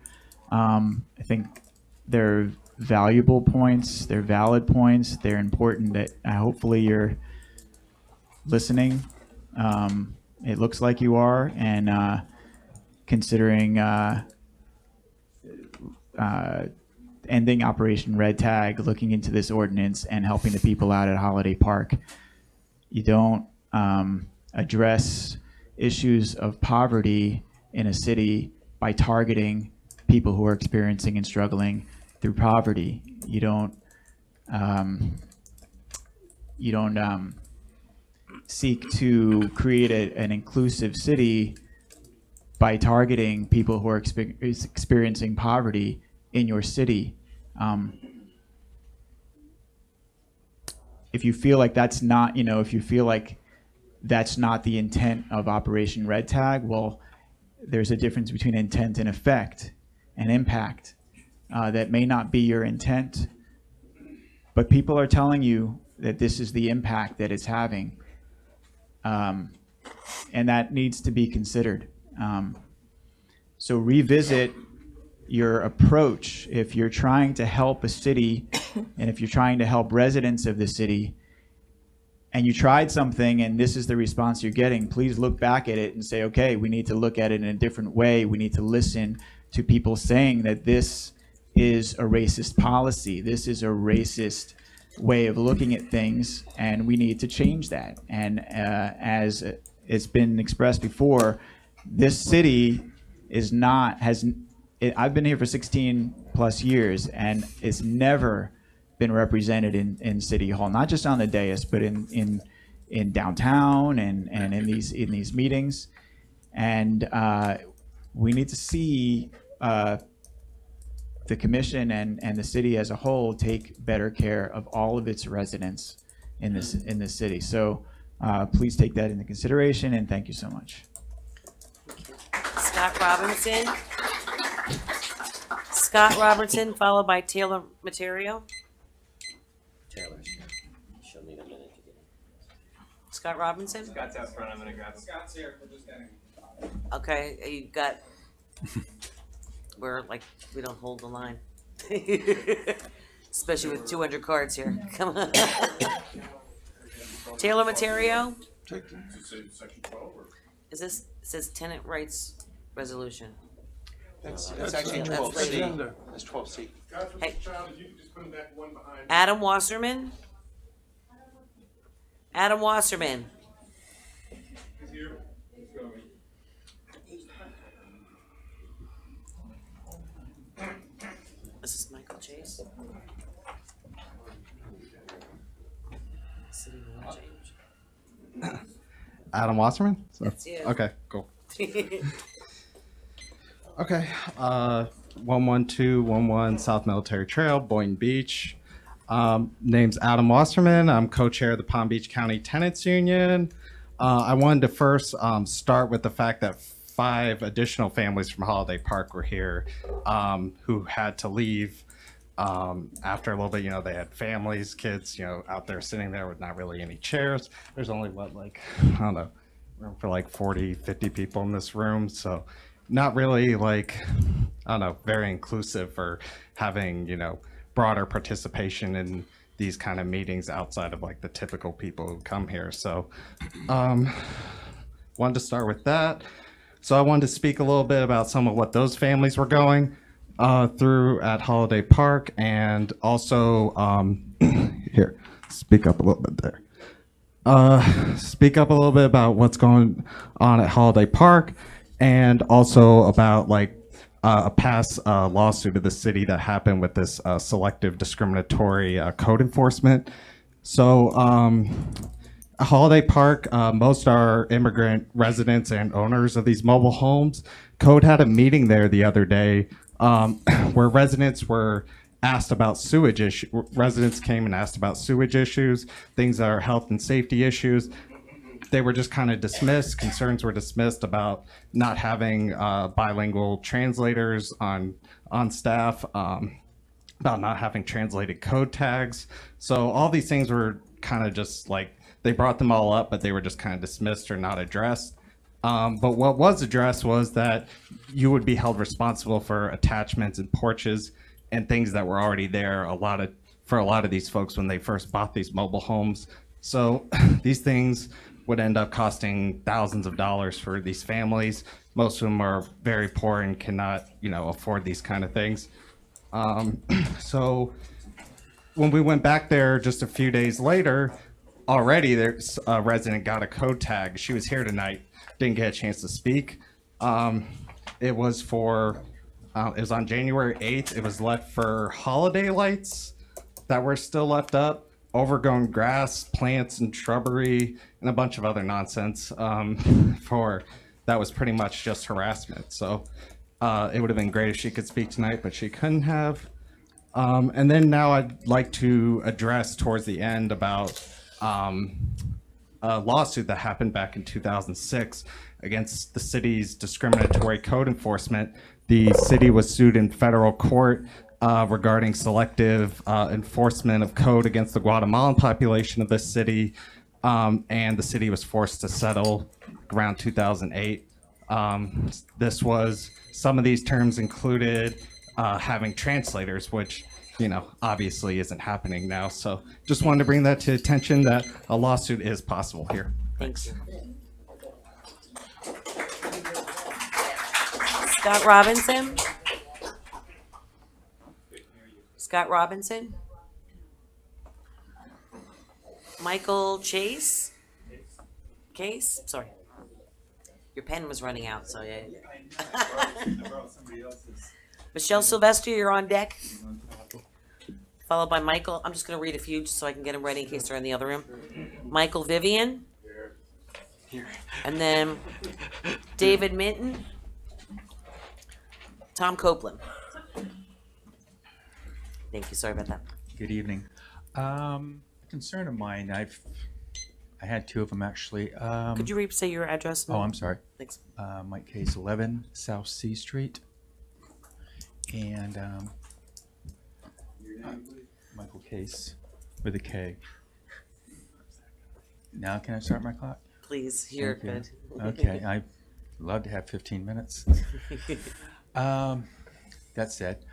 I think they're valuable points, they're valid points, they're important that hopefully you're listening. It looks like you are, and considering ending Operation Red Tag, looking into this ordinance and helping the people out at Holiday Park. You don't address issues of poverty in a city by targeting people who are experiencing and struggling through poverty. You don't seek to create an inclusive city by targeting people who are experiencing poverty in your city. if you feel like that's not, if you feel like that's not the intent of Operation Red Tag, well, there's a difference between intent and effect and impact. That may not be your intent, but people are telling you that this is the impact that it's having. And that needs to be considered. So revisit your approach if you're trying to help a city and if you're trying to help residents of the city and you tried something and this is the response you're getting, please look back at it and say, okay, we need to look at it in a different way. We need to listen to people saying that this is a racist policy. This is a racist way of looking at things, and we need to change that. And as it's been expressed before, this city is not, I've been here for 16 plus years, and it's never been represented in City Hall, not just on the dais, but in downtown and in these meetings. And we need to see the commission and the city as a whole take better care of all of its residents in this city. So please take that into consideration, and thank you so much. Scott Robinson. Scott Robertson, followed by Taylor Materio. Taylor's here. She'll need a minute to get in. Scott Robinson? Scott's out front, I'm gonna grab him. Scott's here, we're just getting. Okay, you got, we don't hold the line. Especially with 200 cards here. Come on. Taylor Materio? Is this, it says tenant rights resolution. That's actually That's 12C. That's 12C. Hey. Adam Wasserman? Adam Wasserman. This is Michael Chase. City Hall change. Adam Wasserman? That's you. Okay, cool. Okay, 11211 South Military Trail, Boynton Beach. Name's Adam Wasserman. I'm co-chair of the Palm Beach County Tenants Union. I wanted to first start with the fact that 5 additional families from Holiday Park were here who had to leave after a little bit. They had families, kids, out there sitting there with not really any chairs. There's only room for 40, 50 people in this room. So not really very inclusive for having, broader participation in these kind of meetings outside of the typical people who come here. So wanted to start with that. So I wanted to speak a little bit about some of what those families were going through at Holiday Park, and also here, speak up a little bit there. Speak up a little bit about what's going on at Holiday Park, and also about a past lawsuit of the city that happened with this selective discriminatory code enforcement. So Holiday Park, most are immigrant residents and owners of these mobile homes. Code had a meeting there the other day where residents were asked about sewage issues. Residents came and asked about sewage issues, things that are health and safety issues. They were just kind of dismissed. Concerns were dismissed about not having bilingual translators on staff, about not having translated code tags. So all these things were kind of just they brought them all up, but they were just kind of dismissed or not addressed. But what was addressed was that you would be held responsible for attachments and porches and things that were already there for a lot of these folks when they first bought these mobile homes. So these things would end up costing thousands of dollars for these families. Most of them are very poor and cannot, afford these kind of things. So when we went back there just a few days later, already there's a resident got a code tag. She was here tonight, didn't get a chance to speak. It was on January 8th. It was left for holiday lights that were still left up, overgrown grass, plants and shrubbery, and a bunch of other nonsense that was pretty much just harassment. So it would have been great if she could speak tonight, but she couldn't have. And then now I'd like to address towards the end about a lawsuit that happened back in 2006 against the city's discriminatory code enforcement. The city was sued in federal court regarding selective enforcement of code against the Guatemalan population of this city, and the city was forced to settle around 2008. Some of these terms included having translators, which obviously isn't happening now. So just wanted to bring that to attention that a lawsuit is possible here. Thanks. Scott Robinson? Scott Robinson? Michael Chase? Case? Sorry. Your pen was running out, so yeah. Michelle Sylvester, you're on deck. Followed by Michael. I'm just going to read a few just so I can get them ready in case they're in the other room. Michael Vivian. And then David Minton. Tom Copeland. Thank you. Sorry about that. Good evening. A concern of mine, I had two of them actually. Could you say your address? Oh, I'm sorry. Thanks. Mike Case, 11 South C Street. And Michael Case with a K. Now can I start my clock? Please, you're Thank you. good. Okay, I'd love to have 15 minutes. That said,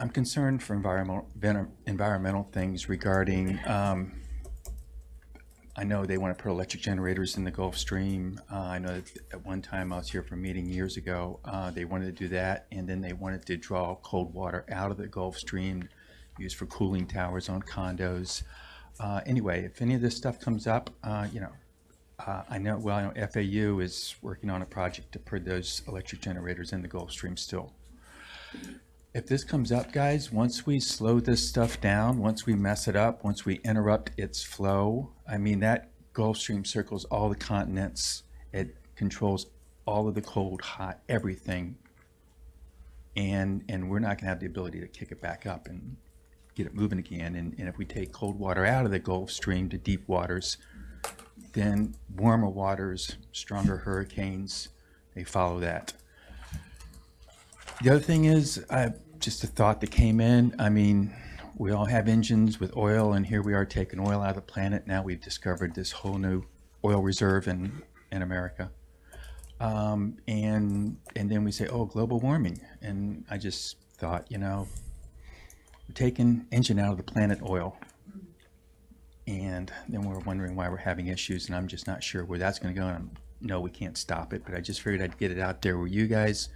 I'm concerned for environmental things regarding, I know they want to put electric generators in the Gulf Stream. I know that at one time I was here for a meeting years ago, they wanted to do that, and then they wanted to draw cold water out of the Gulf Stream, used for cooling towers on condos. Anyway, if any of this stuff comes up, I know FAU is working on a project to put those electric generators in the Gulf Stream still. If this comes up, guys, once we slow this stuff down, once we mess it up, once we interrupt its flow, I mean, that Gulf Stream circles all the continents. It controls all of the cold, hot, everything. And we're not going to have the ability to kick it back up and get it moving again. And if we take cold water out of the Gulf Stream to deep waters, then warmer waters, stronger hurricanes, they follow that. The other thing is, just a thought that came in. I mean, we all have engines with oil, and here we are taking oil out of the planet. Now we've discovered this whole new oil reserve in America. And then we say, oh, global warming. And I just thought, we're taking engine out of the planet oil. And then we're wondering why we're having issues, and I'm just not sure where that's going to go. And no, we can't stop it, but I just figured I'd get it out there where you guys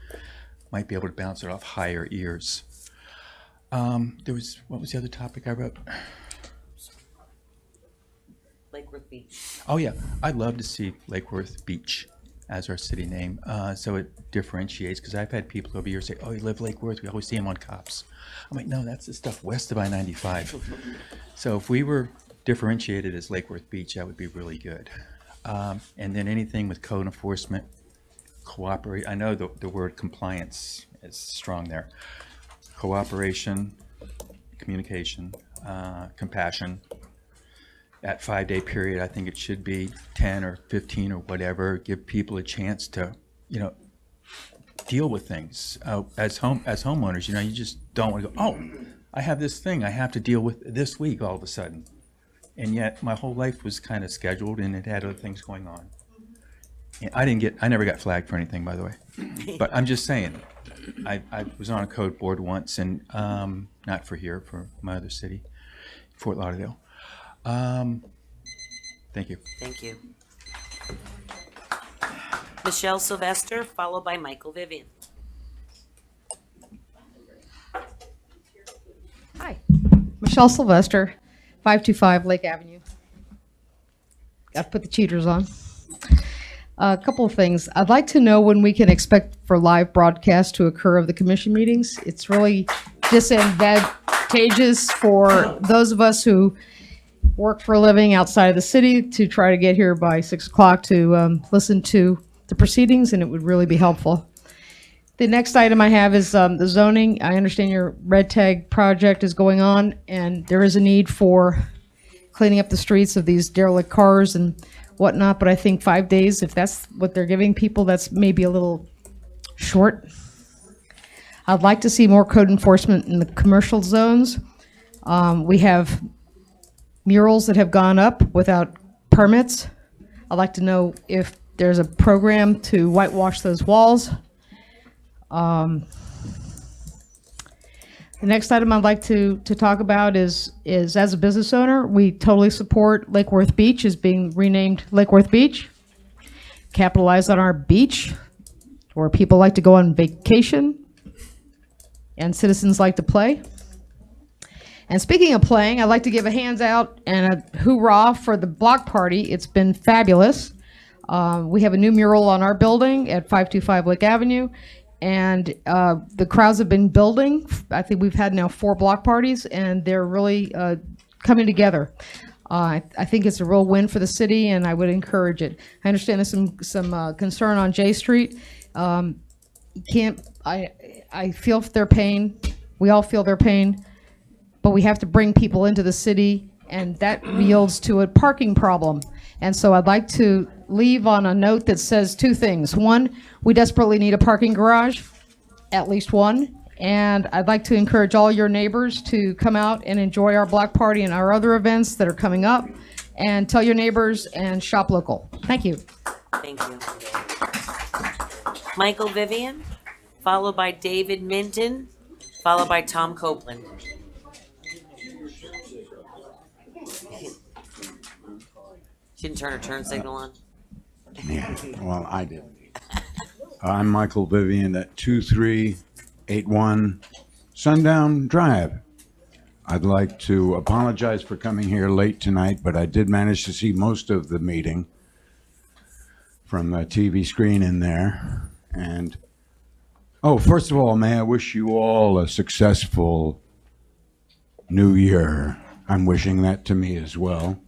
might be able to bounce it off higher ears. What was the other topic I wrote? Lake Worth Beach. Oh yeah, I'd love to see Lake Worth Beach as our city name, so it differentiates, because I've had people over here say, oh, you live Lake Worth, we always see them on cops. I'm like, no, that's the stuff west of I-95. So if we were differentiated as Lake Worth Beach, that would be really good. And then anything with code enforcement, cooperate. I know the word compliance is strong there. Cooperation, communication, compassion. That 5-day period, I think it should be 10 or 15 or whatever. Give people a chance to, deal with things. As homeowners, you just don't want to go, oh, I have this thing I have to deal with this week all of a sudden. And yet my whole life was kind of scheduled, and it had other things going on. And I never got flagged for anything, by the way. But I'm just saying, I was on a code board once, and not for here, for my other city, Fort Lauderdale. Thank you. Thank you. Michelle Sylvester, followed by Michael Vivian. Hi, Michelle Sylvester, 525 Lake Avenue. Got to put the cheaters on. A couple of things. I'd like to know when we can expect for live broadcast to occur of the commission meetings. It's really disadvantageous for those of us who work for a living outside of the city to try to get here by 6 o'clock to listen to the proceedings, and it would really be helpful. The next item I have is the zoning. I understand your red tag project is going on, and there is a need for cleaning up the streets of these derelict cars and whatnot, but I think 5 days, if that's what they're giving people, that's maybe a little short. I'd like to see more code enforcement in the commercial zones. We have murals that have gone up without permits. I'd like to know if there's a program to whitewash those walls. The next item I'd like to talk about is as a business owner, we totally support Lake Worth Beach as being renamed Lake Worth Beach. Capitalize on our beach, where people like to go on vacation and citizens like to play. And speaking of playing, I'd like to give a hands out and a hoorah for the block party. It's been fabulous. We have a new mural on our building at 525 Lake Avenue. And the crowds have been building. I think we've had now 4 block parties, and they're really coming together. I think it's a real win for the city, and I would encourage it. I understand there's some concern on J Street. I feel their pain. We all feel their pain, but we have to bring people into the city, and that yields to a parking problem. And so I'd like to leave on a note that says 2 things. One, we desperately need a parking garage, at least one. And I'd like to encourage all your neighbors to come out and enjoy our block party and our other events that are coming up. And tell your neighbors and shop local. Thank you. Thank you. Michael Vivian, followed by David Minton, followed by Tom Copeland. She didn't turn her turn signal on. Yeah, well, I did. I'm Michael Vivian at 2381 Sundown Drive. I'd like to apologize for coming here late tonight, but I did manage to see most of the meeting from the TV screen in there. And, oh, first of all, may I wish you all a successful new year. I'm wishing that to me as well.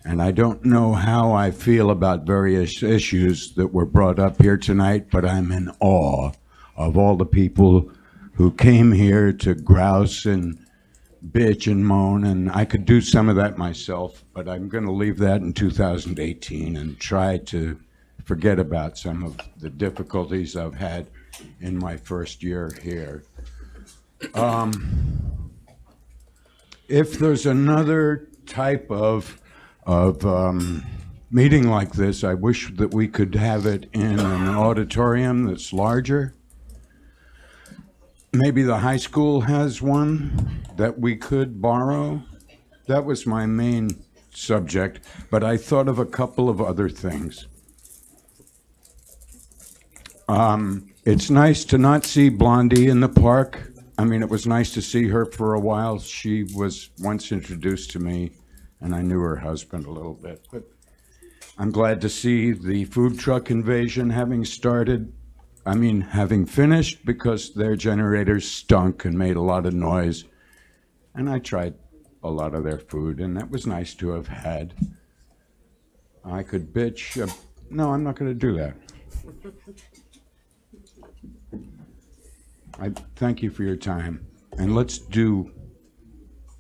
And I don't know how I feel about various issues that were brought up here tonight, but I'm in awe of all the people who came here to grouse and bitch and moan, and I could do some of that myself, but I'm going to leave that in 2018 and try to forget about some of the difficulties I've had in my first year here. If there's another type of meeting like this, I wish that we could have it in an auditorium that's larger. Maybe the high school has one that we could borrow. That was my main subject, but I thought of a couple of other things. It's nice to not see Blondie in the park. I mean, it was nice to see her for a while. She was once introduced to me, and I knew her husband a little bit. But I'm glad to see the food truck invasion having started. I mean, having finished, because their generators stunk and made a lot of noise. And I tried a lot of their food, and that was nice to have had. I could bitch. No, I'm not going to do that. I thank you for your time, and let's do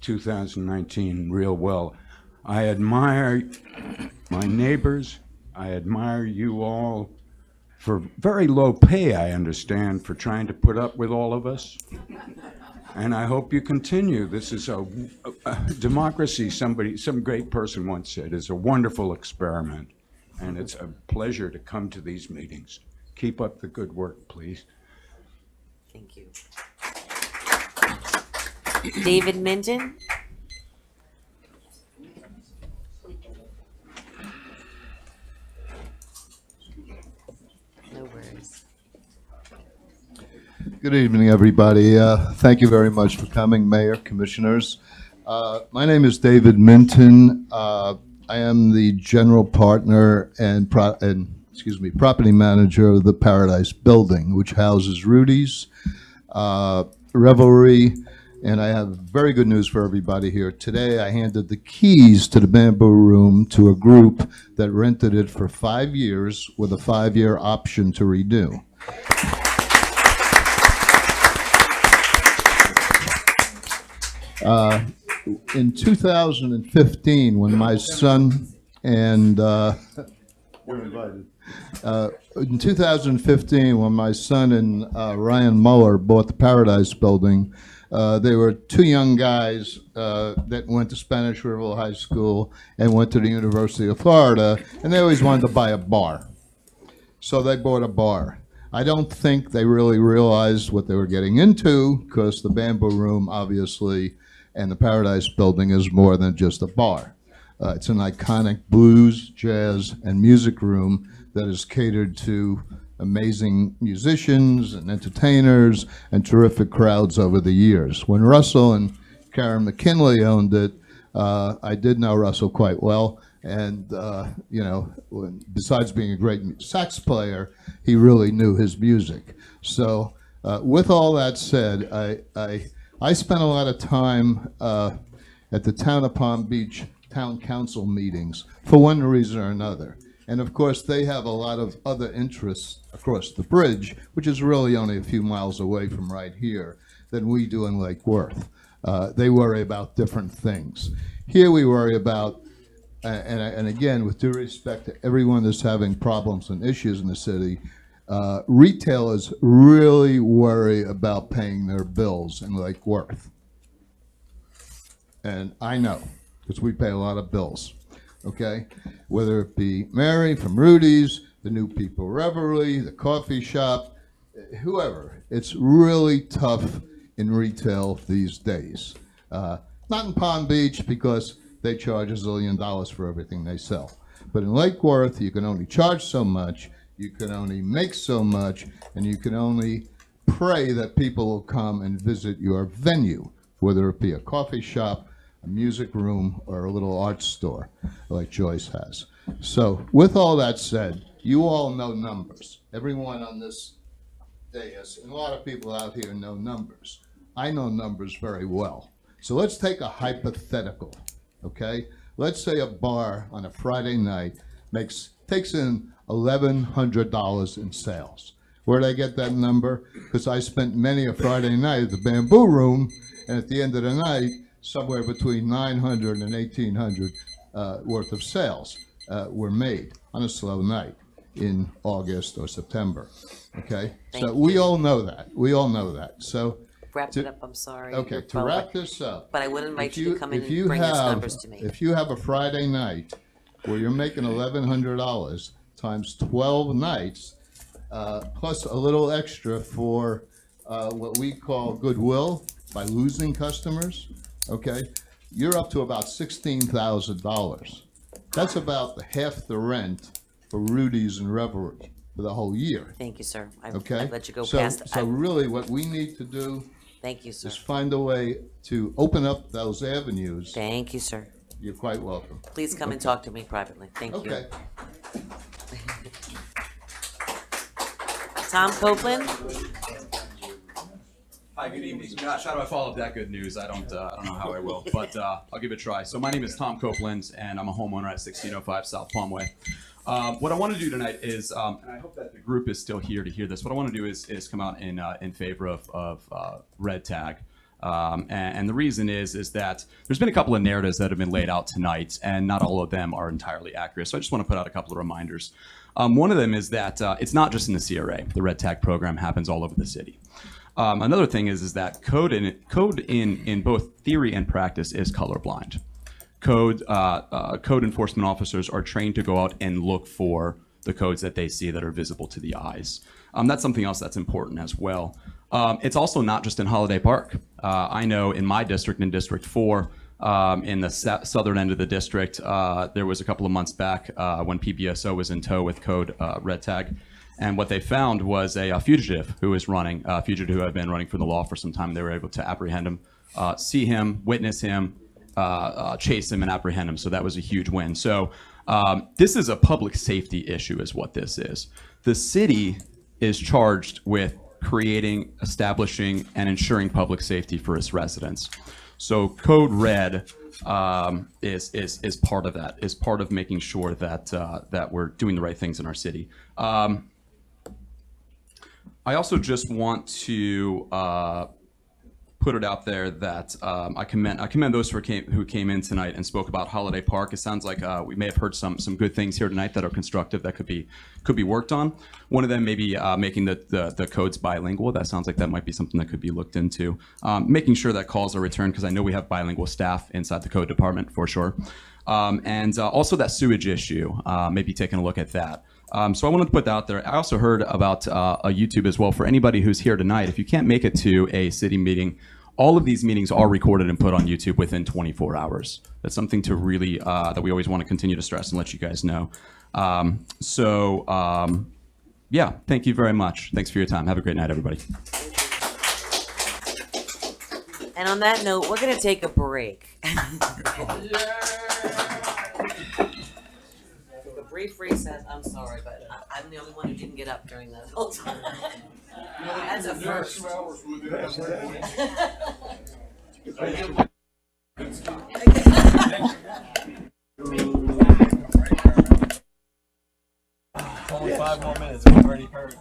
2019 real well. I admire my neighbors. I admire you all for very low pay, I understand, for trying to put up with all of us. And I hope you continue. This is a democracy, some great person once said, is a wonderful experiment. And it's a pleasure to come to these meetings. Keep up the good work, please. Thank you. David Minton. No worries. Good evening, everybody. Thank you very much for coming, Mayor, Commissioners. My name is David Minton. I am the general partner and property manager of the Paradise Building, which houses Rudy's, Revelry, and I have very good news for everybody here. Today, I handed the keys to the Bamboo Room to a group that rented it for 5 years with a 5-year option to renew. In 2015, when my son and you're invited. In 2015, when my son and Ryan Muller bought the Paradise Building, they were two young guys that went to Spanish River High School and went to the University of Florida, and they always wanted to buy a bar. So they bought a bar. I don't think they really realized what they were getting into, because the Bamboo Room, obviously, and the Paradise Building is more than just a bar. It's an iconic blues, jazz, and music room that is catered to amazing musicians and entertainers and terrific crowds over the years. When Russell and Karen McKinley owned it, I did know Russell quite well. And, you know, besides being a great sax player, he really knew his music. So with all that said, I spent a lot of time at the Town of Palm Beach Town Council meetings for one reason or another. And of course, they have a lot of other interests across the bridge, which is really only a few miles away from right here, than we do in Lake Worth. They worry about different things. Here we worry about, and again, with due respect to everyone that's having problems and issues in the city, retailers really worry about paying their bills in Lake Worth. And I know, because we pay a lot of bills, okay? Whether it be Mary from Rudy's, the New People Reverie, the coffee shop, whoever. It's really tough in retail these days. Not in Palm Beach, because they charge $1 zillion for everything they sell. But in Lake Worth, you can only charge so much, you can only make so much, and you can only pray that people will come and visit your venue, whether it be a coffee shop, a music room, or a little art store like Joyce has. So with all that said, you all know numbers. Everyone on this dais, and a lot of people out here know numbers. I know numbers very well. So let's take a hypothetical, okay? Let's say a bar on a Friday night takes in $1,100 in sales. Where'd I get that number? Because I spent many a Friday night at the Bamboo Room, and at the end of the night, somewhere between $900 and $1,800 worth of sales were made on a slow night in August or September. Okay, so we all know that. We all know that. So Wrap it up. I'm sorry. Okay, to wrap this up. But I would invite you to come in and bring those numbers to me. If you have a Friday night where you're making $1,100 times 12 nights, plus a little extra for what we call goodwill by losing customers, okay, you're up to about $16,000. That's about half the rent for Rudy's and Reverie for the whole year. Thank you, sir. I've let you go so, past. So really what we need to do Thank you, sir. is find a way to open up those avenues. Thank you, sir. You're quite welcome. Please come and talk to me privately. Thank you. Okay. Tom Copeland. Hi, good evening. Gosh, how do I follow up that good news? I don't know how I will, but I'll give it a try. So my name is Tom Copeland, and I'm a homeowner at 1605 South Palmway. What I want to do tonight is, and I hope that the group is still here to hear this. What I want to do is come out in favor of red tag. And the reason is that there's been a couple of narratives that have been laid out tonight, and not all of them are entirely accurate. So I just want to put out a couple of reminders. One of them is that it's not just in the CRA. The red tag program happens all over the city. Another thing is that code in both theory and practice is colorblind. Code enforcement officers are trained to go out and look for the codes that they see that are visible to the eyes. That's something else that's important as well. It's also not just in Holiday Park. I know in my district, in District 4, in the southern end of the district, there was a couple of months back when PBSO was in tow with code red tag. And what they found was a fugitive who was running, a fugitive who had been running for the law for some time. They were able to apprehend him, see him, witness him, chase him, and apprehend him. So that was a huge win. So this is a public safety issue is what this is. The city is charged with creating, establishing, and ensuring public safety for its residents. So Code Red is part of that, is part of making sure that, that we're doing the right things in our city. I also just want to put it out there that I commend those who came in tonight and spoke about Holiday Park. It sounds like we may have heard some good things here tonight that are constructive that could be worked on. One of them maybe making the codes bilingual. That sounds like that might be something that could be looked into. Making sure that calls are returned, because I know we have bilingual staff inside the code department for sure. And also that sewage issue, maybe taking a look at that. So I wanted to put that out there. I also heard about a YouTube as well. For anybody who's here tonight, if you can't make it to a city meeting, all of these meetings are recorded and put on YouTube within 24 hours. That's something to really, that we always want to continue to stress and let you guys know. Yeah, thank you very much. Thanks for your time. Have a great night, everybody. And on that note, we're going to take a break. A brief recess. I'm sorry, but I'm the only one who didn't get up during that whole time. That's a first. Only 5 more minutes. We've already heard.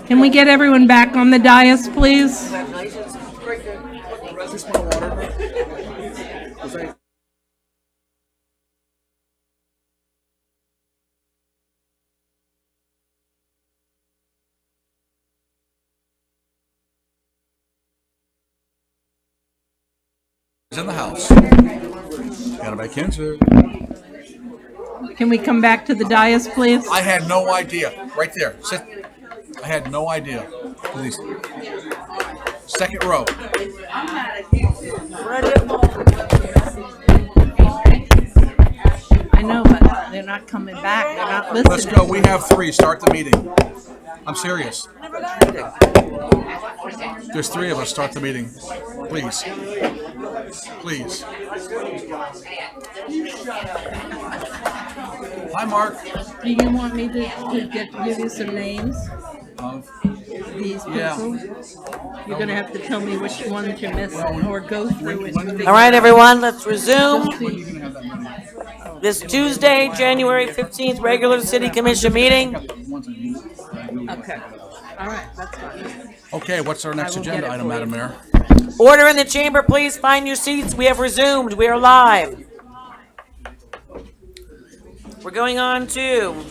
Can we get everyone back on the dais, please? In the house. Got it back into. Can we come back to the dais, please? I had no idea. Right there. Sit. I had no idea. Please. Second row. I know, but they're not coming back. They're not listening. Let's go. We have 3. Start the meeting. I'm serious. There's 3 of us. Start the meeting. Please. Please. Hi, Mark. Do you want me to give you some names of these people? Yeah. You're going to have to tell me which ones you're missing or go through it. All right, everyone, let's resume. This Tuesday, January 15th, regular city commission meeting. Okay. All right, that's fine. Okay, what's our next agenda item, Madam Mayor? Order in the chamber, please find your seats. We have resumed. We are live. We're going on to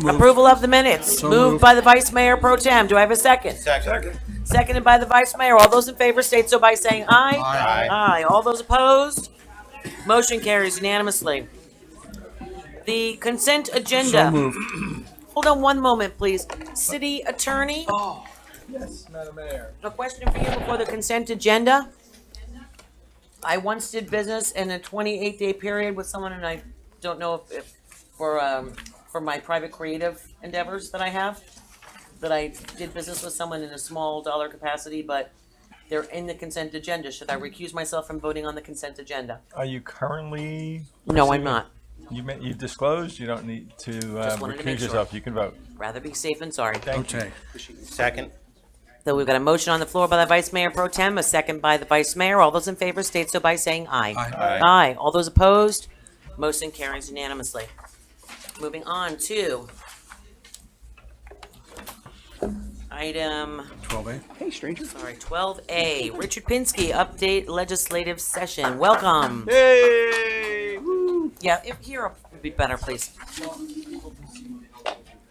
approval of the minutes. Moved by the Vice Mayor Pro Tem. Do I have a second? Second. Seconded by the Vice Mayor. All those in favor state so by saying aye. Aye. Aye. All those opposed? Motion carries unanimously. The consent agenda. So moved. Hold on one moment, please. City Attorney, Yes, Madam Mayor. a question for you before the consent agenda. I once did business in a 28-day period with someone, and I don't know if for my private creative endeavors that I have, that I did business with someone in a small dollar capacity, but they're in the consent agenda. Should I recuse myself from voting on the consent agenda? Are you currently? No, I'm not. You've disclosed. You don't need to Just wanted to make recuse sure. yourself. You can vote. Rather be safe than sorry. Thank you. Second. So we've got a motion on the floor by the Vice Mayor Pro Tem, a second by the Vice Mayor. All those in favor state so by saying aye. Aye. Aye. All those opposed? Motion carries unanimously. Moving on to item 12A. Hey, stranger. Sorry, 12A. Richard Pinsky, update legislative session. Welcome. Hey! Woo! Yeah, if here would be better, please.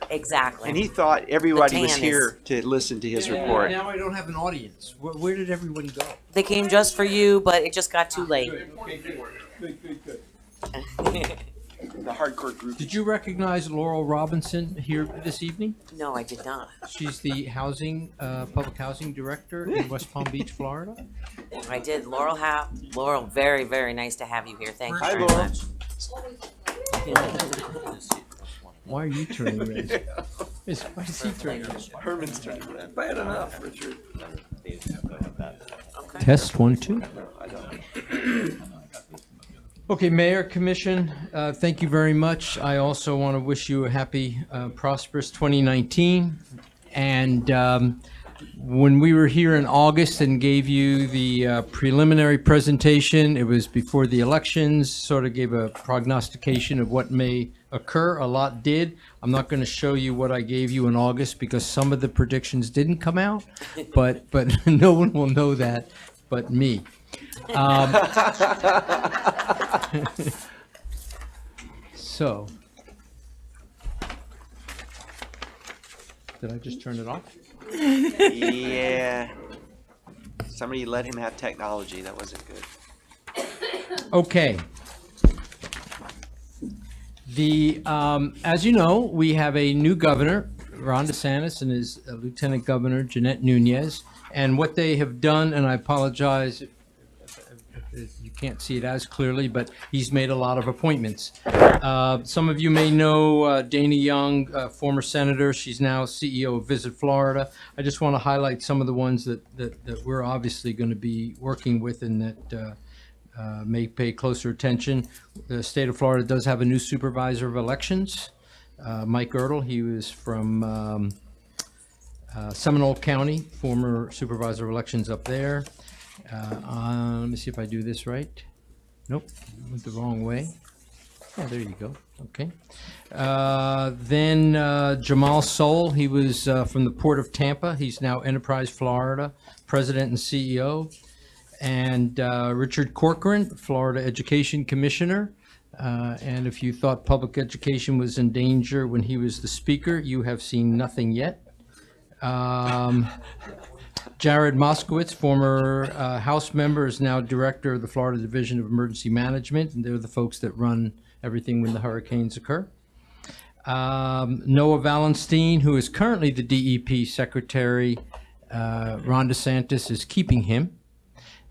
Exactly. And he thought everybody was tan here to listen to his report. Now I don't have an audience. Where did everybody go? They came just for you, but it just got too late. Good. The hardcore group. Did you recognize Laurel Robinson here this evening? No, I did not. She's the public housing director in West Palm Beach, Florida. I did. Laurel, very, very nice to have you here. Thank you Hi, very Laurel. much. Why are you turning red? Why is he turning red? Herman's turning red. Bad enough, Richard. Test 1, 2. Okay, Mayor, Commission, thank you very much. I also want to wish you a happy, prosperous 2019. And when we were here in August and gave you the preliminary presentation, it was before the elections, sort of gave a prognostication of what may occur. A lot did. I'm not going to show you what I gave you in August because some of the predictions didn't come out, but no one will know that but me. So, did I just turn it off? Yeah. Somebody let him have technology. That wasn't good. Okay. As you know, we have a new governor, Ron DeSantis, and his Lieutenant Governor, Jeanette Nunez. And what they have done, and I apologize if you can't see it as clearly, but he's made a lot of appointments. Some of you may know Dana Young, former senator. She's now CEO of Visit Florida. I just want to highlight some of the ones that we're obviously going to be working with and that may pay closer attention. The state of Florida does have a new supervisor of elections, Mike Girdle. He was from Seminole County, former supervisor of elections up there. Let me see if I do this right. Nope, went the wrong way. Yeah, there you go. Okay. Then Jamal Soul, he was from the Port of Tampa. He's now Enterprise Florida President and CEO. And Richard Corcoran, Florida Education Commissioner. And if you thought public education was in danger when he was the speaker, you have seen nothing yet. Jared Moskowitz, former House member, is now director of the Florida Division of Emergency Management, and they're the folks that run everything when the hurricanes occur. Noah Valenstein, who is currently the DEP secretary, Ron DeSantis is keeping him.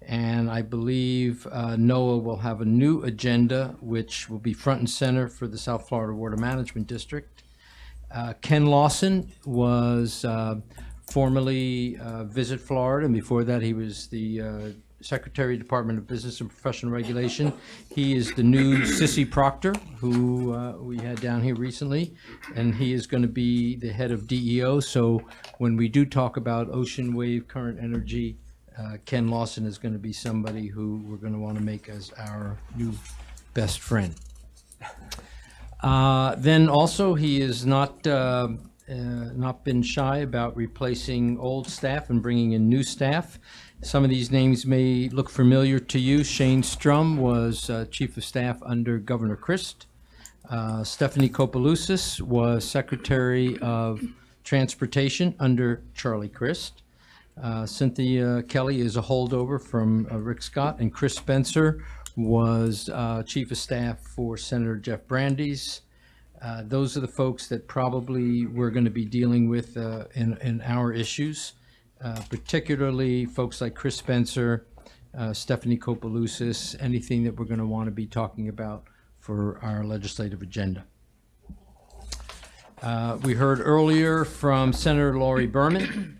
And I believe Noah will have a new agenda, which will be front and center for the South Florida Water Management District. Ken Lawson was formerly Visit Florida, and before that he was the Secretary, Department of Business and Professional Regulation. He is the new Sissy Proctor, who we had down here recently, and he is going to be the head of DEO. So when we do talk about ocean wave current energy, Ken Lawson is going to be somebody who we're going to want to make as our new best friend. Then also he has not been shy about replacing old staff and bringing in new staff. Some of these names may look familiar to you. Shane Strum was Chief of Staff under Governor Christ. Stephanie Kopalousis was Secretary of Transportation under Charlie Crist. Cynthia Kelly is a holdover from Rick Scott, and Chris Spencer was Chief of Staff for Senator Jeff Brandeis. Those are the folks that probably we're going to be dealing with in our issues, particularly folks like Chris Spencer, Stephanie Kopalousis, anything that we're going to want to be talking about for our legislative agenda. We heard earlier from Senator Lori Berman.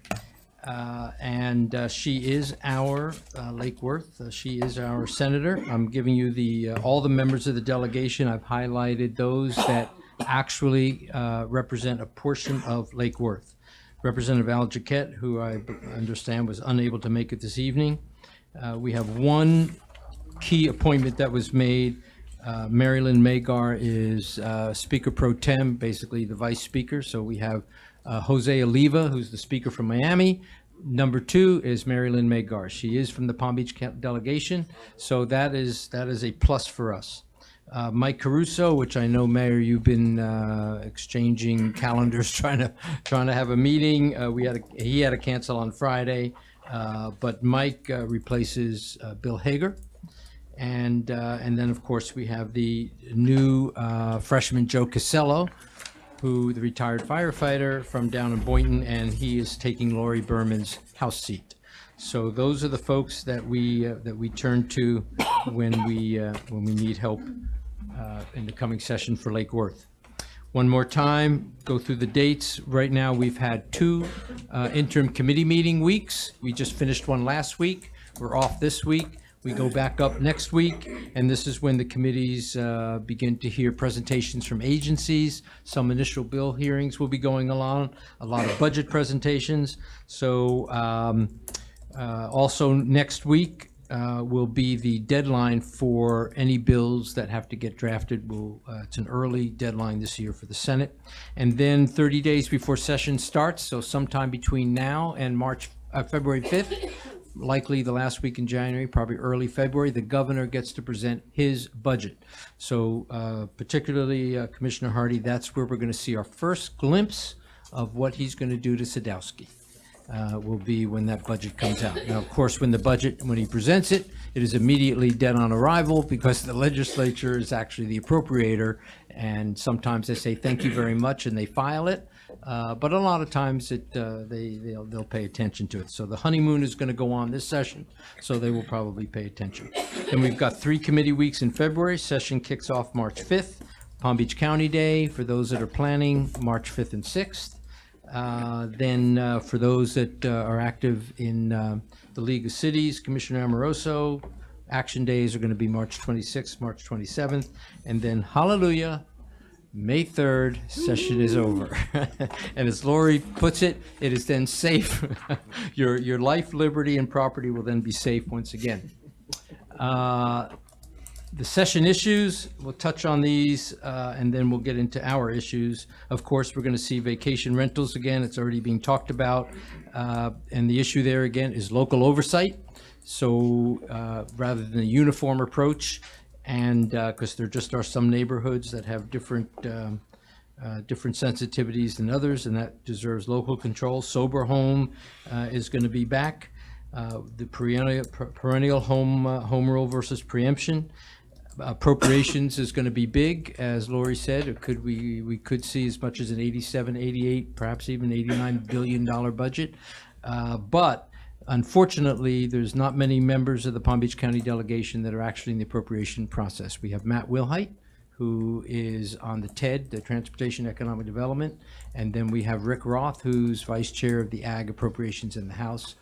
And she is our Lake Worth. She is our senator. I'm giving you all the members of the delegation. I've highlighted those that actually represent a portion of Lake Worth. Representative Al Jaquette, who I understand was unable to make it this evening. We have one key appointment that was made. Marilyn Magar is Speaker Pro Tem, basically the Vice Speaker. So we have Jose Oliva, who's the Speaker from Miami. Number 2 is Marilyn Magar. She is from the Palm Beach delegation, so that is a plus for us. Mike Caruso, which I know, Mayor, you've been exchanging calendars, trying to have a meeting. He had to cancel on Friday, but Mike replaces Bill Hager. And then, of course, we have the new freshman Joe Casello, who the retired firefighter from down in Boynton, and he is taking Lori Berman's House seat. So those are the folks that we turn to when we need help in the coming session for Lake Worth. One more time, go through the dates. Right now, we've had 2 interim committee meeting weeks. We just finished one last week. We're off this week. We go back up next week, and this is when the committees begin to hear presentations from agencies. Some initial bill hearings will be going along, a lot of budget presentations. So also next week will be the deadline for any bills that have to get drafted. It's an early deadline this year for the Senate. And then 30 days before session starts, so sometime between now and February 5th, likely the last week in January, probably early February, the governor gets to present his budget. So particularly Commissioner Hardy, that's where we're going to see our first glimpse of what he's going to do to Sadowski. Will be when that budget comes out. Now, of course, when he presents it, it is immediately dead on arrival because the legislature is actually the appropriator, and sometimes they say thank you very much and they file it. But a lot of times they'll pay attention to it. So the honeymoon is going to go on this session, so they will probably pay attention. And we've got 3 committee weeks in February. Session kicks off March 5th. Palm Beach County Day, for those that are planning, March 5th and 6th. Then for those that are active in the League of Cities, Commissioner Amoroso, action days are going to be March 26th, March 27th, and then hallelujah, May 3rd, session is over. And as Lori puts it, it is then safe. Your life, liberty, and property will then be safe once again. The session issues, we'll touch on these, and then we'll get into our issues. Of course, we're going to see vacation rentals again. It's already being talked about. And the issue there again is local oversight. So rather than a uniform approach, and because there just are some neighborhoods that have different sensitivities than others, and that deserves local control. Sober home is going to be back. The perennial home rule versus preemption. Appropriations is going to be big, as Lori said. We could see as much as an 87, 88, perhaps even $89 billion budget. But unfortunately, there's not many members of the Palm Beach County delegation that are actually in the appropriation process. We have Matt Wilhite, who is on the TED, the Transportation Economic Development, and then we have Rick Roth, who's vice chair of the Ag Appropriations in the House.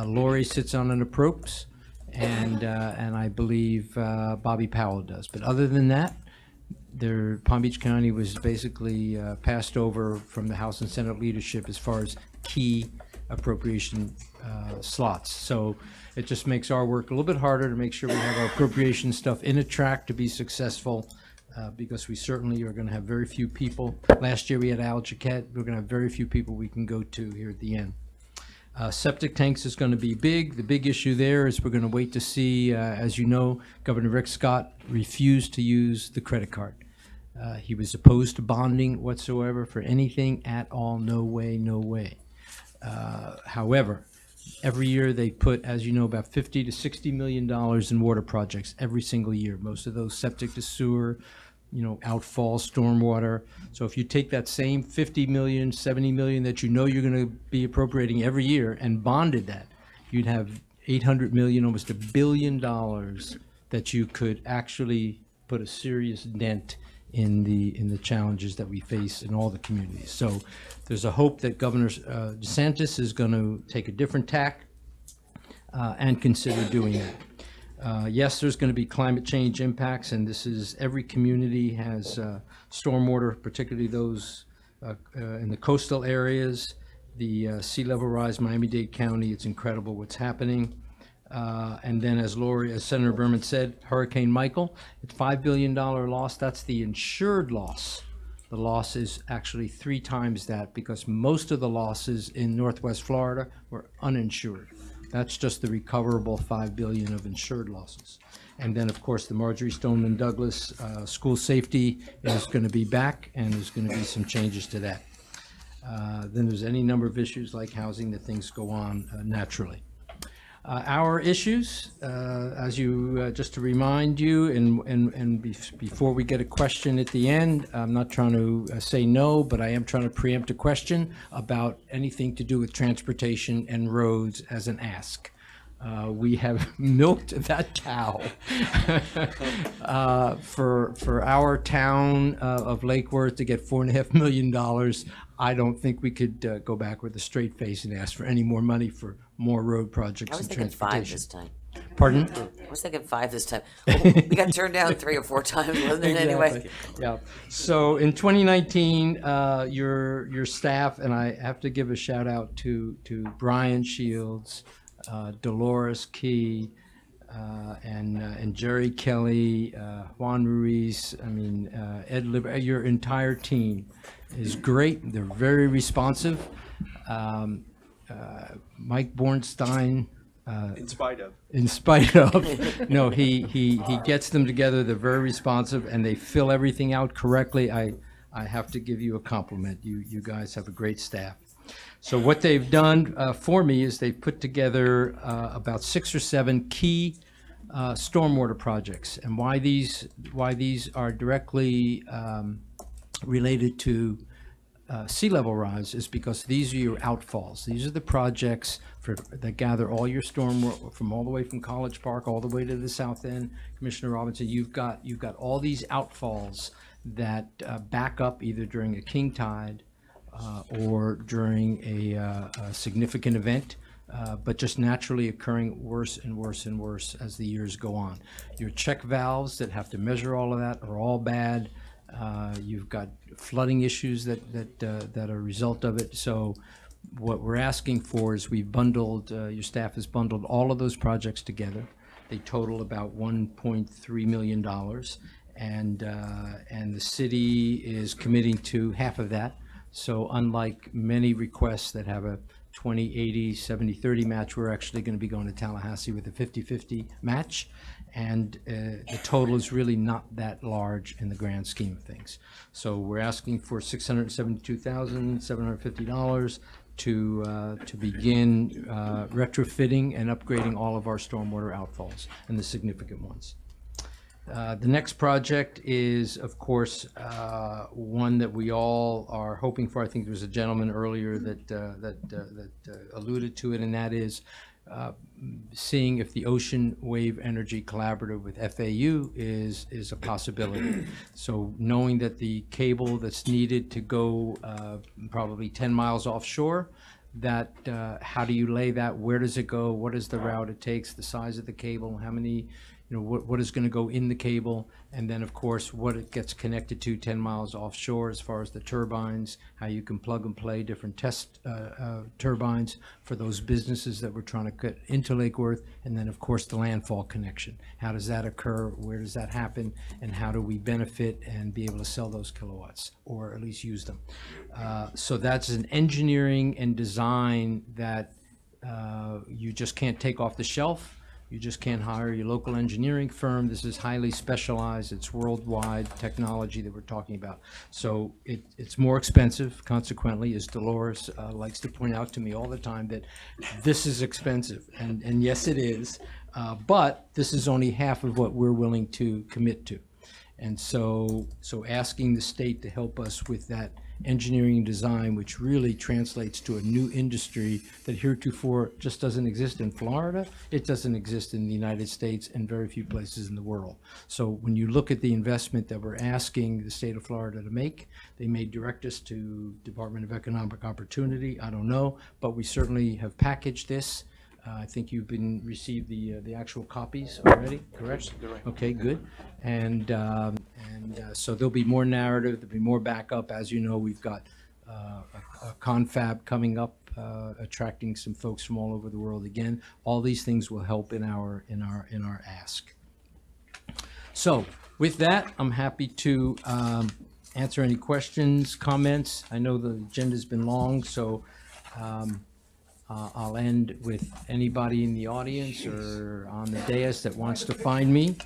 Lori sits on an appropes, and I believe Bobby Powell does. But other than that, Palm Beach County was basically passed over from the House and Senate leadership as far as key appropriation slots. So it just makes our work a little bit harder to make sure we have our appropriation stuff in a track to be successful, because we certainly are going to have very few people. Last year we had Al Jaquette. We're going to have very few people we can go to here at the end. Septic tanks is going to be big. The big issue there is we're going to wait to see, as you know, Governor Rick Scott refused to use the credit card. He was opposed to bonding whatsoever for anything at all. No way, no way. However, every year they put, as you know, about $50 to $60 million in water projects every single year. Most of those septic to sewer, outfall, stormwater. So if you take that same 50 million, 70 million that you're going to be appropriating every year and bonded that, you'd have 800 million, almost $1 billion that you could actually put a serious dent in the challenges that we face in all the communities. So there's a hope that Governor DeSantis is going to take a different tack and consider doing that. Yes, there's going to be climate change impacts, and this is every community has stormwater, particularly those in the coastal areas, the sea level rise, Miami-Dade County. It's incredible what's happening. And then as Senator Berman said, Hurricane Michael, it's $5 billion loss. That's the insured loss. The loss is actually 3 times that, because most of the losses in Northwest Florida were uninsured. That's just the recoverable $5 billion of insured losses. And then, of course, the Marjorie Stoneman Douglas school safety is going to be back, and there's going to be some changes to that. Then there's any number of issues like housing that things go on naturally. Our issues, as you, just to remind you, and before we get a question at the end, I'm not trying to say no, but I am trying to preempt a question about anything to do with transportation and roads as an ask. We have milked that cow for our town of Lake Worth to get $4.5 million. I don't think we could go back with a straight face and ask for any more money for more road projects and transportation. I was thinking 5 this time. Pardon? I was thinking 5 this time. We got turned down 3 or 4 times, wasn't it, anyway? Yeah. So in 2019, your staff, and I have to give a shout out to Brian Shields, Dolores Key, and Jerry Kelly, Juan Ruiz, Ed your entire team is great. They're very responsive. Mike Bornstein, in spite of, no, he gets them together. They're very responsive, and they fill everything out correctly. I have to give you a compliment. You guys have a great staff. So what they've done for me is they've put together about 6 or 7 key stormwater projects, and why these are directly related to sea level rise is because these are your outfalls. These are the projects that gather all your storm from all the way from College Park all the way to the south end. Commissioner Robinson, you've got all these outfalls that back up either during a king tide or during a significant event, but just naturally occurring worse and worse and worse as the years go on. Your check valves that have to measure all of that are all bad. You've got flooding issues that are a result of it. So what we're asking for is we've bundled, your staff has bundled all of those projects together. They total about $1.3 million, and the city is committing to half of that. So unlike many requests that have a 20-80, 70-30 match, we're actually going to be going to Tallahassee with a 50-50 match. And the total is really not that large in the grand scheme of things. So we're asking for $672,750 to begin retrofitting and upgrading all of our stormwater outfalls, and the significant ones. The next project is, of course, one that we all are hoping for. I think there was a gentleman earlier that alluded to it, and that is seeing if the Ocean Wave Energy Collaborative with FAU is a possibility. So knowing that the cable that's needed to go probably 10 miles offshore, that how do you lay that? Where does it go? What is the route it takes? The size of the cable? How many? What is going to go in the cable, and then of course what it gets connected to 10 miles offshore as far as the turbines, how you can plug and play different test turbines for those businesses that we're trying to get into Lake Worth, and then of course the landfall connection. How does that occur? Where does that happen? And how do we benefit and be able to sell those kilowatts, or at least use them? So that's an engineering and design that you just can't take off the shelf. You just can't hire your local engineering firm. This is highly specialized. It's worldwide technology that we're talking about. So it's more expensive, consequently, as Dolores likes to point out to me all the time, that this is expensive. And yes, it is. But this is only half of what we're willing to commit to. And so asking the state to help us with that engineering and design, which really translates to a new industry that heretofore just doesn't exist in Florida. It doesn't exist in the United States and very few places in the world. So when you look at the investment that we're asking the state of Florida to make, they may direct us to Department of Economic Opportunity. I don't know, but we certainly have packaged this. I think you've received the actual copies already, correct? Okay, good. And so there'll be more narrative, there'll be more backup. As you know, we've got a confab coming up, attracting some folks from all over the world again. All these things will help in our ask. So with that, I'm happy to answer any questions, comments. I know the agenda's been long, so I'll end with anybody in the audience or on the dais that wants to find me.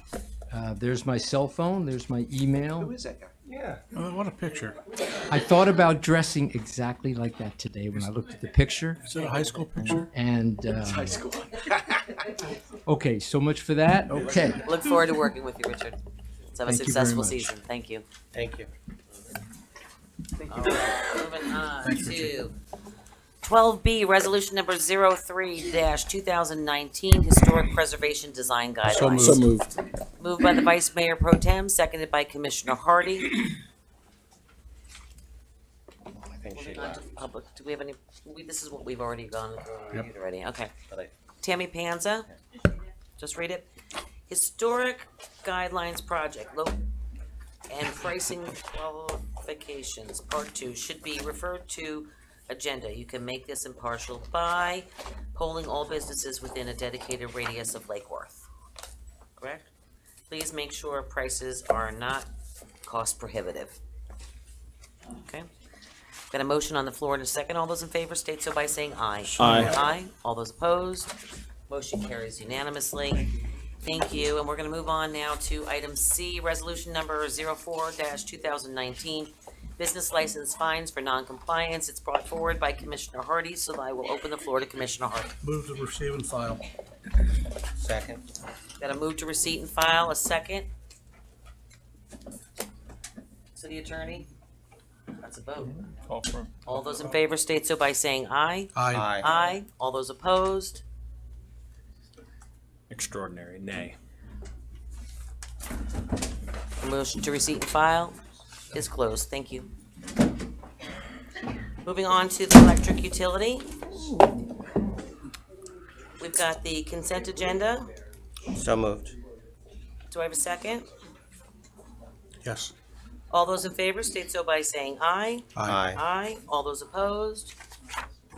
There's my cell phone, there's my email. Who is that guy? Yeah. Oh, what a picture. I thought about dressing exactly like that today when I looked at the picture. Is it a high school picture? And It's high school. okay, so much for that. Okay. Look forward to working with you, Richard. Let's have a Thank you very successful much. season. Thank you. Thank you. All right, moving on to 12B, resolution number 03-2019, Historic Preservation Design Guidelines. So moved. Moved by the Vice Mayor Pro Tem, seconded by Commissioner Hardy. I think she Moving on to left. public, do we have any, this is what we've already gone through Yep. already, okay. But I- Tammy Panza, just read it. Historic Guidelines Project, and pricing qualifications, part 2, should be referred to agenda. You can make this impartial by polling all businesses within a dedicated radius of Lake Worth. Correct? Please make sure prices are not cost prohibitive. Okay? Got a motion on the floor in a second. All those in favor state so by saying aye. Aye. Aye. All those opposed? Motion carries unanimously. Thank you. And we're going to move on now to item C, resolution number 04-2019, business license fines for non-compliance. It's brought forward by Commissioner Hardy, so I will open the floor to Commissioner Hardy. Move to receive and file. Second. Got a move to receipt and file, a second. City Attorney? That's a vote. Call for. All those in favor state so by saying aye. Aye. Aye. Aye. All those opposed? Extraordinary, nay. The motion to receipt and file is closed. Thank you. Moving on to the electric utility. We've got the consent agenda. So moved. Do I have a second? Yes. All those in favor state so by saying aye. Aye. Aye. All those opposed?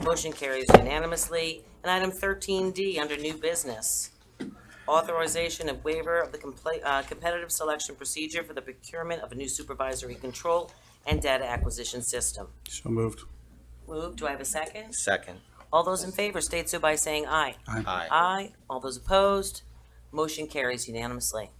Motion carries unanimously. And item 13D under new business. authorization and waiver of the competitive selection procedure for the procurement of a new supervisory control and data acquisition system. So moved. Moved. Do I have a second? Second. All those in favor state so by saying aye. Aye. Aye. Aye. All those opposed? Motion carries unanimously.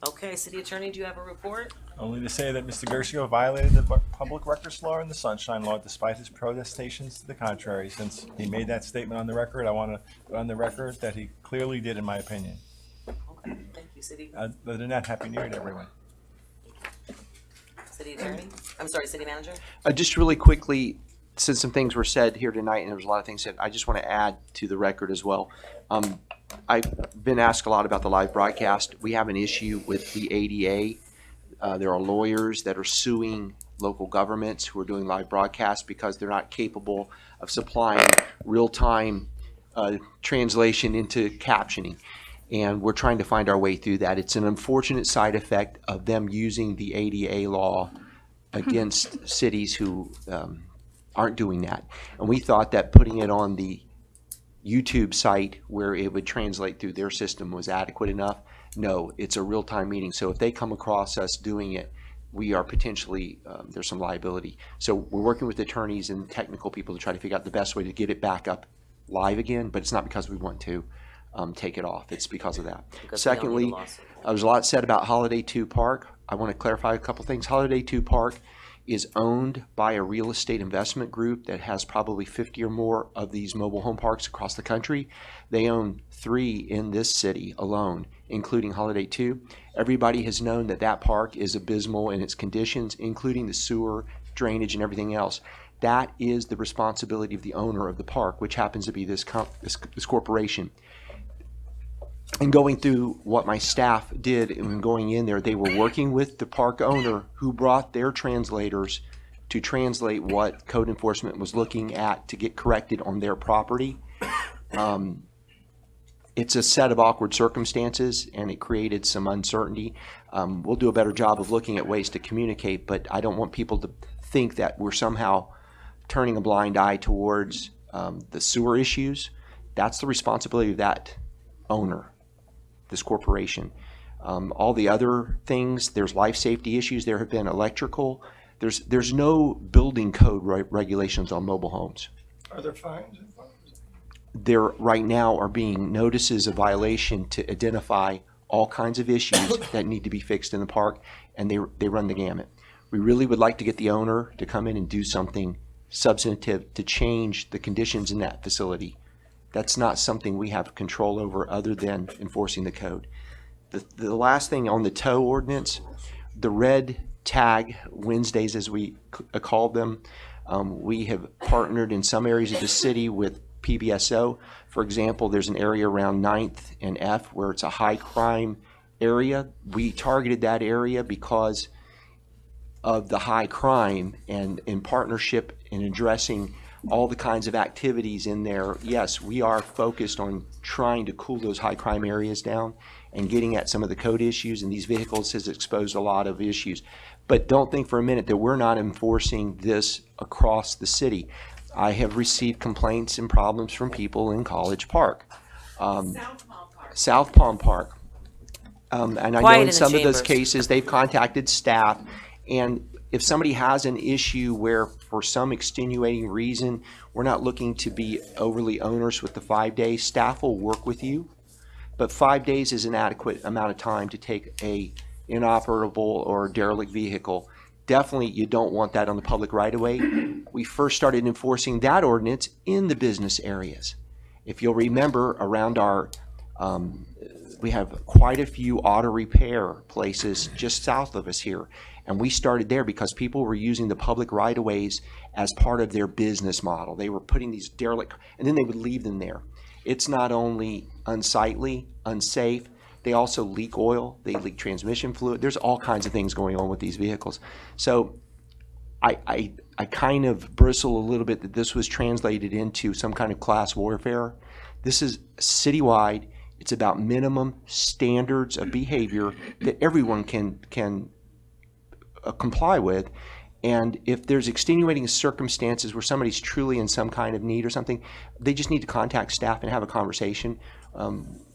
Okay, City Attorney, do you have a report? Only to say that Mr. Gershio violated the public records law and the sunshine law despite his protestations to the contrary. Since he made that statement on the record, I want to put on the record that he clearly did, in my opinion. Okay, thank you, City. Other than that, Happy New Year to everyone. City Attorney? I'm sorry, City Manager? Just really quickly, since some things were said here tonight, and there was a lot of things said, I just want to add to the record as well. I've been asked a lot about the live broadcast. We have an issue with the ADA. There are lawyers that are suing local governments who are doing live broadcasts because they're not capable of supplying real-time translation into captioning. And we're trying to find our way through that. It's an unfortunate side effect of them using the ADA law against cities who aren't doing that. And we thought that putting it on the YouTube site where it would translate through their system was adequate enough. No, it's a real-time meeting. So if they come across us doing it, we are potentially, there's some liability. So we're working with attorneys and technical people to try to figure out the best way to get it back up live again, but it's not because we want to take it off. It's because of that. Secondly, there's a lot said about Holiday 2 Park. I want to clarify a couple things. Holiday 2 Park is owned by a real estate investment group that has probably 50 or more of these mobile home parks across the country. They own 3 in this city alone, including Holiday 2. Everybody has known that that park is abysmal in its conditions, including the sewer, drainage, and everything else. That is the responsibility of the owner of the park, which happens to be this corporation. And going through what my staff did and going in there, they were working with the park owner who brought their translators to translate what code enforcement was looking at to get corrected on their property. It's a set of awkward circumstances and it created some uncertainty. We'll do a better job of looking at ways to communicate, but I don't want people to think that we're somehow turning a blind eye towards the sewer issues. That's the responsibility of that owner, this corporation. All the other things, there's life safety issues. There have been electrical. There's no building code regulations on mobile homes. Are there fines? There right now are being notices of violation to identify all kinds of issues that need to be fixed in the park, and they run the gamut. We really would like to get the owner to come in and do something substantive to change the conditions in that facility. That's not something we have control over other than enforcing the code. The last thing on the tow ordinance, the red tag Wednesdays, as we called them, we have partnered in some areas of the city with PBSO. For example, there's an area around 9th and F where it's a high crime area. We targeted that area because of the high crime, and in partnership in addressing all the kinds of activities in there. Yes, we are focused on trying to cool those high crime areas down and getting at some of the code issues, and these vehicles has exposed a lot of issues. But don't think for a minute that we're not enforcing this across the city. I have received complaints and problems from people in College Park, South Palm Park. And I know in some of those cases they've contacted staff, and if somebody has an issue where for some extenuating reason we're not looking to be overly onerous with the 5 days, staff will work with you. But 5 days is an adequate amount of time to take a inoperable or derelict vehicle. Definitely you don't want that on the public right of way. We first started enforcing that ordinance in the business areas. If you'll remember, around our we have quite a few auto repair places just south of us here. And we started there because people were using the public right-of-ways as part of their business model. They were putting these derelict, and then they would leave them there. It's not only unsightly, unsafe, they also leak oil, they leak transmission fluid. There's all kinds of things going on with these vehicles. So I kind of bristle a little bit that this was translated into some kind of class warfare. This is citywide. It's about minimum standards of behavior that everyone can comply with. And if there's extenuating circumstances where somebody's truly in some kind of need or something, they just need to contact staff and have a conversation.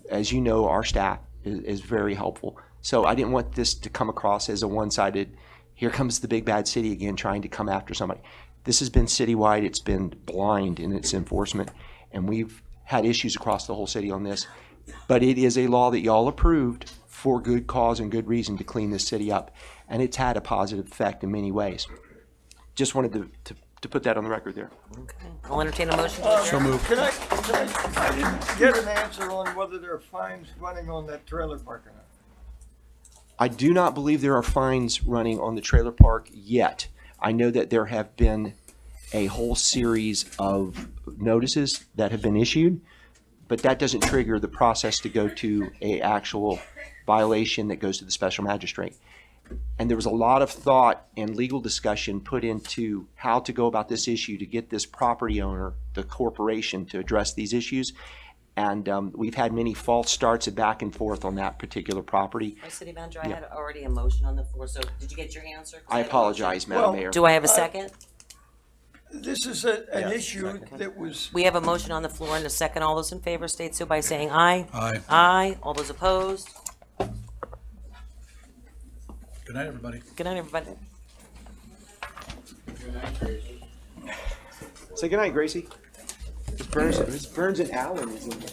as you know, our staff is very helpful. So I didn't want this to come across as a one-sided, here comes the big bad city again trying to come after somebody. This has been citywide. It's been blind in its enforcement, and we've had issues across the whole city on this. But it is a law that y'all approved for good cause and good reason to clean this city up, and it's had a positive effect in many ways. Just wanted to put that on the record there. I'll entertain a motion to adjourn. So moved. I didn't get an answer on whether there are fines running on that trailer park or not. I do not believe there are fines running on the trailer park yet. I know that there have been a whole series of notices that have been issued, but that doesn't trigger the process to go to a actual violation that goes to the special magistrate. And there was a lot of thought and legal discussion put into how to go about this issue to get this property owner, the corporation, to address these issues. And we've had many false starts and back and forth on that particular property. My city manager, I Yeah. had already a motion on the floor, so did you get your answer? 'Cause I had a apologize, motion. Madam Mayor. Do I have a second? This is an issue that was. We have a motion on the floor and a second. All those in favor state so by saying aye. Aye. Aye. All those opposed? Good night, everybody. Good night, everybody. Say goodnight, Gracie. Miss Burns and Allen is in there.